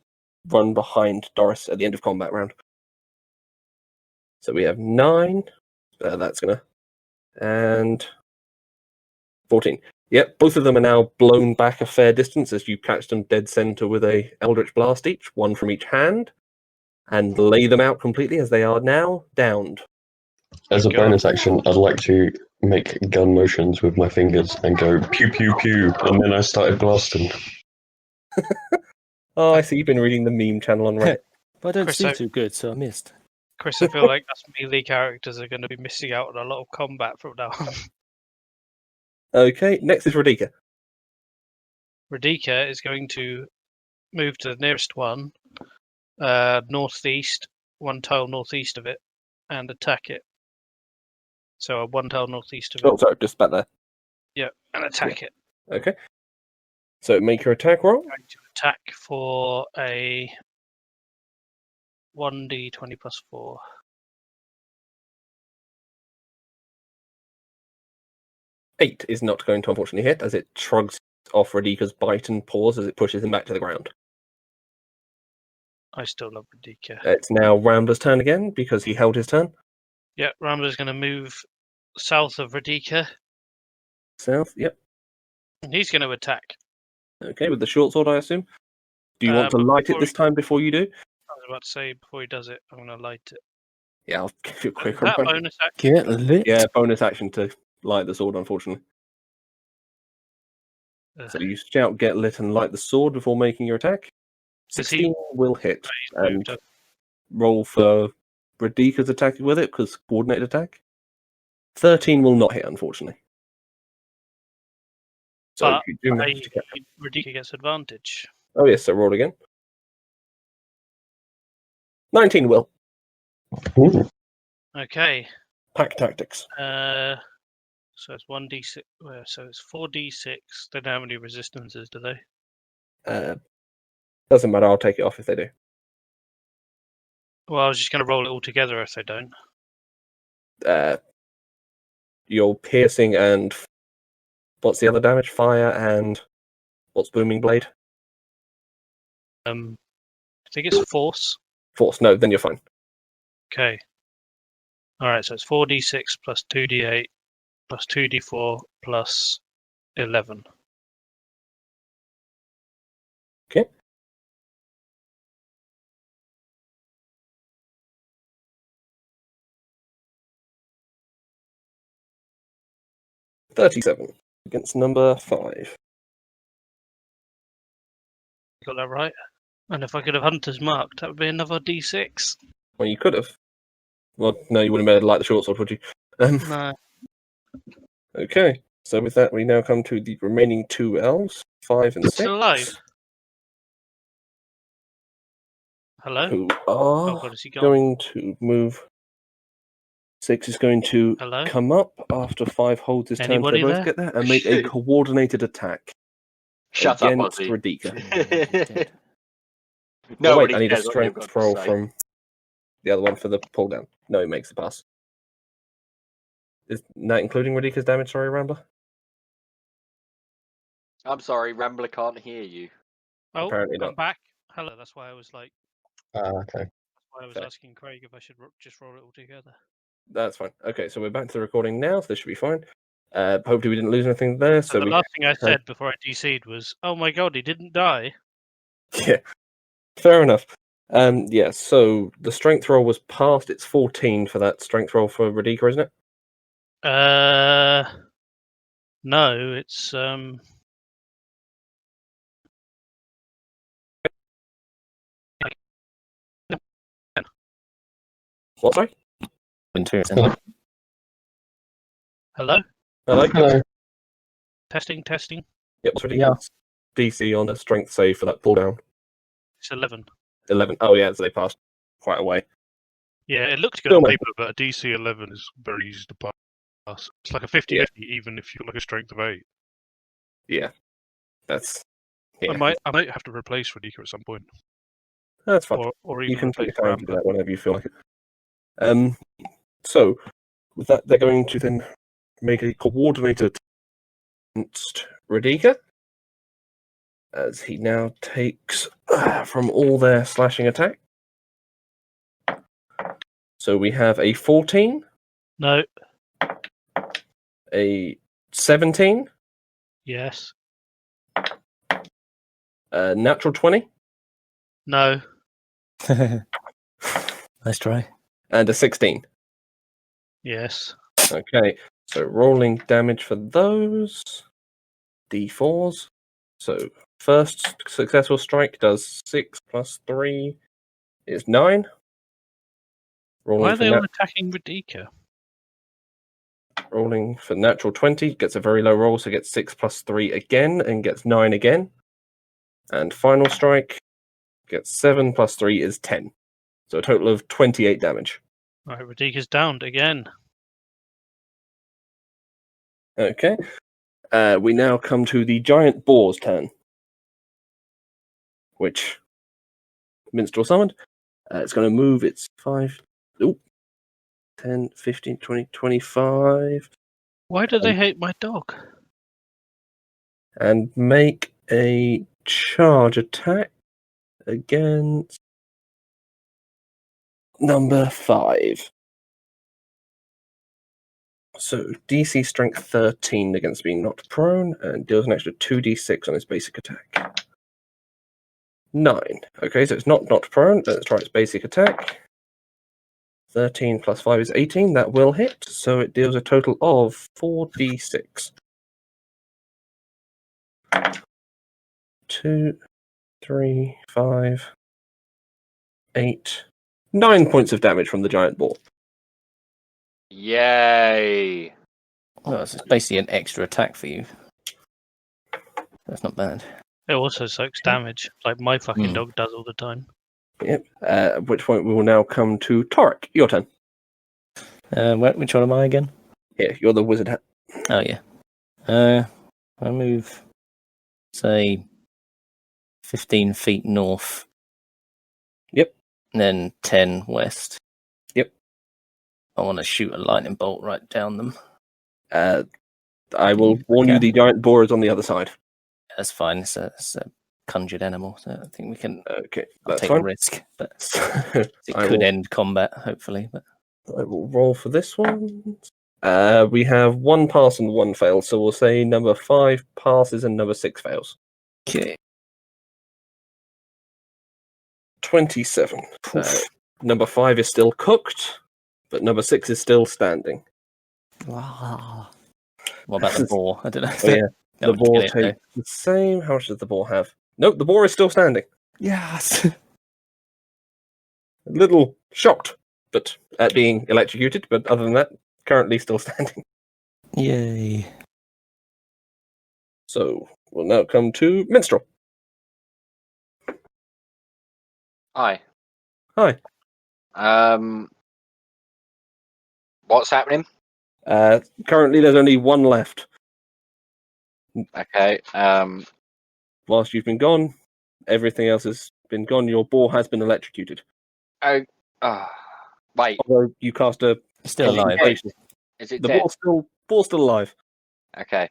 run behind Doris at the end of combat round. So we have 9. That's gonna. And 14. Yep, both of them are now blown back a fair distance as you catch them dead center with a Eldritch Blast each, one from each hand, and lay them out completely as they are now downed. As a God. bonus action, I'd like to make gun motions with my fingers and go pew pew pew, and then I started blasting. Oh, I see you've been reading the meme channel on Reddit. But I don't Chris, see I- too good, so I missed. Chris, I feel like us melee characters are going to be missing out on a lot of combat from now on. Okay, next is Radika. Radika is going to move to the nearest one, northeast, 1 tile northeast of it, and attack it. So 1 tile northeast of it. Oh, sorry, just back there. Yeah, and attack it. Okay. So make your attack roll. Going to attack for a 1d20 plus 4. Eight is not going to unfortunately hit, as it shrugs off Radika's bite and paws as it pushes him back to the ground. I still love Radika. It's now Rambler's turn again, because he held his turn. Yeah, Rambler's going to move south of Radika, South, yep. and he's going to attack. Okay, with the short sword, I assume. Do you want to but light it before this time before you do? I was about to say, before he does it, I'm going to light it. Yeah, I'll give you a Is quick that reminder. bonus action? Get lit. Yeah, bonus action to light the sword, unfortunately. Ugh. So you shout, get lit, and light the sword before making your attack. Does he- 16 will hit. He's And moved up. roll for Radika's attack with it, because coordinated attack. 13 will not hit, unfortunately. So But you do manage to get... Radika gets advantage. Oh yes, so roll again. 19 will. Ooh. Okay. Pack tactics. So it's 1d6. So it's 4d6. They don't have any resistances, do they? Doesn't matter, I'll take it off if they do. Well, I was just going to roll it all together if they don't. Your piercing and... What's the other damage? Fire and... What's Booming Blade? I think it's force. Force. No, then you're fine. Okay. All right, so it's 4d6 plus 2d8 plus 2d4 plus 11. Okay. $37 against number 5. Got that right. And if I could have Hunter's marked, that would be another d6. Well, you could have. Well, no, you wouldn't have made it like the short sword, would you? No. Okay, so with that, we now come to the remaining 2 elves, 5 and 6. Still alive? Hello? Who Oh, are God, is he gone? going to move. 6 is going to Hello? come up after 5 holds his turn. Anybody They both there? get there and make a coordinated attack Shut up, against Ozzy. Radika. Oh, Nobody wait, I need a cares what you've got strength to roll say. from the other one for the pull down. No, he makes the pass. Is that including Radika's damage? Sorry, Rambler? I'm sorry, Rambler can't hear you. Oh, Apparently I'm not. back. Hello, that's why I was like, Okay. why I was Fair. asking Craig if I should just roll it all together. That's fine. Okay, so we're back to the recording now, so this should be fine. Hopefully we didn't lose anything there. So So the we last thing I said before I DC'd was, "Oh my God, he didn't die." Yeah, fair enough. Yeah, so the strength roll was passed. It's 14 for that strength roll for Radika, isn't it? No, it's What, sorry? Winter. Hello. hello, Hello? Hello. testing. Yep, it's Radika's Yeah. DC on the strength save for that pull down. It's 11. 11. Oh, yeah, so they passed quite a way. Yeah, it looks good Still on no- paper, but a DC 11 is very easy to pass. It's like a 50-50, even if you've got like a strength of 8. Yeah, that's. Yeah, I might have to replace Radika at some point, that's fine. or You even can take replace your time to do Rambler. that whenever you feel like it. So, with that, they're going to then make a coordinated against Radika, as he now takes from all their slashing attack. So we have a 14, No. a 17, Yes. a natural 20, No. Nice try. and a 16. Yes. Okay, so rolling damage for those d4s. So first successful strike does 6 plus 3 is 9. Why Rolling are for, they all attacking Radika? rolling for natural 20 gets a very low roll, so gets 6 plus 3 again and gets 9 again. And final strike gets 7 plus 3 is 10. So a total of 28 damage. Right, Radika's downed again. Okay. We now come to the giant boar's turn, which Minstrel summoned. It's going to move its 5, 10, 15, 20, 25, Why do they hate my dog? and make a charge attack against number 5. So DC strength 13 against being knocked prone, and deals an extra 2d6 on its basic attack. 9. Okay, so it's not knocked prone. Let's try its basic attack. 13 plus 5 is 18. That will hit, so it deals a total of 4d6. 2, 3, 5, 8, 9 points of damage from the giant ball. Yay! Well, it's basically an extra attack for you. That's not bad. It also soaks damage, like my fucking Hmm. dog does all the time. Yep. At which point we will now come to Torek. Your turn. Which one am I again? Here, you're the wizard hat. Oh yeah. I move, say, 15 feet north. Yep. And then 10 west. Yep. I want to shoot a lightning bolt right down them. I will warn you, Okay. the giant boar is on the other side. That's fine. It's a conjured animal, so I think we can Okay, I'll that's take fine. a risk. But So it I could will, end combat, hopefully. But I will roll for this one. We have one pass and one fail, so we'll say number 5 passes and number 6 fails. Okay. 27. Oof. Number 5 is still cooked, but number 6 is still standing. Wow. What about the boar? I don't know. Oh, yeah. That The would boar kill it, takes the same. How much does the boar have? Nope, the boar is still standing. though. Yes. A little shocked but at being electrocuted, but other than that, currently still standing. Yay. So we'll now come to Minstrel. Hi. Hi. What's happening? Currently, there's only one left. Okay. Whilst you've been gone, everything else has been gone. Your boar has been electrocuted. Wait. Although you cast a Still alive. concentration. Is it The dead? boar's still alive. Okay.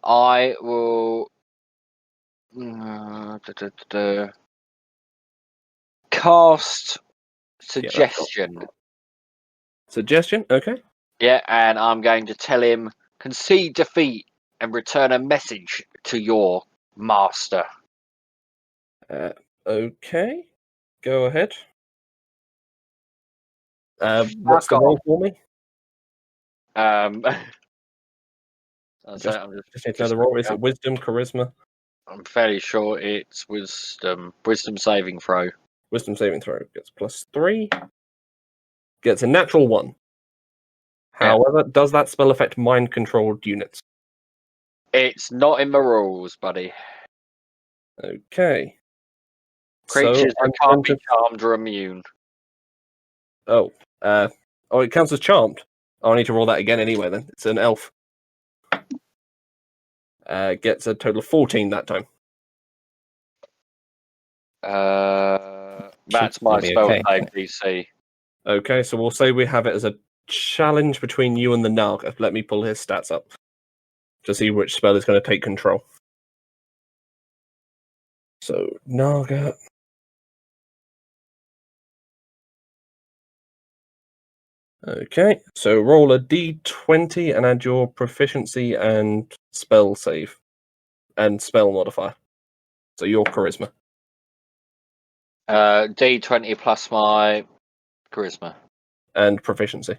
I will cast suggestion. Suggestion? Okay. Yeah, and I'm going to tell him concede defeat and return a message to your master. Okay. Go ahead. What's the roll for me? I'm Just need to know the roll. Is it wisdom, charisma? fairly sure it's wisdom. Wisdom saving throw. Wisdom saving throw gets +3. Gets a natural 1. However, does that spell affect mind-controlled units? It's not in the rules, buddy. Okay. Creatures I'm that can't going be charmed or immune. Oh, it counts as charmed. Oh, I need to roll that again anyway. Then it's an elf. Gets a total of 14 that time. That's my be spell okay. save DC. Okay, so we'll say we have it as a challenge between you and the Naga. Let me pull his stats up to see which spell is going to take control. So Naga. Okay, so roll a d20 and add your proficiency and spell save and spell modifier. So your charisma. D20 plus my charisma. And proficiency.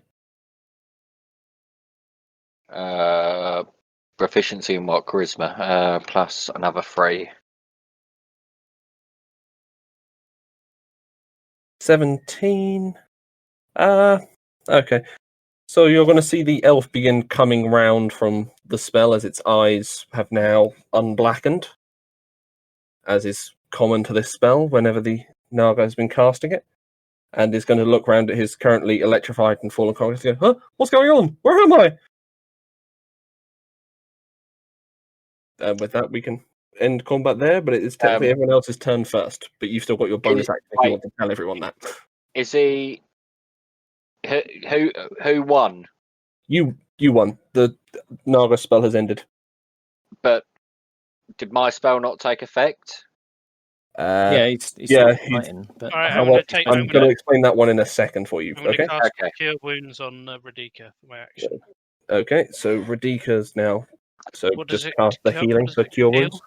Proficiency in what? Charisma. Plus another 3. 17. Okay. So you're going to see the elf begin coming round from the spell as its eyes have now unblackened, as is common to this spell whenever the Naga has been casting it, and is going to look round at his currently electrified and fallen colleagues and go, "Huh? What's going on? Where am I?" And with that, we can end combat there, but it is technically everyone else's turn first, but you've still got your bonus action if you want to tell everyone that. Is he... Who won? You won. The Naga spell has ended. But did my spell not take effect? Yeah, he's yeah, still fighting. But All right, I'm I'm going going to explain that one in a second for you. to Okay. cast Okay. Cure Wounds on Radika for my action. Okay. So Radika's now. So What does just it cast the what healing does for it cure heal? wounds.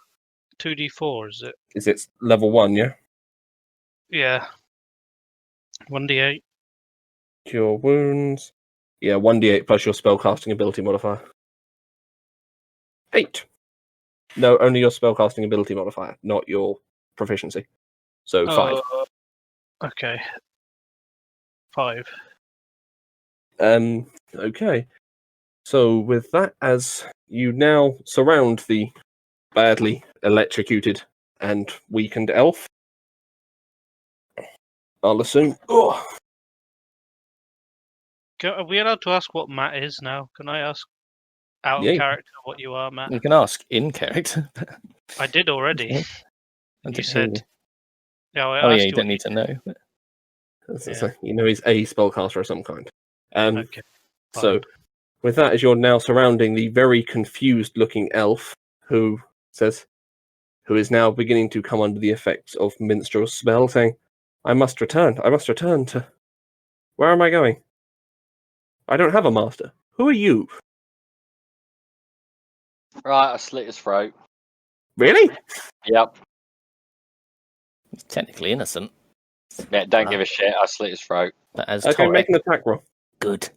2d4, is it? Is it level 1? Yeah. Yeah. 1d8. Cure wounds. Yeah, 1d8 plus your spellcasting ability modifier. 8. No, only your spellcasting ability modifier, not your proficiency. So 5. Okay. 5. Okay. So with that, as you now surround the badly electrocuted and weakened elf, I'll assume. Oh, Are we allowed to ask what Matt is now? Can I ask out Yeah. of character what you are, Matt? you can ask in character. I did already. I You didn't said- hear you. Yeah, I Oh asked yeah, you don't what need to know. so you know he's a spellcaster of some kind. Okay. So, fine. with that, as you're now surrounding the very confused-looking elf, who is now beginning to come under the effects of Minstrel's spell, saying, "I must return to Where am I going? I don't have a master. Who are you? Right, I slit his throat. Really? Yep. He's technically innocent, Yeah, don't give a shit. I slit his throat. but as Okay, Torek, make an attack roll. good.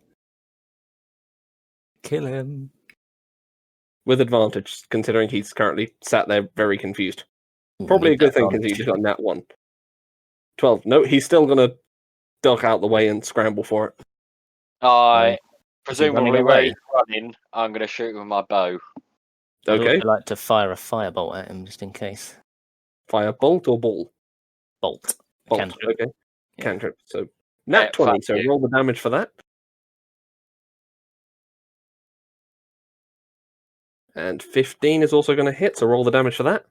Kill him. With advantage, considering he's currently sat there very confused. Probably a good thing because he just got nat 1. 12. No, he's still going to duck out the way and scramble for it. I Is he presumably running where away? he's running, I'm going to shoot with my bow. I'd Okay, also like to fire a firebolt at him just in case. fire bolt or ball? Bolt. Bolt, Cantrip. okay. Yeah. Cantrip, so Yeah, nat 20, fuck so you. roll the damage for that. And 15 is also going to hit, so roll the damage for that.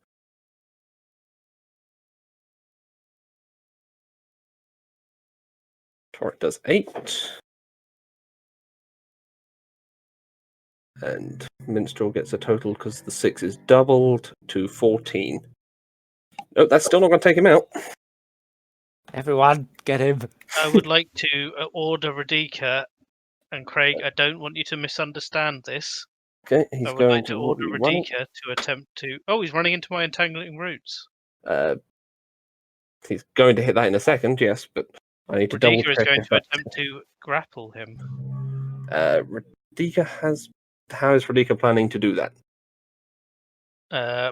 Torek does 8. And Minstrel gets a total because the 6 is doubled to 14. Nope, that's still not going to take him out. Everyone, get him. I would like to order Radika and Craig. I don't want you to misunderstand this. Okay, he's I would going like to order be running. Radika to attempt to. Oh, he's running into my entangling roots. He's going to hit that in a second, yes, but I need to double Radika is check. going if to that's- attempt to grapple him. Radika has. How is Radika planning to do that?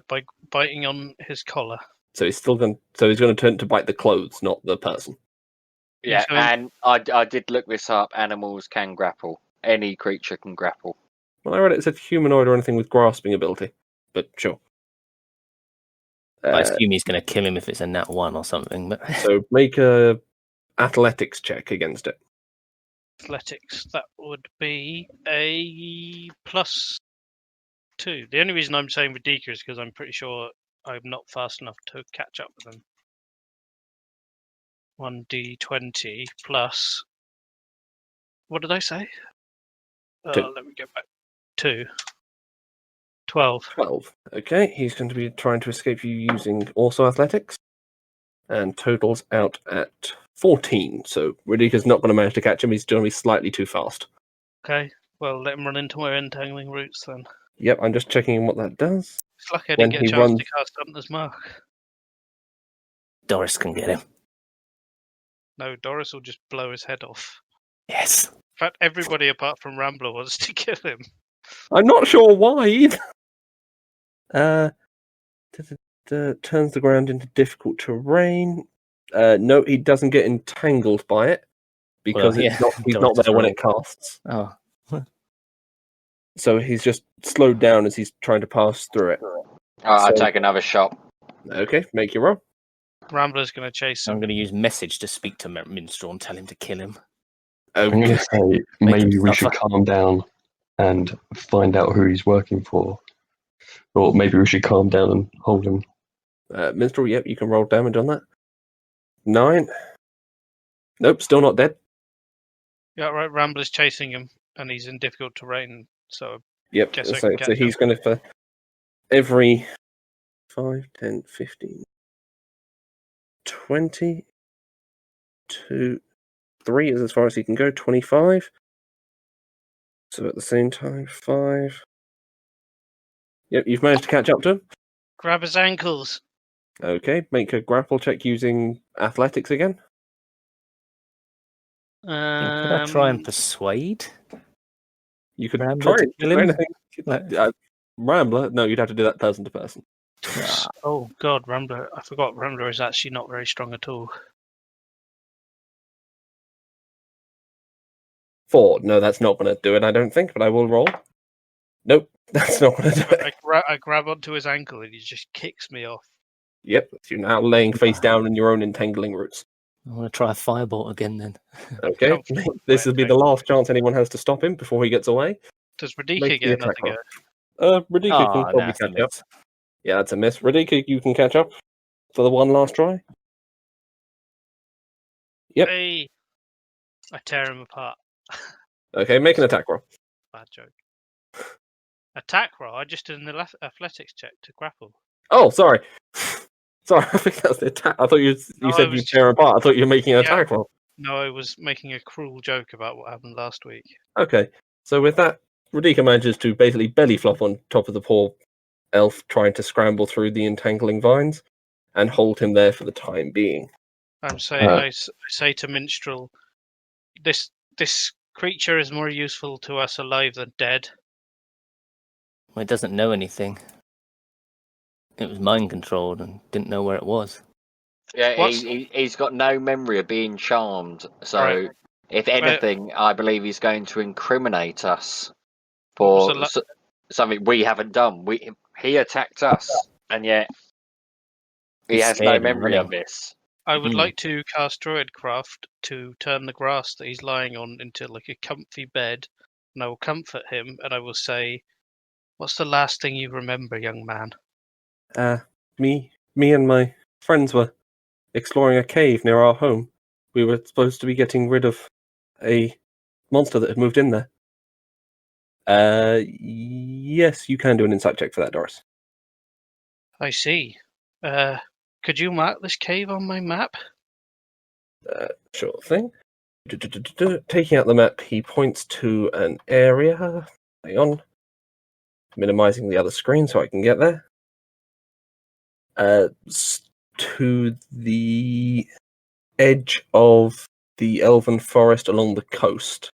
By biting on his collar. So he's still going. So he's going to turn to bite the clothes, not the person. Yeah, going- and I did look this up. Animals can grapple. Any creature can grapple. Well, I read it said humanoid or anything with grasping ability, but sure. I assume he's going to kill him if it's a nat 1 or something. But So make a athletics check against it. Athletics. That would be a +2. The only reason I'm saying Radika is because I'm pretty sure I'm not fast enough to catch up with him. 1d20 plus. What did I say? 2. Let me get back. 2. 12. 12. Okay, he's going to be trying to escape you using also athletics. And totals out at 14. So Radika's not going to manage to catch him. He's going to be slightly too fast. Okay. Well, let him run into my entangling roots then. Yep, I'm just checking what that does. It's lucky I When didn't get a he chance runs- to cast Hunter's Mark. Doris can get him. Oh. No, Doris will just blow his head off. Yes. In fact, everybody apart from Rambler wants to kill him. I'm not sure why either. Turns the ground into difficult terrain. No, he doesn't get entangled by it because Well, yeah, he's not Doris is there when wrong. it casts. Oh, So he's just slowed down as he's trying to pass through it. Alright, I'll So- take another shot. Okay, make your roll. Rambler's going to chase I'm him. going to use message to speak to Minstrel and tell him to kill him. I'm going Okay. to say Make him maybe we should suffer. calm down and find out who he's working for. Or maybe we should calm down and hold him. Minstrel, yep, you can roll damage on that. 9. Nope, still not dead. Yeah, right. Rambler's chasing him, and he's in difficult terrain. So Yep, Guess I so, can so catch he's going to, for every 5, 10, 15, 20, 2, 3 is as far as he can go, 25. So at the same time, 5. Yep, you've managed to catch up to him. grab his ankles. Okay, make a grapple check using athletics again. Could I try and Um, persuade? You could Rambler try to it. kill him? Anything. Like- Rambler? No, you'd have to do that person to person. Oh God, Rambler! I forgot Rambler is actually not very strong at all. 4. No, that's not going to do it, I don't think, but I will roll. Nope, that's not going to do it. I grab onto his ankle and he just kicks me off. Yep, you're now laying face down in your own entangling roots. I want to try a firebolt again then. Okay, Comfortable with this my will be the entangling last chance anyone has to stop him before he gets away. Does Make Radika the get another attack go? Radika Ah, can probably that's a catch up. miss. Yeah, that's a miss. Radika, you can catch up for the one last try. Yep. Hey, I tear him apart. Okay, make an attack roll. Bad joke. Attack roll. I just did an athletics check to grapple. Oh, sorry. Sorry, I think that's the attack. I thought you No, I said was you tear him apart. I thought you were making an Yeah. attack roll. No, I was making a cruel joke about what happened last week. Okay, so with that, Radika manages to basically belly flop on top of the poor elf, trying to scramble through the entangling vines, and hold him there for the time being. I'm saying, I say to Minstrel, this creature is more useful to us alive than dead. Well, it doesn't know anything. It was mind controlled and didn't know where it was. Yeah, What's- he's got no memory of being charmed. So, Right. if anything, I believe he's going to incriminate us for something we haven't done. He attacked us, and yet he He's has no scared and memory of running. this. I would Hmm. like to cast Druidcraft to turn the grass that he's lying on into like a comfy bed, and I will comfort him, and I will say, "What's the last thing you remember, young man?" Me and my friends were exploring a cave near our home. We were supposed to be getting rid of a monster that had moved in there. Yes, you can do an insight check for that, Doris. I see. Could you mark this cave on my map? Sure thing. Taking out the map, he points to an area. Hang on. Minimizing the other screen so I can get there. To the edge of the Elven Forest along the coast.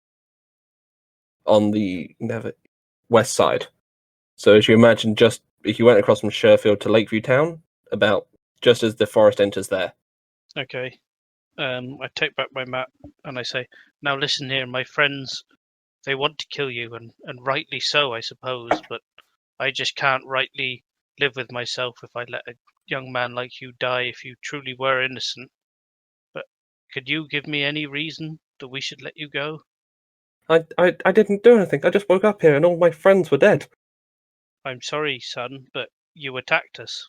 On the west side. So as you imagine, just if you went across from Sherfield to Lakeview Town, about just as the forest enters there. Okay. I take back my map and I say, "Now listen here, my friends. They want to kill you, and rightly so, I suppose. But I just can't rightly live with myself if I let a young man like you die if you truly were innocent. But could you give me any reason that we should let you go?" I didn't do anything. I just woke up here and all my friends were dead. "I'm sorry, son, but you attacked us.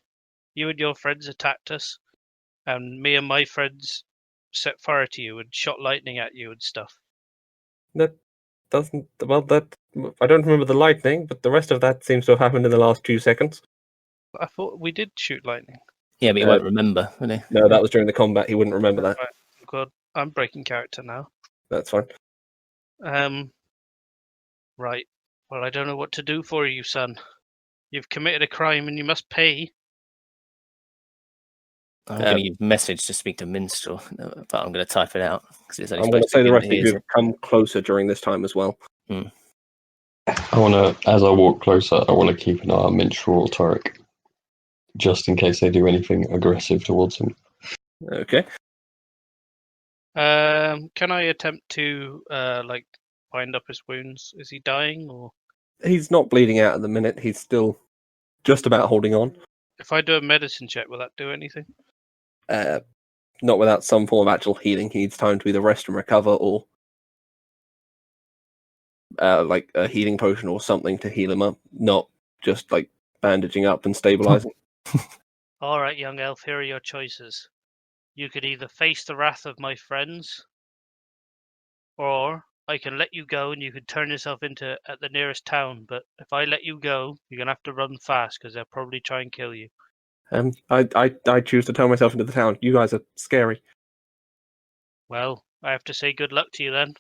You and your friends attacked us, and me and my friends set fire to you and shot lightning at you and stuff." That doesn't. Well, that I don't remember the lightning, but the rest of that seems to have happened in the last 2 seconds. I thought we did shoot lightning. Yeah, but he won't remember, will he? No, that was during the combat. He wouldn't remember that. Right. God, I'm breaking character now. That's fine. Right. Well, I don't know what to do for you, son. You've committed a crime and you must pay. I'm going to use message to speak to Minstrel, but I'm going to type it out. It's only I'm going to supposed say be the rest in of you his- have come closer during this time as well. I want to, as I walk closer, I want to keep an eye on Minstrel or Torek, just in case they do anything aggressive towards him. Okay. Can I attempt to bind up his wounds? Is he dying, or He's not bleeding out at the minute. He's still just about holding on. if I do a medicine check, will that do anything? Not without some form of actual healing. He needs time to either rest and recover, or like a healing potion or something to heal him up. Not just like bandaging up and stabilizing. All right, young elf. Here are your choices. You could either face the wrath of my friends, or I can let you go and you can turn yourself into at the nearest town. But if I let you go, you're gonna have to run fast because they'll probably try and kill you. I choose to turn myself into the town. You guys are scary. Well, I have to say good luck to you then.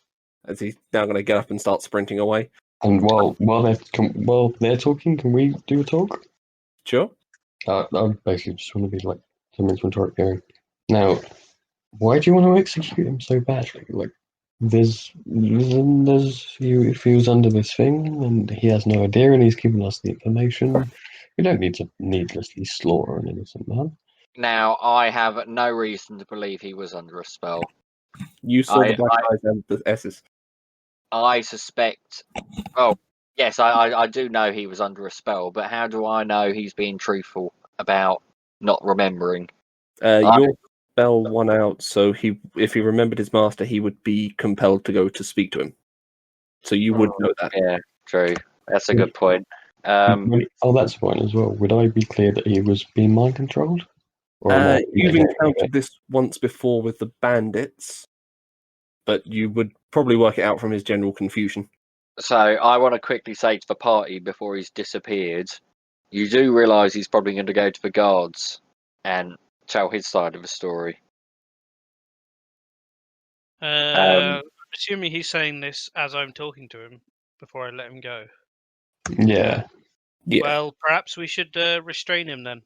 As he's now going to get up and start sprinting away. And while they're talking, can we do a talk? Sure. I basically just want to be like something from Torek going. Now, why do you want to execute him so badly? Like, there's if he was under this thing and he has no idea and he's giving us the information, we don't need to needlessly slaughter an innocent man. Now, I have no reason to believe he was under a spell. You saw the black eyes and the S's. I suspect. Oh, yes, I do know he was under a spell, but how do I know he's being truthful about not remembering? Your spell won out, so if he remembered his master, he would be compelled to go to speak to him. So you would know that. Yeah, true. That's a good point. That's fine as well. Would I be clear that he was being mind controlled? You've encountered this once before with the bandits, but you would probably work it out from his general confusion. So I want to quickly say to the party before he's disappeared, you do realise he's probably going to go to the guards and tell his side of the story. Assuming he's saying this as I'm talking to him before I let him go. Yeah. Yeah. Well, perhaps we should restrain him then.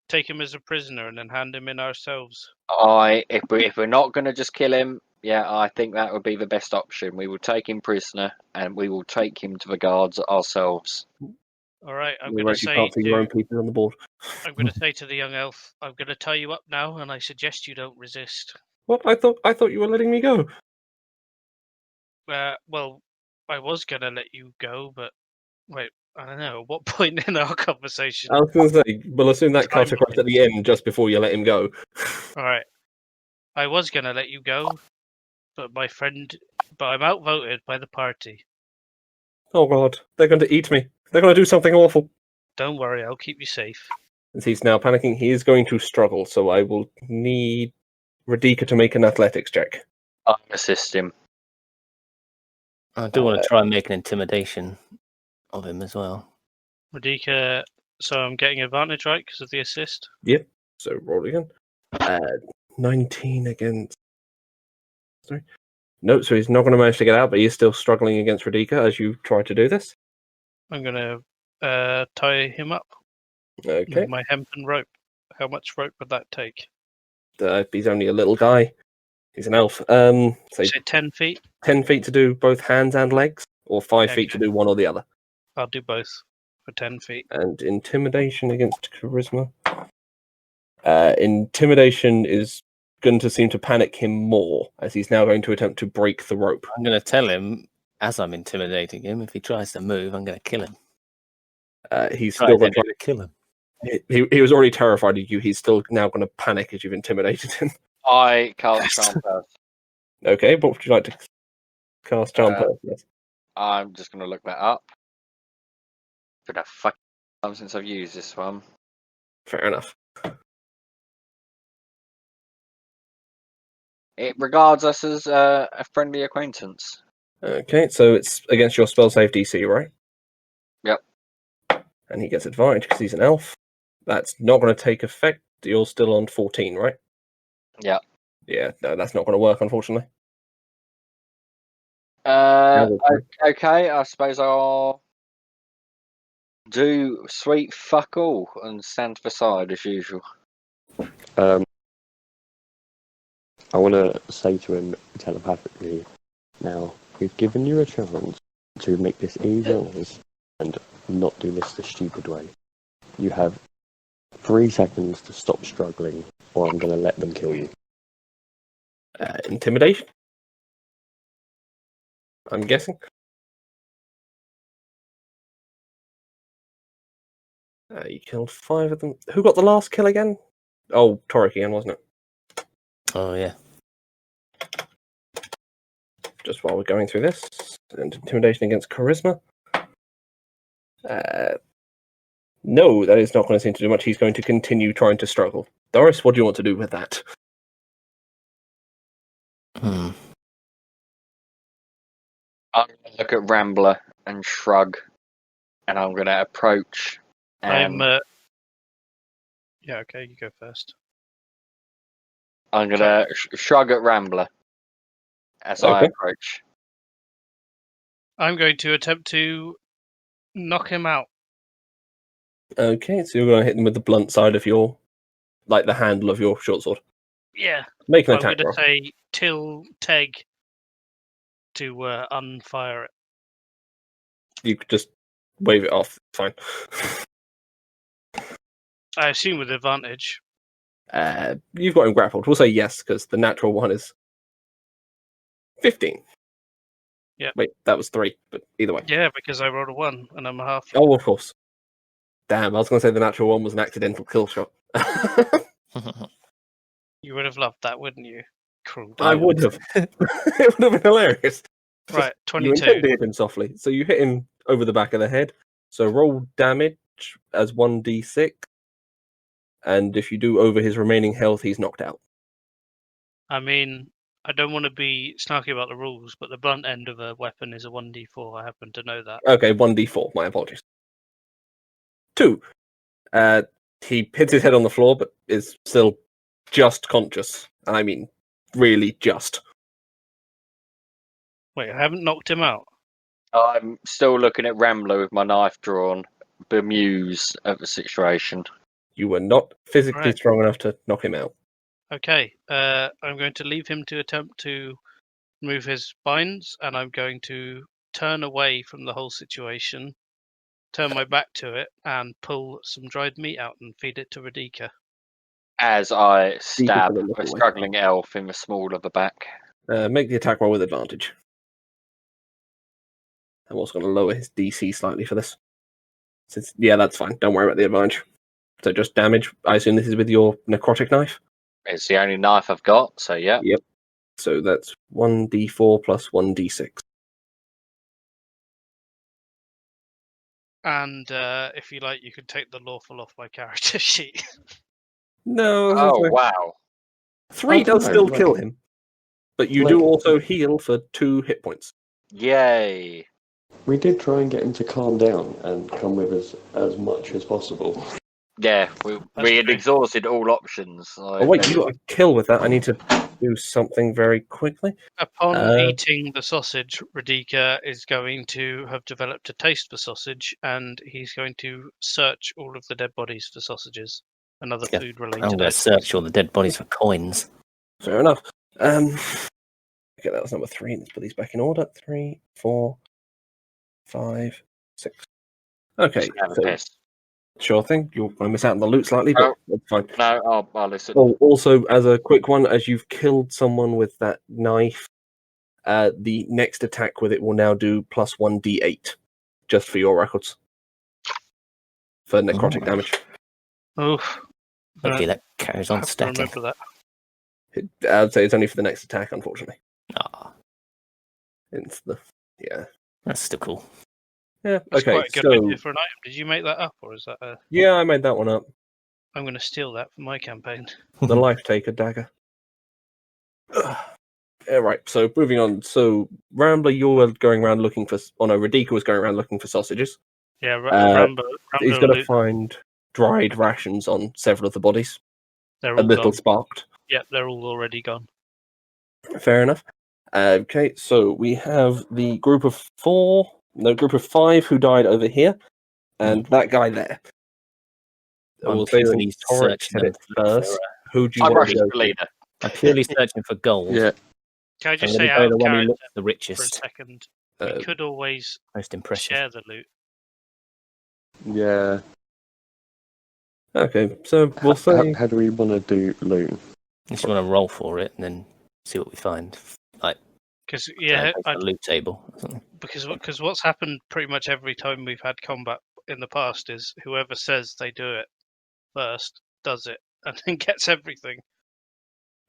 Take him as a prisoner and then hand him in ourselves. If we're not going to just kill him, yeah, I think that would be the best option. We will take him prisoner and we will take him to the guards ourselves. All right, I'm You going to actually say can't see your own people on the board. I'm going to say to the young elf, I'm going to tie you up now, and I suggest you don't resist. What? I thought you were letting me go. Well, I was going to let you go, but wait, I don't know. At what point in our conversation? I was going to say, we'll assume that cut across Timeline. at the end just before you let him go. All right, I was going to let you go, but I'm outvoted by the party. Oh god, they're going to eat me. They're going to do something awful. Don't worry, I'll keep you safe. As he's now panicking, he is going to struggle, so I will need Radika to make an athletics check. I'll assist him. I do want to try and make an intimidation of him as well. Radika, so I'm getting advantage, right, because of the assist? So roll again. 19 against... Sorry. No, so he's not going to manage to get out, but he is still struggling against Radika as you try to do this. I'm going to tie him up Okay. with my hempen rope. How much rope would that take? He's only a little guy. He's an elf. Say Say 10 feet? 10 feet to do both hands and legs, or 5 feet to Okay. do one or the other. I'll do both for 10 feet. And intimidation against charisma. Intimidation is going to seem to panic him more, as he's now going to attempt to break the rope. I'm going to tell him, as I'm intimidating him, if he tries to move, I'm going to kill him. He's Try still going to kill him. he was already terrified of you. He's still now going to panic as you've intimidated him. I can't charm person. Okay, what would you like to cast charm person? Yes. I'm just going to look that up. Been a fucking time since I've used this one. Fair enough. It regards us as a friendly acquaintance. Okay, so it's against your spell save DC, right? Yep. And he gets advantage because he's an elf. That's not going to take effect. You're still on 14, right? Yeah. Yeah, no, that's not going to work, unfortunately. Okay, I suppose I'll do sweet fuck all and stand to the side as usual. I want to say to him telepathically, now, we've given you a chance to make this easy on us and not do this the stupid way. You have 3 seconds to stop struggling, or I'm going to let them kill you. Intimidation? I'm guessing. You killed 5 of them. Who got the last kill again? Oh, Torek again, wasn't it? Oh, yeah. Just while we're going through this. And intimidation against charisma. No, that is not going to seem to do much. He's going to continue trying to struggle. Doris, what do you want to do with that? I'm going to look at Rambler and shrug, and I'm going to approach. Yeah, okay, you go first. I'm going to shrug at Rambler as I Okay. approach. I'm going to attempt to knock him out. Okay, so you're going to hit him with the blunt side of your, like the handle of your short sword. Yeah, Make an I'm attack going roll. to say till Teg to unfire it. You could just wave it off. Fine. I assume with advantage. You've got him grappled. We'll say yes, because the natural one is 15. Yeah. Wait, that was 3, but either way. Yeah, because I rolled a 1 and I'm a half. Oh, of course. Damn, I was going to say the natural one was an accidental kill shot. You would have loved that, wouldn't you? Cruel. I would have. It would have been hilarious. Right, You 22. intend to hit him softly, so you hit him over the back of the head. So roll damage as 1d6, and if you do over his remaining health, he's knocked out. I mean, I don't want to be snarky about the rules, but the blunt end of a weapon is a 1d4. I happen to know that. Okay, 1d4. My apologies. 2. He hits his head on the floor, but is still just conscious. And I mean, really just. Wait, I haven't knocked him out. I'm still looking at Rambler with my knife drawn, bemused at the situation. You were not physically Right. strong enough to knock him out. Okay, I'm going to leave him to attempt to move his binds, and I'm going to turn away from the whole situation, turn my back to it, and pull some dried meat out and feed it to Radika. As I stab gonna look a away. struggling elf in the small of the back. Make the attack roll with advantage. I'm also going to lower his DC slightly for this. Yeah, that's fine. Don't worry about the advantage. So just damage. I assume this is with your necrotic knife? It's the only knife I've got, so yeah. Yep. So that's 1d4 plus 1d6. And if you like, you can take the lawful off my character sheet. No. Oh, like, wow. 3 I does don't still know, kill like- him. But you like- do also heal for 2 hit points. Yay. We did try and get him to calm down and come with us as much as possible. Yeah, we had true. exhausted all options. Oh wait, you got a kill with that. I need to do something very quickly. Upon eating the sausage, Radika is going to have developed a taste for sausage, and he's going to search all of the dead bodies for sausages and other Yeah, food-related I'm going to items. search all the dead bodies for coins. Fair enough. Okay, that was number 3. Let's put these back in order. 3, 4, 5, 6. Okay, Have a so piss. sure thing. You're going to miss out on the loot slightly, but that's fine. No, I'll listen. Oh, also, as a quick one, as you've killed someone with that knife, the next attack with it will now do plus 1d8, just for your records. For necrotic damage. Oof. Hopefully that carries on I have to stacking. remember that. I'd say it's only for the next attack, unfortunately. Ah, It's the yeah. that's still cool. Yeah. That's Okay. quite a good So idea for an item. Did you make that up, or is that a... yeah, I made that one up. I'm going to steal that for my campaign. The life taker dagger. Yeah, right. So moving on. So Rambler, you were going around looking for. Oh no, Radika was going around looking for sausages. Yeah, He's Rambo going to loot. find dried rations on several of the bodies. They're A all little gone. sparked. Yep, they're all already gone. Fair enough. Okay, so we have the group of 5 who died over here, and that guy there. I'm We'll say purely that Torek searching said it them for, first. Who do you I'm want to rushing go the to? leader. I'm purely searching for gold. Yeah. Can I I'm just going say to go out the of one who character looks the for a richest, second? Uh, We could always most impressive. share the loot. Yeah. Okay, so we'll say How do we want to do loot? If you want to roll for it and then see what we find. Like, Because yeah, the loot table or something. because what's happened pretty much every time we've had combat in the past is whoever says they do it first does it and then gets everything.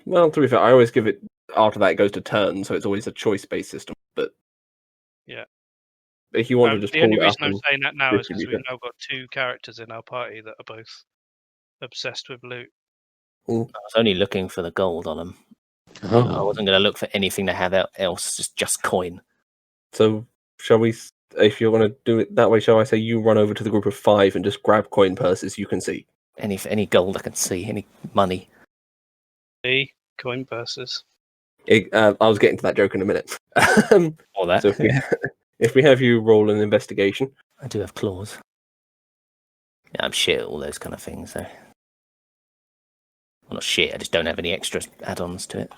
well, to be fair, I always give it after that it goes to turn, so it's always a choice-based system. But Yeah. if you want to just The pull only it up reason I'm and saying that now is because distribute we've now got 2 characters in our party that are both obsessed with loot. I was only looking for the gold on them. I Oh. wasn't going to look for anything to have else, just coin. So, shall we? If you're going to do it that way, shall I say you run over to the group of 5 and just grab coin purses you can see? Any gold I can see, any money. The coin purses. I was getting to that joke in a minute. So Or that. if we have you roll an investigation, I do have claws. Yeah, I'm shit at all those kind of things, though. Well, not shit, I just don't have any extra add-ons to it.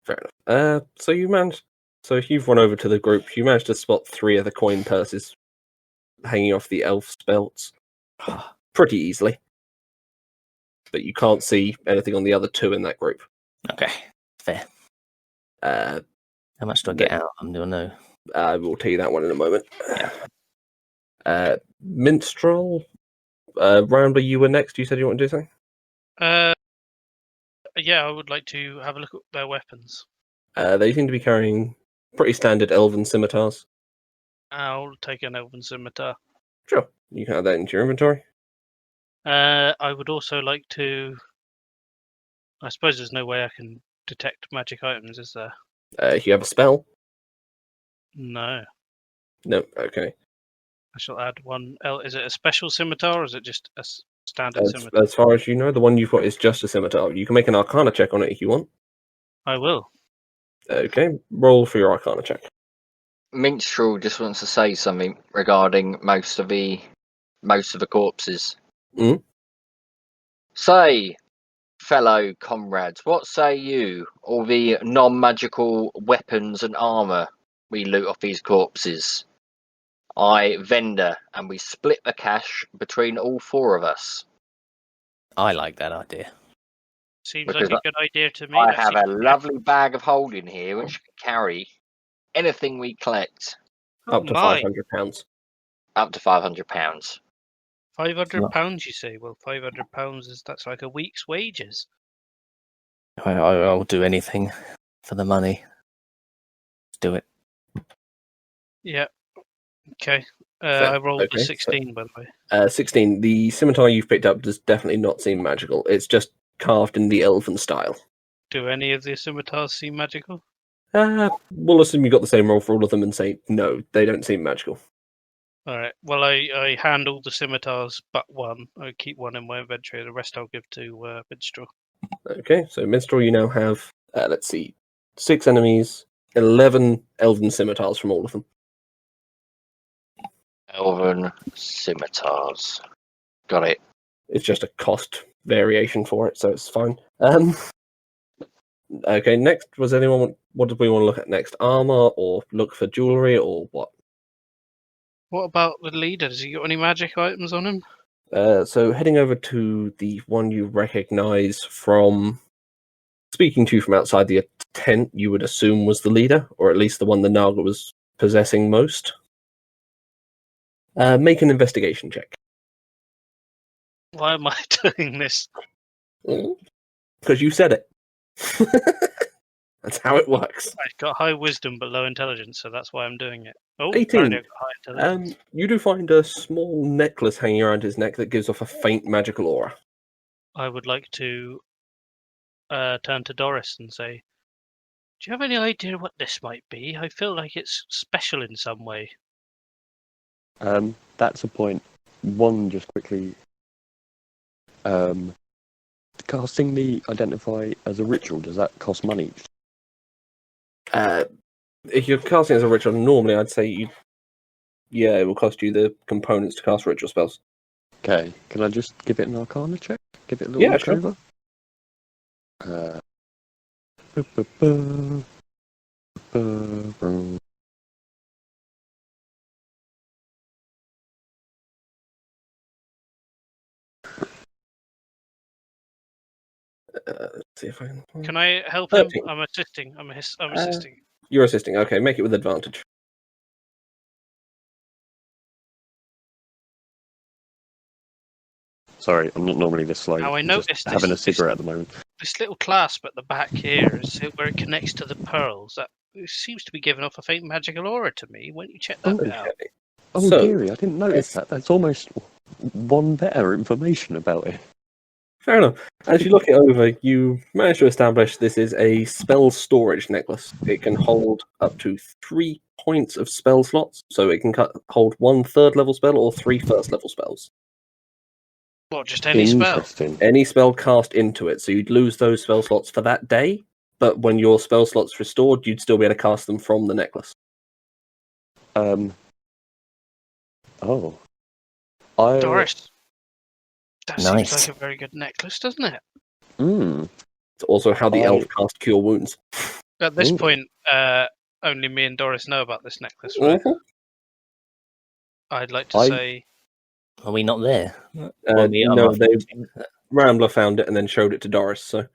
fair enough. So you managed. So if you've run over to the group, you managed to spot 3 of the coin purses hanging off the elf's belts pretty easily, but you can't see anything on the other 2 in that group. Okay, fair. Uh, How much do I get out of them, do I know? I will tell you that one in a moment. Minstrel, Rambler, you were next. You said you want to do something. Yeah, I would like to have a look at their weapons. They seem to be carrying pretty standard elven scimitars. I'll take an elven scimitar. Sure, you can add that into your inventory. I would also like to. I suppose there's no way I can detect magic items, is there? If you have a spell, No. no. Okay. I shall add one. Is it a special scimitar or is it just a standard scimitar? As far as you know, the one you've got is just a scimitar. You can make an Arcana check on it if you want. I will. Okay, roll for your Arcana check. Minstrel just wants to say something regarding most of the corpses. Mm? Say, fellow comrades, what say you? All the non-magical weapons and armor we loot off these corpses. I vendor, and we split the cash between all four of us. I like that idea. Seems Because like a good idea to me. I Let's have see- a lovely bag of holding here which can carry anything we collect, Oh Up to my, £500. up to £500. £500, you say? Well, £500 that's like a week's wages. I'll do anything for the money. Let's do it. Yeah. Okay. Fair. I rolled Okay, a so- 16, by the way. 16. The scimitar you've picked up does definitely not seem magical. It's just carved in the elven style. Do any of the scimitars seem magical? We'll assume you got the same roll for all of them and say, no, they don't seem magical. All right. Well, I hand all the scimitars but one. I keep one in my inventory. The rest I'll give to Minstrel. Okay, so Minstrel, you now have, let's see, 6 enemies, 11 elven scimitars from all of them. Elven scimitars. Got it. It's just a cost variation for it, so it's fine. Okay, next, what did we want to look at next? Armor, or look for jewelry, or what? What about the leader? Has he got any magic items on him? So heading over to the one you recognize from speaking to you from outside the tent, you would assume was the leader, or at least the one the Naga was possessing most. Make an investigation check. Why am I doing this? Because you said it. That's how it works. I've got high wisdom but low intelligence, so that's why I'm doing it. Oh, 18. apparently I've got high intelligence. You do find a small necklace hanging around his neck that gives off a faint magical aura. I would like to turn to Doris and say, do you have any idea what this might be? I feel like it's special in some way. That's a point. One, just quickly. Casting the identify as a ritual, does that cost money? If you're casting as a ritual, normally I'd say it will cost you the components to cast ritual spells. Okay, can I just give it an Arcana check? Give it a little look sure. over? Let's see if I can. Can I help him? 13. I'm assisting. I'm assisting. You're assisting. Okay, make it with advantage. Sorry, I'm not normally this slow. Now, I I'm noticed just this- having a this- cigarette at the moment. This little clasp at the back here is where it connects to the pearls. That it seems to be giving off a faint magical aura to me. Why don't you check that bit out? Okay. Oh, So, dearie, I didn't notice that. That's almost one better information about it. Fair enough. As you look it over, you manage to establish this is a spell storage necklace. It can hold up to 3 points of spell slots, so it can hold 1 third-level spell or 3 first-level spells. What, just any spell? Interesting. Any spell cast into it, so you'd lose those spell slots for that day, but when your spell slots restored, you'd still be able to cast them from the necklace. Oh. Doris. That Nice. seems like a very good necklace, doesn't it? It's also how the elf cast Cure Wounds. At this Ooh. point, only me and Doris know about this necklace, right? Mhm. I'd like to I- say, Are we not there? No, I'm Rambler found it and then showed it to Doris, so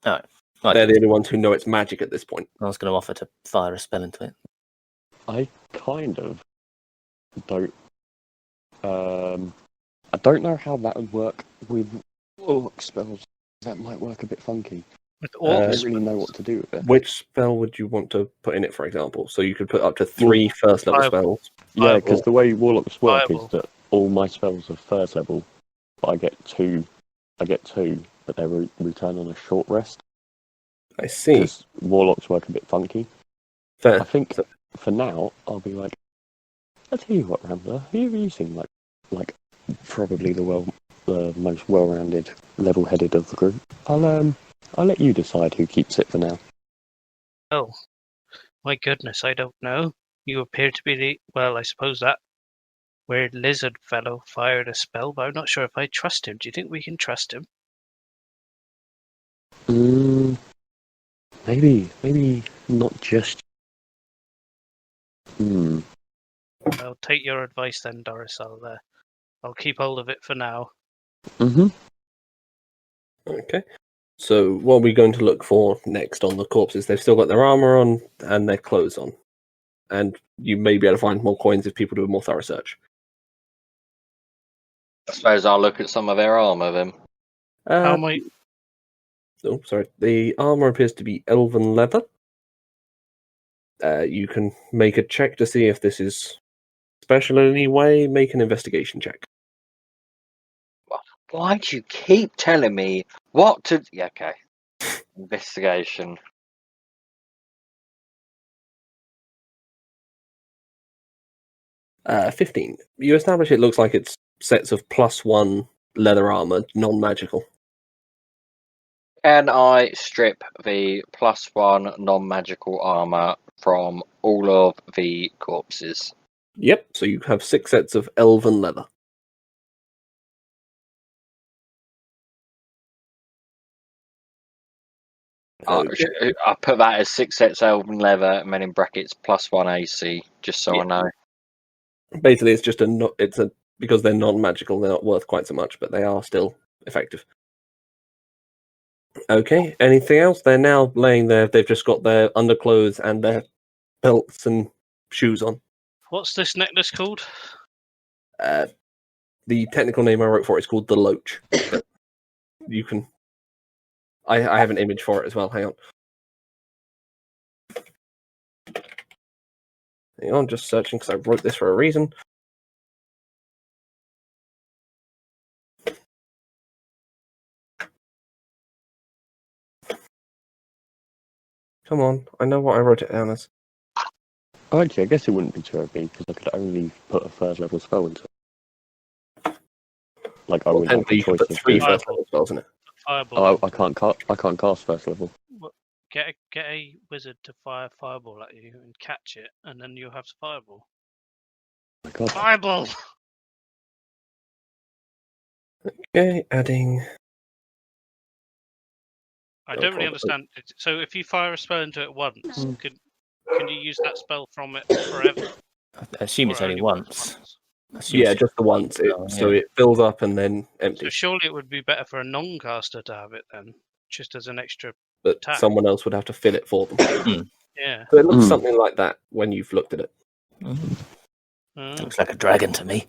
Right, they're the only ones who know it's magic at this point. I was going to offer to fire a spell into it. I kind of don't. I don't know how that would work with Warlock spells. That might work a bit funky. with I all don't really know what to do with it. Which spell would you want to put in it, for example? So you could put up to 3 first-level Fireball. spells. Yeah, because the way Warlocks work Fireball. is that all my spells are first level, but I get two, but they return on a short rest. I see. Because Warlocks work a bit funky. Fair. I think for now, I'll be like, I'll tell you what, Rambler, you seem like probably the most well-rounded, level-headed of the group. I'll let you decide who keeps it for now. Oh, my goodness, I don't know. You appear to be well, I suppose that weird lizard fellow fired a spell, but I'm not sure if I trust him. Do you think we can trust him? Maybe not just. I'll take your advice then, Doris. I'll keep hold of it for now. Okay. So what are we going to look for next on the corpses? They've still got their armor on and their clothes on. And you may be able to find more coins if people do a more thorough search. I suppose I'll look at some of their armor then. How might Oh, sorry. The armor appears to be elven leather. You can make a check to see if this is special in any way. Make an investigation check. Why do you keep telling me what to... Yeah, okay. Investigation. Uh, 15. You establish it looks like it's sets of +1 leather armor, non-magical. Can I strip the +1 non-magical armor from all of the corpses? Yep, so you have 6 sets of elven leather. Okay. I put that as 6 sets elven leather and then in brackets +1 AC, just so I know. Basically, it's just because they're non-magical, they're not worth quite so much, but they are still effective. Okay, anything else? They're now laying there. They've just got their underclothes and their belts and shoes on. What's this necklace called? The technical name I wrote for it is called the Loach. But you can... I have an image for it as well. Hang on, just searching because I wrote this for a reason. Come on, I know what I wrote it down as. Actually, I guess it wouldn't be too OP because I could only put a 3rd level spell into it. Like I wouldn't have Technically, a you can choice put of 3 doing- first level spells in it. Fireball. Oh, I can't cast 1st level. Get a wizard to fire a fireball at you and catch it, and then you'll have fireball. Oh my God. Fireball! Okay, adding... I No don't really problem. understand. So if you fire a spell into it once, can you use that spell from it forever? I assume Or it's it only works once. I assume Yeah, it's just the once. So yeah. it fills up and then So empties. surely it would be better for a non-caster to have it then, just as an extra. But attack. someone else would have to fill it for them. Yeah. So it looks Mm. something like that when you've looked at it. Looks like a dragon to me.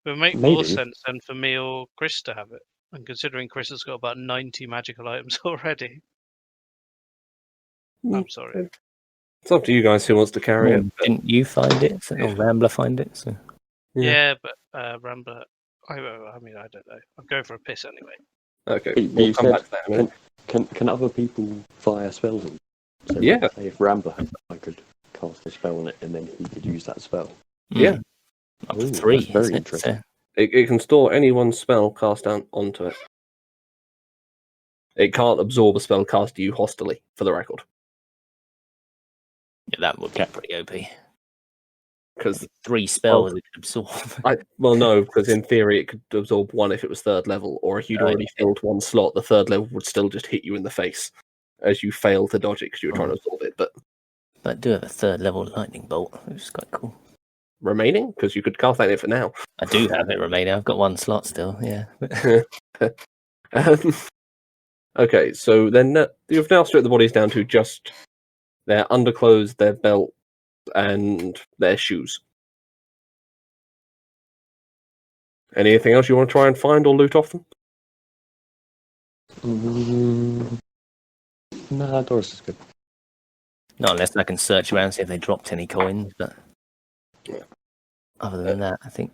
It would make more Maybe. sense than for me or Chris to have it. And considering Chris has got about 90 magical items already. I'm sorry. It's up to you guys who wants to carry it. but- Didn't you find it? Or Rambler find it? So. Yeah, but Rambler. I mean, I don't know. I'm going for a piss anyway. Okay, But we'll you come said- back to that in a minute. Can other people fire spells on? So Yeah. Say if Rambler had, I could cast a spell on it and then he could use that spell. Yeah. Up to Ooh, 3. that's very isn't it? interesting. So, It can store anyone's spell cast down onto it. It can't absorb a spell cast to you hostilely, for the record. yeah, that would be pretty OP. Because 3 spells it could absorb. no, because in theory it could absorb 1 if it was 3rd level, or if you'd Oh, already filled 1 slot, the 3rd level would still just hit you in the face as you fail to dodge it because you were trying to absorb it. But But I do have a 3rd level lightning bolt, which is quite cool. remaining, because you could cast that in for now. I do have it remaining. I've got 1 slot still. Yeah. Okay, so then you've now stripped the bodies down to just their underclothes, their belt, and their shoes. Anything else you want to try and find or loot off them? Nah, Doris is good. Not unless I can search around and see if they dropped any coins. But Yeah. other than that, I think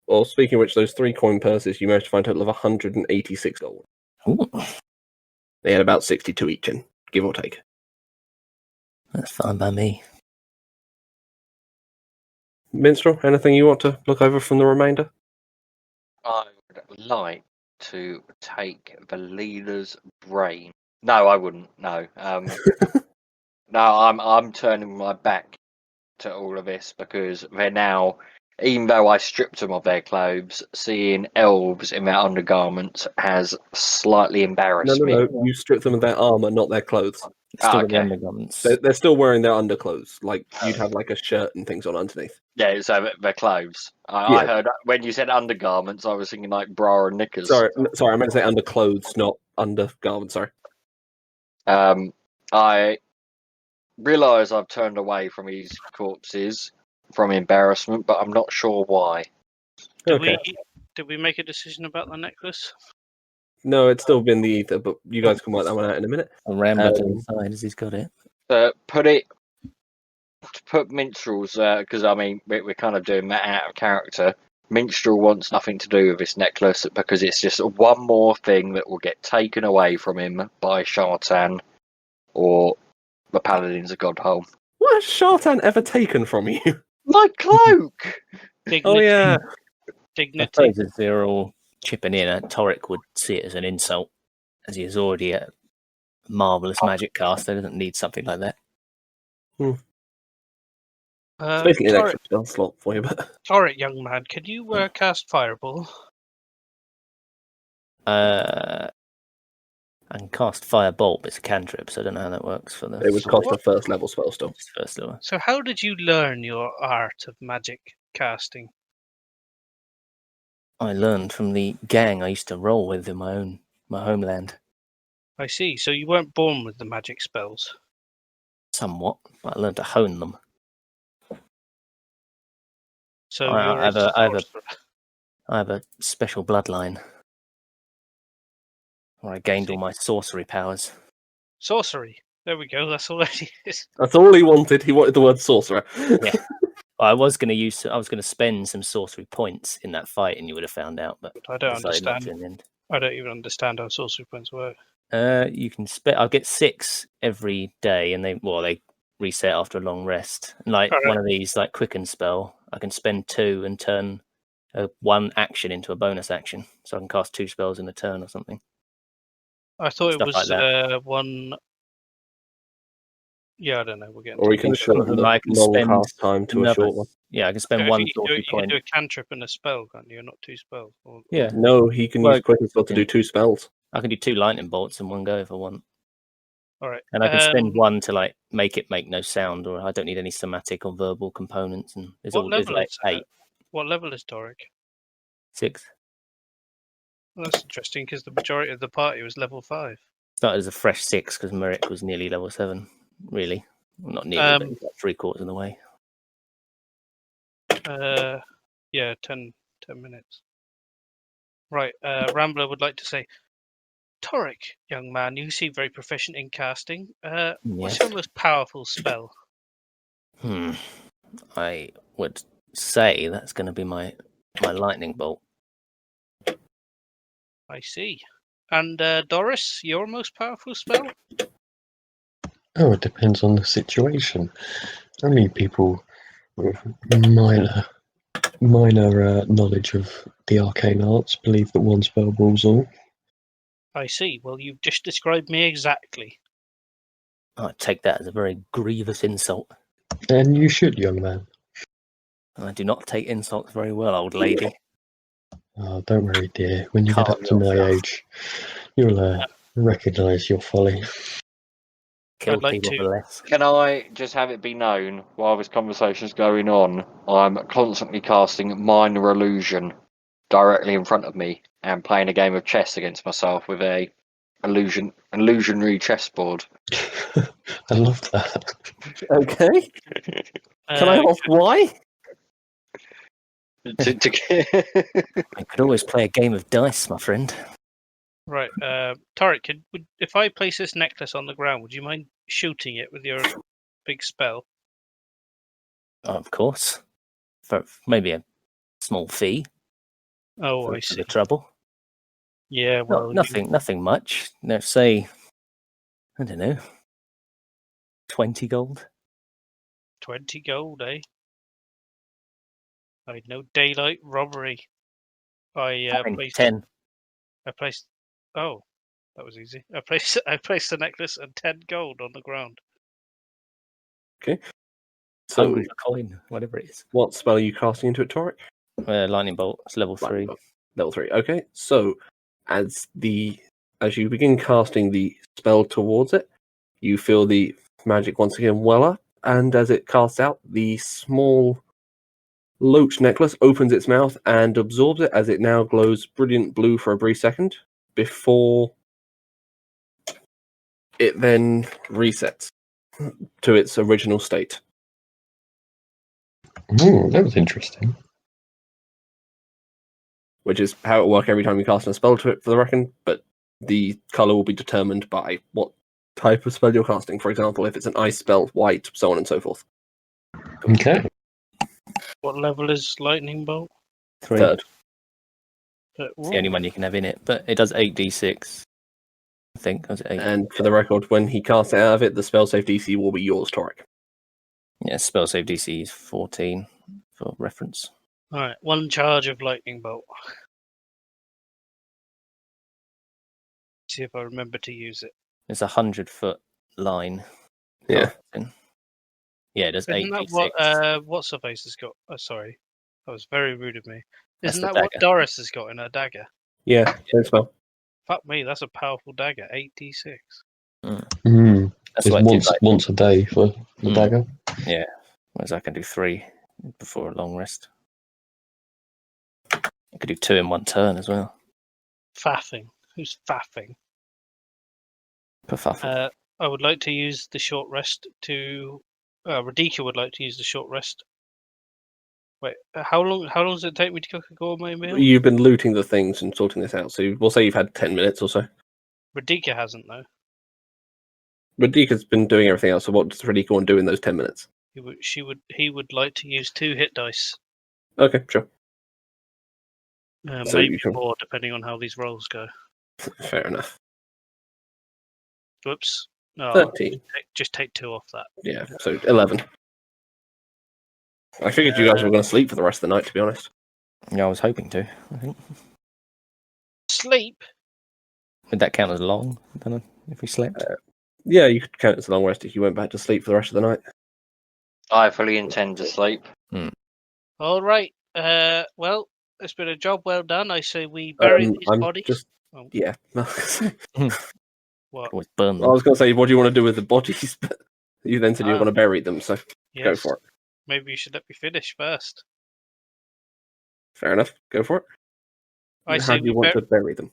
Well, speaking of which, those 3 coin purses, you managed to find a total of $186. ooh, They had about 62 each in, give or take. that's fine by me. Minstrel, anything you want to look over from the remainder? I would like to take the leader's brain. No, I wouldn't. No. No, I'm turning my back to all of this because they're now, even though I stripped them of their clothes, seeing elves in their undergarments has slightly No, embarrassed no, me. no. You strip them of their armor, not their clothes. Still got the okay. undergarments. They're still wearing their underclothes. Like you'd have like a shirt and things on underneath. Yeah, so their clothes. I Yeah. heard when you said undergarments, I was thinking like bra and knickers. Sorry, I meant to say underclothes, not undergarments. Sorry. I realise I've turned away from these corpses from embarrassment, but I'm not sure why. Did Okay. we make a decision about the necklace? No, it's still been the ether, but you guys can work that one out in a minute. And Rambler to the Um, side as he's got it. Put minstrels, because I mean we're kind of doing that out of character. Minstrel wants nothing to do with this necklace because it's just one more thing that will get taken away from him by Shartan or the Paladins of Godholm. What has Shartan ever taken from you? My cloak! Dignity. Oh yeah. I Dignity. suppose as they're all chipping in, Torek would see it as an insult, as he is already a marvellous magic caster. Doesn't need something like that. It's basically an Torek, extra spell slot for you, but Torek, young man, can you cast Fireball? I can cast Firebolt, but it's a cantrip, so I don't know how that works for the it would cost a first level spell still. first level. So how did you learn your art of magic casting? I learned from the gang I used to roll with in my homeland. I see. So you weren't born with the magic spells. Somewhat, but I learned to hone them. So I you're have a I have a- sorcerer. I have a special bloodline where I gained all my sorcery powers. Sorcery. There we go. That's all it is. That's all he wanted. He wanted the word sorcerer. Yeah. I was going to spend some sorcery points in that fight, and you would have found out. But I don't decided not understand. to in the end. I don't even understand how sorcery points work. You can I'll get 6 every day, and they reset after a long rest. And like Alright. one of these, like quicken spell, I can spend 2 and turn one action into a bonus action, so I can cast 2 spells in a turn or something. I thought Stuff it was like one. Yeah, I don't know. We're getting. Or he can Some of shorten them the I can long spend cast time to a another- short one. Yeah, I can spend Okay, one you can sorcery do point. a cantrip and a spell, can't you? Not 2 spells. Yeah, No, he can Well, use quick spell to yeah. do 2 spells. I can do 2 lightning bolts in one go if I want. All right. And I can spend 1 to like make it make no sound, or I don't need any somatic or verbal components. And there's What there's level like is 8, What level is Doric? 6. Well, that's interesting because the majority of the party was level 5. Started as a fresh 6 because Merrick was nearly level 7. Really, well, not nearly, but he's like 3/4 of the way. Yeah, 10 minutes. Right. Rambler would like to say, Torek, young man, you seem very proficient in casting. What's Yes. your most powerful spell? I would say that's going to be my lightning bolt. I see. And Doris, your most powerful spell? Oh, it depends on the situation. Only people with minor knowledge of the arcane arts believe that one spell rules all. I see. Well, you've just described me exactly. I take that as a very grievous insult. And you should, young man. I do not take insults very well, old lady. Oh, don't worry, dear. When you Calm get up to my yourself. age, you'll recognise your folly. Kill I'd like people to- for less. Can I just have it be known while this conversation's going on, I'm constantly casting Minor Illusion directly in front of me and playing a game of chess against myself with a illusionary chessboard. I love that. Okay. Can I ask why? I could always play a game of dice, my friend. Right. Torek, if I place this necklace on the ground, would you mind shooting it with your big spell? Of course. For maybe a small fee Oh, for I see. the trouble. Yeah, well, Nothing much. Let's say, I don't know, 20 gold. 20 gold, eh? I know daylight robbery. I placed 10. I placed. Oh, that was easy. I placed the necklace and 10 gold on the ground. So, Hungry for coin, whatever it is. what spell are you casting into it, Torek? Lightning bolt. It's level 3. Lightning bolt. Level 3. Okay. So, as you begin casting the spell towards it, you feel the magic once again well up, and as it casts out, the small loach necklace opens its mouth and absorbs it as it now glows brilliant blue for a brief second before it then resets to its original state. Oh, that was interesting. Which is how it will work every time you cast a spell to it, for the reckon, but the colour will be determined by what type of spell you're casting. For example, if it's an ice spell, white, so on and so forth. Okay. What level is lightning bolt? 3. Third. It's the only one you can have in it, but it does 8d6. I think. Was it 8? And for the record, when he casts it out of it, the spell save DC will be yours, Torek. Yeah, spell save DC is 14 for reference. All right, 1 charge of lightning bolt. See if I remember to use it. It's a 100-foot line. Yeah. Yeah, it does Isn't 8d6. that what's her face has got? Oh, sorry, that was very rude of me. That's Isn't the that what dagger. Doris has got in her dagger? Yeah, same spell. Fuck me, that's a powerful dagger. 8d6. Mm. That's It's what I did, once a day for the dagger. whereas I can do 3 before a long rest. I could do 2 in 1 turn as well. Faffing. Who's faffing? Kerfuffle. I would like to use the short rest to. Radika would like to use the short rest. Wait, how long does it take me to cook a gourmet meal? You've been looting the things and sorting this out, so we'll say you've had 10 minutes or so. Radika hasn't though. Radika's been doing everything else, so what does Radika want to do in those 10 minutes? He would like to use 2 hit dice. Okay, sure. So Maybe you can- 4, depending on how these rolls go. Fair enough. Whoops. No, 13. just take 2 off that. Yeah, so 11. I figured you guys were going to sleep for the rest of the night, to be honest. Yeah, I was hoping to, I think. Sleep. Would that count as long? I don't know if we slept. Yeah, you could count it as a long rest if you went back to sleep for the rest of the night. I fully intend to sleep. All right. Well, it's been a job well done. I say we bury his I'm body. just... Oh. Yeah. What? Always burn I them. was going to say, what do you want to do with the bodies? But you then said you were going to bury them, so Yes. go for it. Maybe you should let me finish first. Fair enough. Go for it. I How say do you we want to bury them?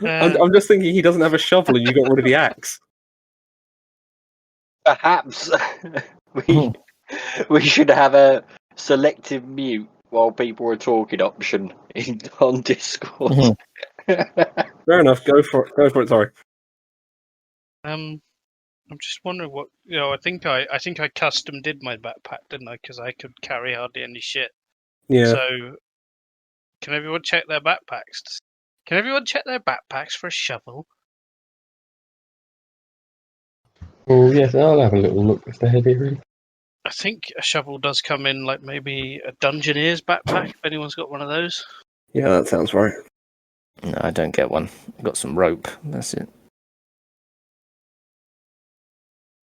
I'm just thinking he doesn't have a shovel and you got rid of the axe. Perhaps we should have a selective mute while people are talking option on Discord. Fair enough. Go for it. Go for it. Sorry. I'm just wondering what I think I custom did my backpack, didn't I? Because I could carry hardly any shit. Yeah. So, can everyone check their backpacks? Can everyone check their backpacks for a shovel? Well, yes, I'll have a little look if they're heavy. Really. I think a shovel does come in like maybe a Dungeoneer's backpack. If anyone's got one of those. Yeah, that sounds right. No, I don't get one. I've got some rope. That's it.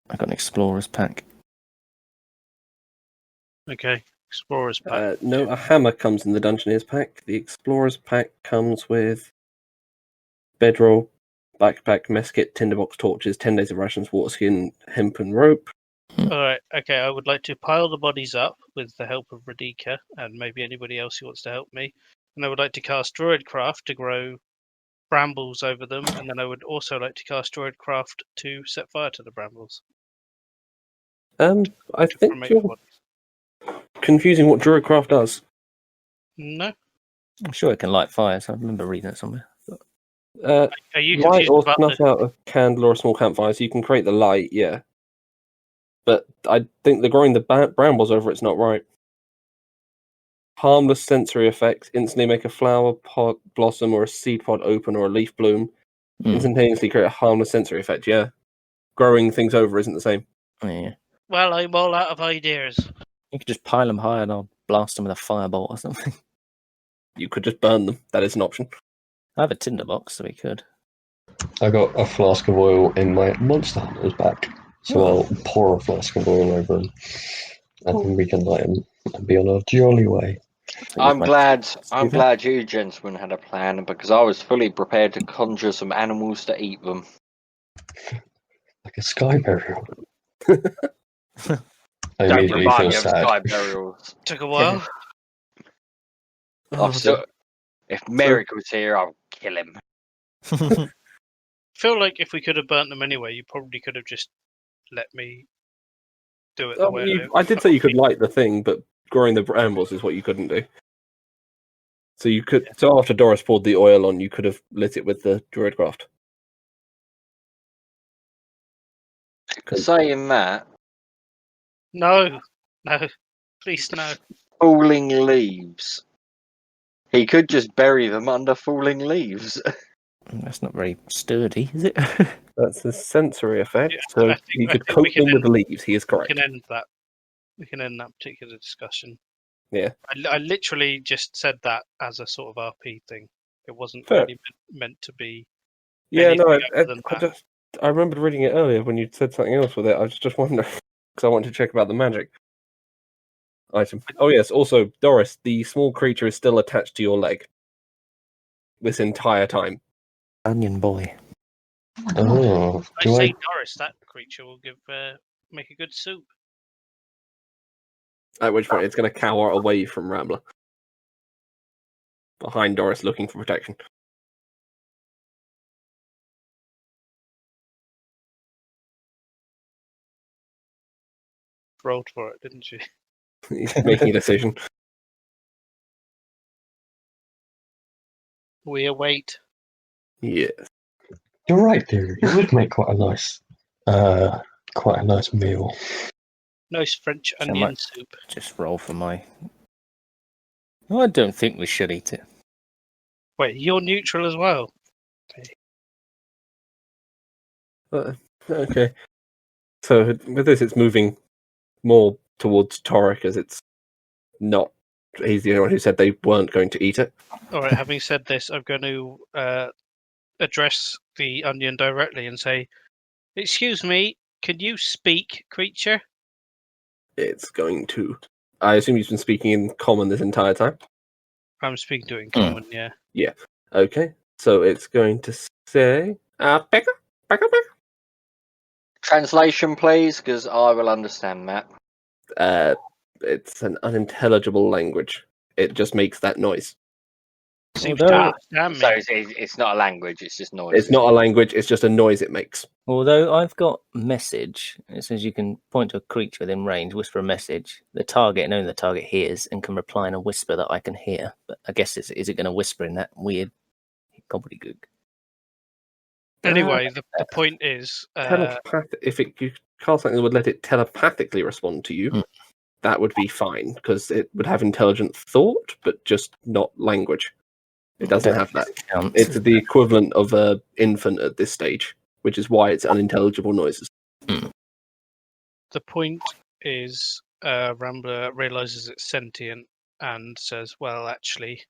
I got an explorer's pack. Okay, Explorer's pack. No, a hammer comes in the Dungeoneer's pack. The Explorer's pack comes with bedroll, backpack, mess kit, tinderbox, torches, 10 days of rations, water skin, hemp and rope. All right. Okay, I would like to pile the bodies up with the help of Radika and maybe anybody else who wants to help me. And I would like to cast Druidcraft to grow brambles over them, and then I would also like to cast Druidcraft to set fire to the brambles. I To think cremate you're the bodies. confusing what Druidcraft does. No. I'm sure it can light fires. I remember reading it somewhere. Uh, Are you light confused or about snuff out a candle or a small campfire, so you can create the light, yeah. But I think the growing the brambles over it's not right. Harmless sensory effects. Instantly make a flower pod blossom or a seed pod open or a leaf bloom. Instantaneously create a harmless sensory effect, yeah. Growing things over isn't the same. Yeah. Well, I'm all out of ideas. You could just pile them high and I'll blast them with a firebolt or something. You could just burn them. That is an option. I have a tinderbox, so we could. I got a flask of oil in my Monster Hunter's bag, so I'll pour a flask of oil over him, and then we can light him and be on our jolly way. I'm glad that. you gentlemen had a plan, because I was fully prepared to conjure some animals to eat them. Like a sky burial. I Don't immediately remind feel me of sad. sky burials. Took a while. I've still, if Merrick was here, I'll kill him. I feel like if we could have burnt them anyway, you probably could have just let me do it the way I did say you could light the thing, but growing the brambles is what you couldn't do. So you could. So after Doris poured the oil on, you could have lit it with the druidcraft. Saying that, No, please no. falling leaves. He could just bury them under falling leaves. That's not very sturdy, is it? That's a sensory effect. Yeah, So I you think could we coat can them with end- leaves. He is We correct. can end that. We can end that particular discussion. Yeah. I literally just said that as a sort of RP thing. It wasn't Fair. really meant to be. Yeah, no, anything other than that. I remembered reading it earlier when you said something else with it. I was just wondering because I wanted to check about the magic item. Oh yes, also Doris, the small creature is still attached to your leg this entire time. Onion boy. Oh, I do say I? Doris, that creature will make a good soup. At which point it's going to cower away from Rambler, behind Doris, looking for protection. Rolled for it, didn't she? He's making a decision. We await. Yes. You're right, dear. It would make quite a nice meal. Nice French So onion much. soup. Just roll for my. No, I don't think we should eat it. Wait, you're neutral as well. Okay. So with this, it's moving more towards Torek, as it's not. He's the only one who said they weren't going to eat it. All right. Having said this, I'm going to address the onion directly and say, "Excuse me, can you speak, creature?" It's going to. I assume he's been speaking in common this entire time. I'm speaking to it in common. Yeah. Okay, so it's going to say, Pekka, Pekka, Pekka. Translation, please, because I will understand that. It's an unintelligible language. It just makes that noise. Seems to Although- understand So me. it's not a language; it's just noise. It's not a language. It's just a noise it makes. Although I've got message, it says you can point to a creature within range, whisper a message. The target, and only the target hears, and can reply in a whisper that I can hear. But I guess is it going to whisper in that weird gobbledygook? Anyway, the point is, If you cast something that would let it telepathically respond to you, that would be fine because it would have intelligent thought, but just not language. It doesn't have that. Counts. It's the equivalent of an infant at this stage, which is why it's unintelligible noises. the point is, Rambler realizes it's sentient and says, "Well, actually,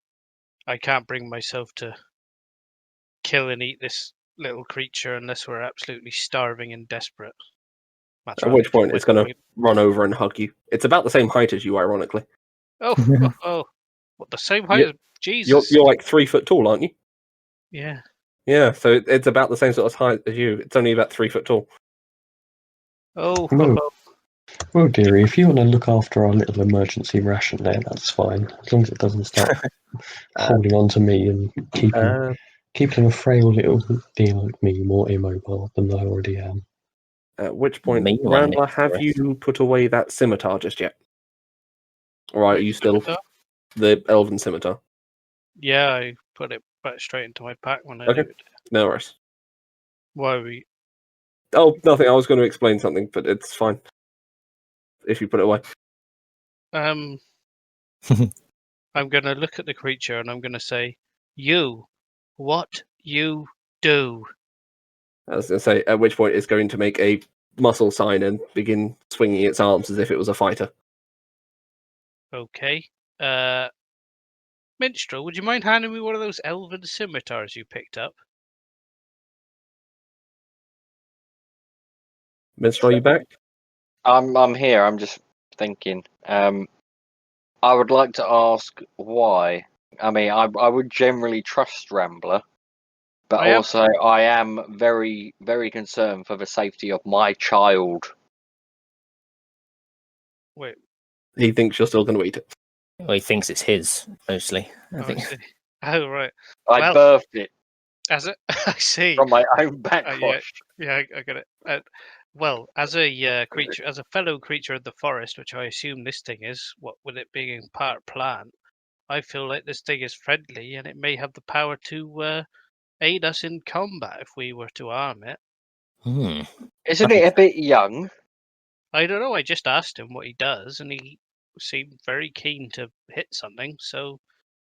I can't bring myself to kill and eat this little creature unless we're absolutely starving and desperate." That's At right. which point it's going to run over and hug you. It's about the same height as you, ironically. Oh! What, the same height Yeah. as Jesus? You're like 3 foot tall, aren't you? Yeah. Yeah, so it's about the same sort of height as you. It's only about 3 foot tall. Oh, No. Well, dearie, if you want to look after our little emergency ration there, that's fine. As long as it doesn't start holding on to me and keeping a frail little thing like me more immobile than I already am. At which point, Meanwhile, Rambler, next have breath. you put away that scimitar just yet? Or are you still Scimitar? the elven scimitar? Yeah, I put it back straight into my pack when I Okay. looted. No worries. Why are we? Oh, nothing. I was going to explain something, but it's fine. If you put it away. I'm going to look at the creature and I'm going to say, "You, what you do?" I was going to say, at which point it's going to make a muscle sign and begin swinging its arms as if it was a fighter. Okay. Minstrel, would you mind handing me one of those elven scimitars you picked up? Minstrel, are you back? I'm here. I'm just thinking. I would like to ask why. I mean, I would generally trust Rambler, but also I am very, very concerned for the safety of my child. Wait. He thinks you're still going to eat it. Well, he thinks it's his mostly. I I think. see. Oh, right. I Well- birthed it As it, I see. from my own backwash. Yeah, I get it. Well, as a creature, as a fellow creature of the forest, which I assume this thing is, what with it being part plant, I feel like this thing is friendly and it may have the power to aid us in combat if we were to arm it. Hmm. Isn't it a bit young? I don't know. I just asked him what he does, and he seemed very keen to hit something. So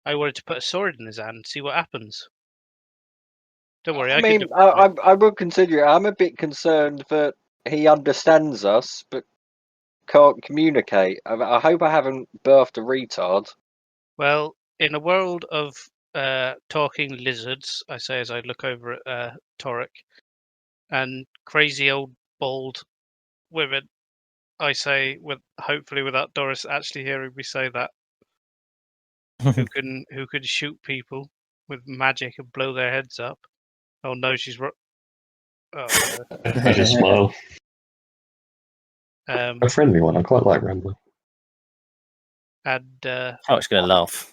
I wanted to put a sword in his hand and see what happens. Don't worry, I can mean, do- I would consider it. I'm a bit concerned that he understands us, but can't communicate. I hope I haven't birthed a retard. Well, in a world of talking lizards, I say as I look over at Torek, and crazy old bald women, I say, with hopefully without Doris actually hearing me say that, who can shoot people with magic and blow their heads up. Oh no, she's oh, I just smile. no. A friendly one. I quite like Rambler. And Oh, it's going to laugh.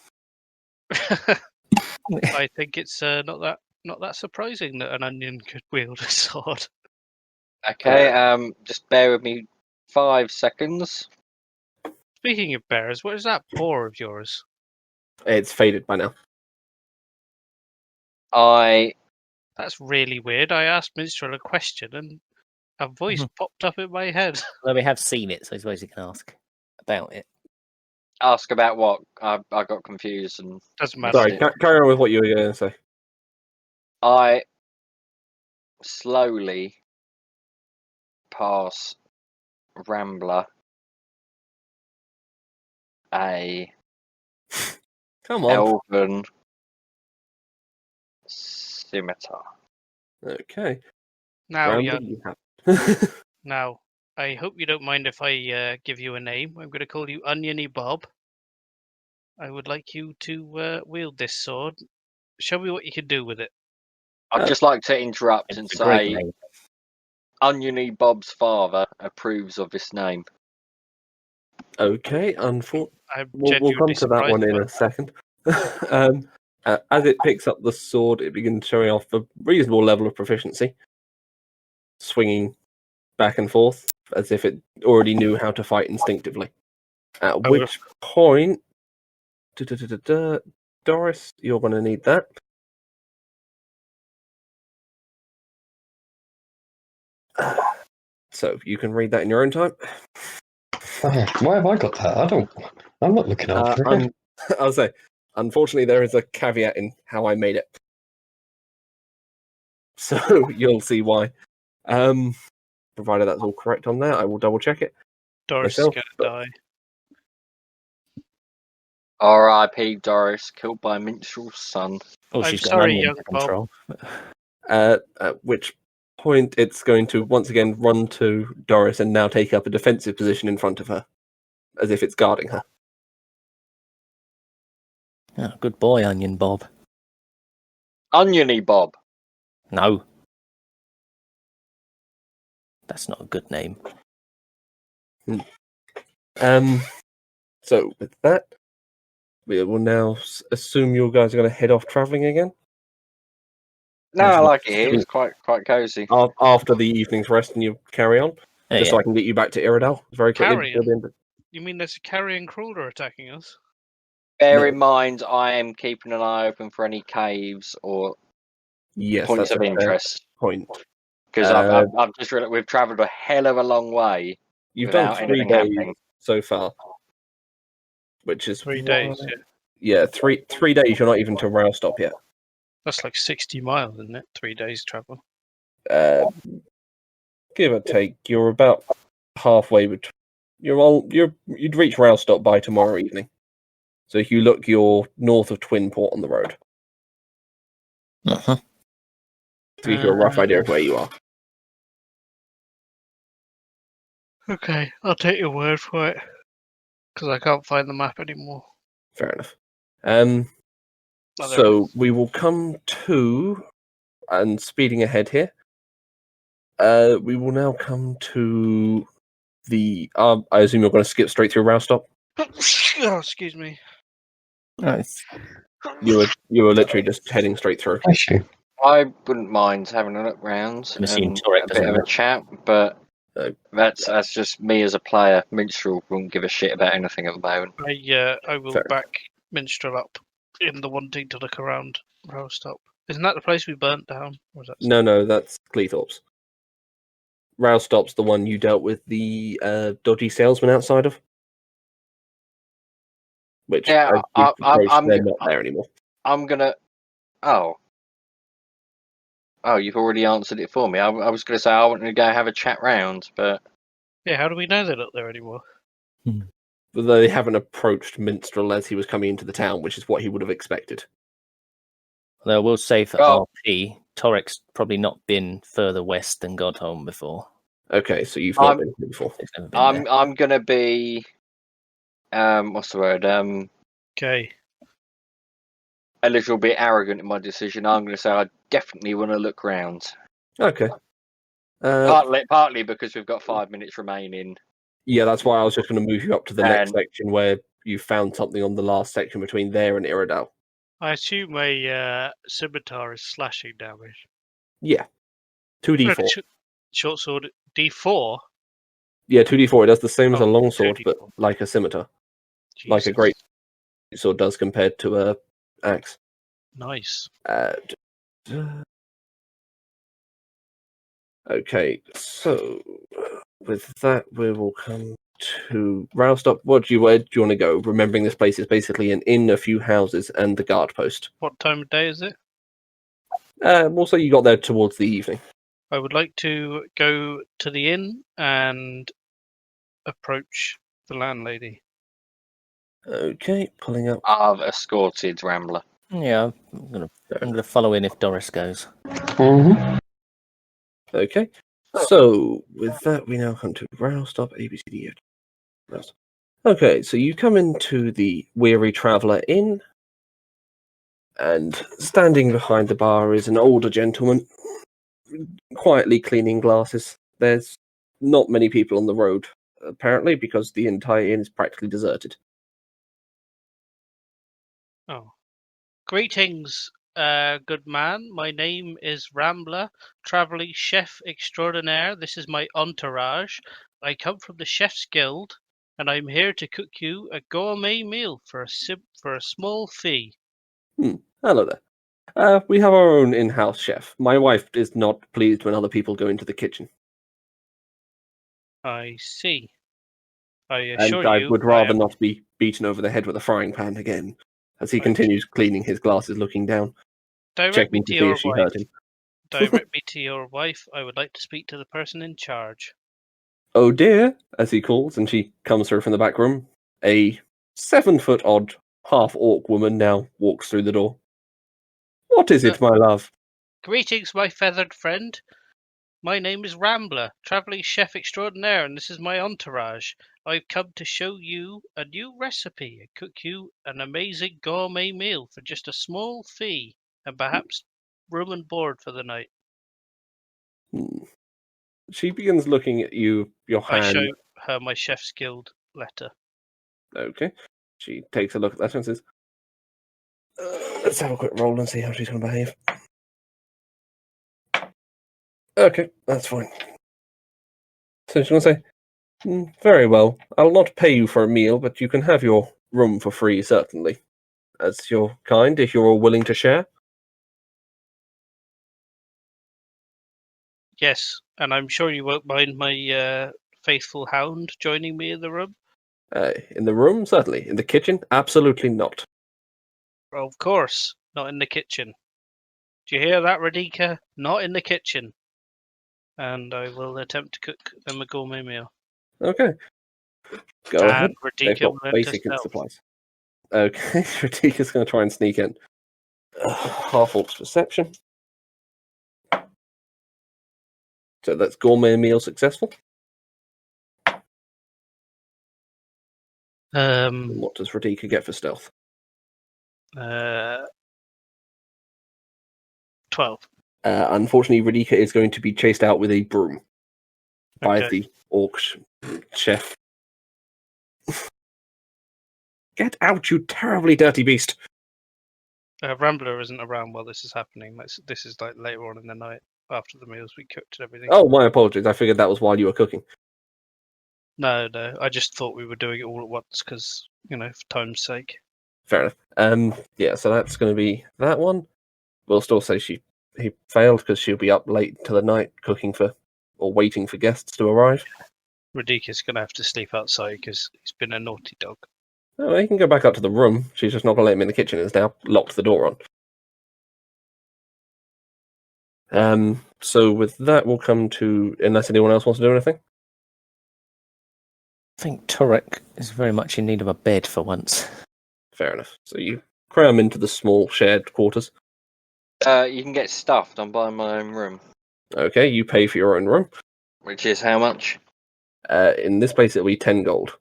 I think it's not that surprising that an onion could wield a sword. Okay, just bear with me 5 seconds. Speaking of bears, what is that paw of yours? It's faded by now. That's really weird. I asked Minstrel a question and a voice popped up in my head. Well, we have seen it, so I suppose you can ask about it. Ask about what? I got confused and Doesn't matter. Sorry, carry on with what you were going to say. I slowly pass Rambler a Come on. elven scimitar. Okay. Now, Rambler, young. you have. Now, I hope you don't mind if I give you a name. I'm going to call you Oniony Bob. I would like you to wield this sword. Show me what you can do with it. I'd just like to interrupt and It's a great say name. Oniony Bob's father approves of this name. Okay, I'm we'll genuinely come to that one surprised in by a second. As it picks up the sword, it begins showing off a reasonable level of proficiency, swinging back and forth as if it already knew how to fight instinctively. At which point, Doris, you're going to need that. So you can read that in your own time. Why have I got that? I'm not looking after it. I'll say, unfortunately, there is a caveat in how I made it. So you'll see why. Provided that's all correct on there, I will double check it. Doris myself, is going to die. R.I.P. Doris, killed by Minstrel's son. Oh, I'm she's got sorry, an onion young to Bob. control. At which point it's going to once again run to Doris and now take up a defensive position in front of her, as if it's guarding her. Oh, good boy, Onion Bob. Oniony Bob. No. That's not a good name. So with that, we will now assume you guys are going to head off travelling again No, I like it here. It's quite cozy. after the evening's rest, and you carry on. Yeah, Just so I can get you back to Iredale very quickly. Carrion? before the end of- You mean there's a carrion crawler attacking us? Bear No. in mind, I am keeping an eye open for any caves or Yes, points that's of a fair interest. point. Because I've just realized we've travelled a hell of a long way You've done without 3 anything days happening. so far, which is 3 days. Yeah. Yeah, three days. You're not even to Railstop yet. That's like 60 miles, isn't it? 3 days travel. Give or take, you're about halfway between. You'd reach Railstop by tomorrow evening. So if you look, you're north of Twinport on the road. Uh-huh. To give you a rough idea of where you are. Okay, I'll take your word for it. Because I can't find the map anymore. Fair enough. Oh, there it So is. we will come to, and speeding ahead here, we will now come to the. I assume you're going to skip straight through Roustop. Oh, excuse me. Nice. You were literally just heading straight through. Bless you. I wouldn't mind having a look round I'm assuming and Torek a bit doesn't of a know. chat, but Uh, that's just me as a player. Minstrel wouldn't give a shit about anything at the moment. I will Fair. back Minstrel up in the wanting to look around Roustop. Isn't that the place we burnt down? Or is that No, that's Cleethorpes. Roustop's the one you dealt with the dodgy salesman outside of. Which, Yeah, as you've approached, I'm they're not there anymore. I'm gonna. Oh, you've already answered it for me. I was gonna say I wanted to go have a chat round, but Yeah, how do we know they're not there anymore? But they haven't approached Minstrel as he was coming into the town, which is what he would have expected. Although I will say for Well- RP, Torek's probably not been further west than Godholm before. Okay, so you've not I'm- been here before. He's never been there. I'm gonna be. What's the word? Okay. A little bit arrogant in my decision. I'm gonna say I definitely want to look round. Okay. Partly because we've got 5 minutes remaining. Yeah, that's why I was just going to move you up to the next And- section where you found something on the last section between there and Iridal. I assume my scimitar is slashing damage. Yeah. 2d4. Short sword D4? Yeah, 2d4. It does the same as a Oh, long sword, 2d4. but like a scimitar. Like a Jesus. great sword does compared to a axe. Nice. Okay, so with that, we will come to Roustop. Where do you want to go? Remembering this place is basically an inn, a few houses, and the guard post. What time of day is it? Also, you got there towards the evening. I would like to go to the inn and approach the landlady. Okay, pulling up. I've escorted Rambler. Yeah, I'm gonna follow in if Doris goes. Mm-hmm. Okay, so with that, we now come to Roustop, ABCD. Roustop. Okay, so you come into the Weary Traveller Inn, and standing behind the bar is an older gentleman, quietly cleaning glasses. There's not many people on the road, apparently, because the entire inn is practically deserted. Oh. Greetings, good man. My name is Rambler, traveling chef extraordinaire. This is my entourage. I come from the Chef's Guild, and I'm here to cook you a gourmet meal for a small fee. Hello there. We have our own in-house chef. My wife is not pleased when other people go into the kitchen, I see. I and assure I you, would rather am- not be beaten over the head with a frying pan again. As he Right. continues cleaning his glasses, looking down, Direct me checking to to see your if she wife. heard him. Direct me to your wife. I would like to speak to the person in charge. Oh dear, as he calls, and she comes through from the back room. A 7-foot odd, half-orc woman now walks through the door. What is it, my love? Greetings, my feathered friend. My name is Rambler, traveling chef extraordinaire, and this is my entourage. I've come to show you a new recipe and cook you an amazing gourmet meal for just a small fee, and perhaps room and board for the night. Hmm. She begins looking at you, your I hand. show her my Chef's Guild letter. Okay. She takes a look at that and says, let's have a quick roll and see how she's going to behave. Okay, that's fine. So she's going to say, very well. I'll not pay you for a meal, but you can have your room for free, certainly. As you're kind, if you're all willing to share. Yes, and I'm sure you won't mind my faithful hound joining me in the room. In the room, certainly. In the kitchen, absolutely not. Of course, not in the kitchen. Do you hear that, Radika? Not in the kitchen. And I will attempt to cook them a gourmet meal. Okay. Go ahead. And They've Radika got will enter basic stealth. supplies. Okay, Radika's going to try and sneak in. Half-orc's perception. So that's gourmet meal successful. What does Radika get for stealth? 12. Unfortunately, Radika is going to be chased out with a broom by Okay. the orc chef. Get out, you terribly dirty beast! Rambler isn't around while this is happening. This is like later on in the night after the meals we cooked and everything. Oh, my apologies. I figured that was while you were cooking. No. I just thought we were doing it all at once because, for time's sake. Fair enough. Yeah, so that's going to be that one. We'll still say he failed because she'll be up late into the night cooking for or waiting for guests to arrive. Radika's going to have to sleep outside because he's been a naughty dog. Oh, he can go back up to the room. She's just not going to let him in the kitchen. It's now locked the door on. So with that, we'll come to, unless anyone else wants to do anything. I think Turek is very much in need of a bed for once. Fair enough. So you cram into the small shared quarters. You can get stuffed. I'm buying my own room. Okay, you pay for your own room. Which is how much? In this place, it'll be 10 gold.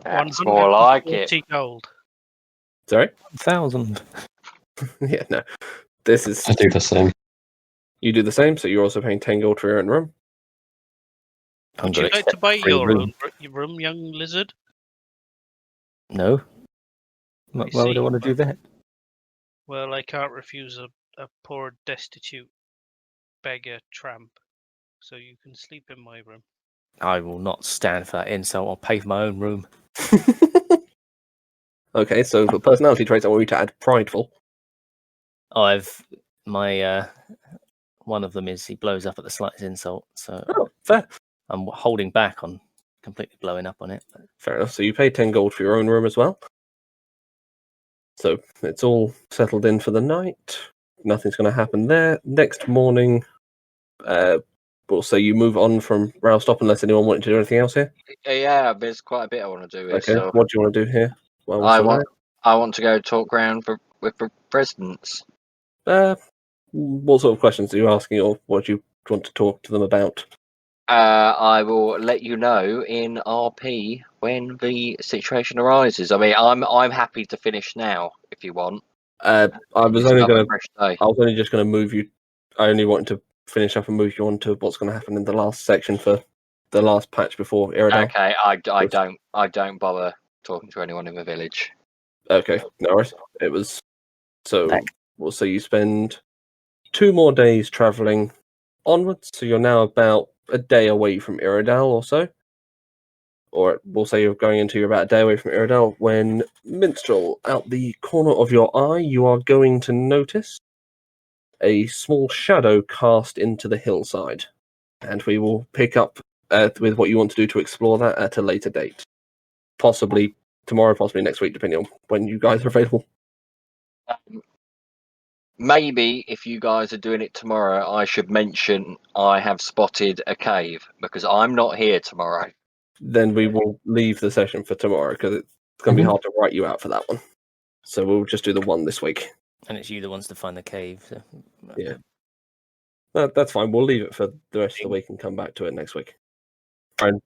That's more like it. 140 gold. Sorry? 1,000. Yeah, no. This is... I do the same. You do the same, so you're also paying 10 gold for your own room. I'm Would you gonna like to accept buy free your room. own room, young lizard? No. Why would I see. want to do that? Well, I can't refuse a poor, destitute beggar tramp. So you can sleep in my room. I will not stand for that insult. I'll pay for my own room. Okay, so for personality traits, I want you to add prideful. My one of them is he blows up at the slightest insult, so Oh, fair. I'm holding back on completely blowing up on it. Fair enough. So you pay 10 gold for your own room as well. So it's all settled in for the night. Nothing's going to happen there. Next morning, we'll say you move on from Roustop unless anyone wanted to do anything else here. Yeah, there's quite a bit I want to do here. Okay, So what do you want to do here? Well, I want to go talk round with the presidents. What sort of questions are you asking, or what do you want to talk to them about? I will let you know in RP when the situation arises. I mean, I'm happy to finish now if you want. I was It's only another going to. fresh day. I was only just going to move you. I only wanted to finish up and move you on to what's going to happen in the last section for the last patch before Iridal. Okay, I don't bother talking to anyone in the village. Okay, no worries. It was so. Back. We'll say you spend 2 more days travelling onwards, so you're now about a day away from Iridal or so. Or we'll say you're about a day away from Iridal when, minstrel, out the corner of your eye, you are going to notice a small shadow cast into the hillside. And we will pick up with what you want to do to explore that at a later date. Possibly tomorrow, possibly next week, depending on when you guys are available. Maybe if you guys are doing it tomorrow, I should mention I have spotted a cave because I'm not here tomorrow. Then we will leave the session for tomorrow because it's going to be hard to write you out for that one. So we'll just do the one this week. And it's you that wants to find the cave. So. Yeah. That's fine. We'll leave it for the rest of the week and come back to it next week. And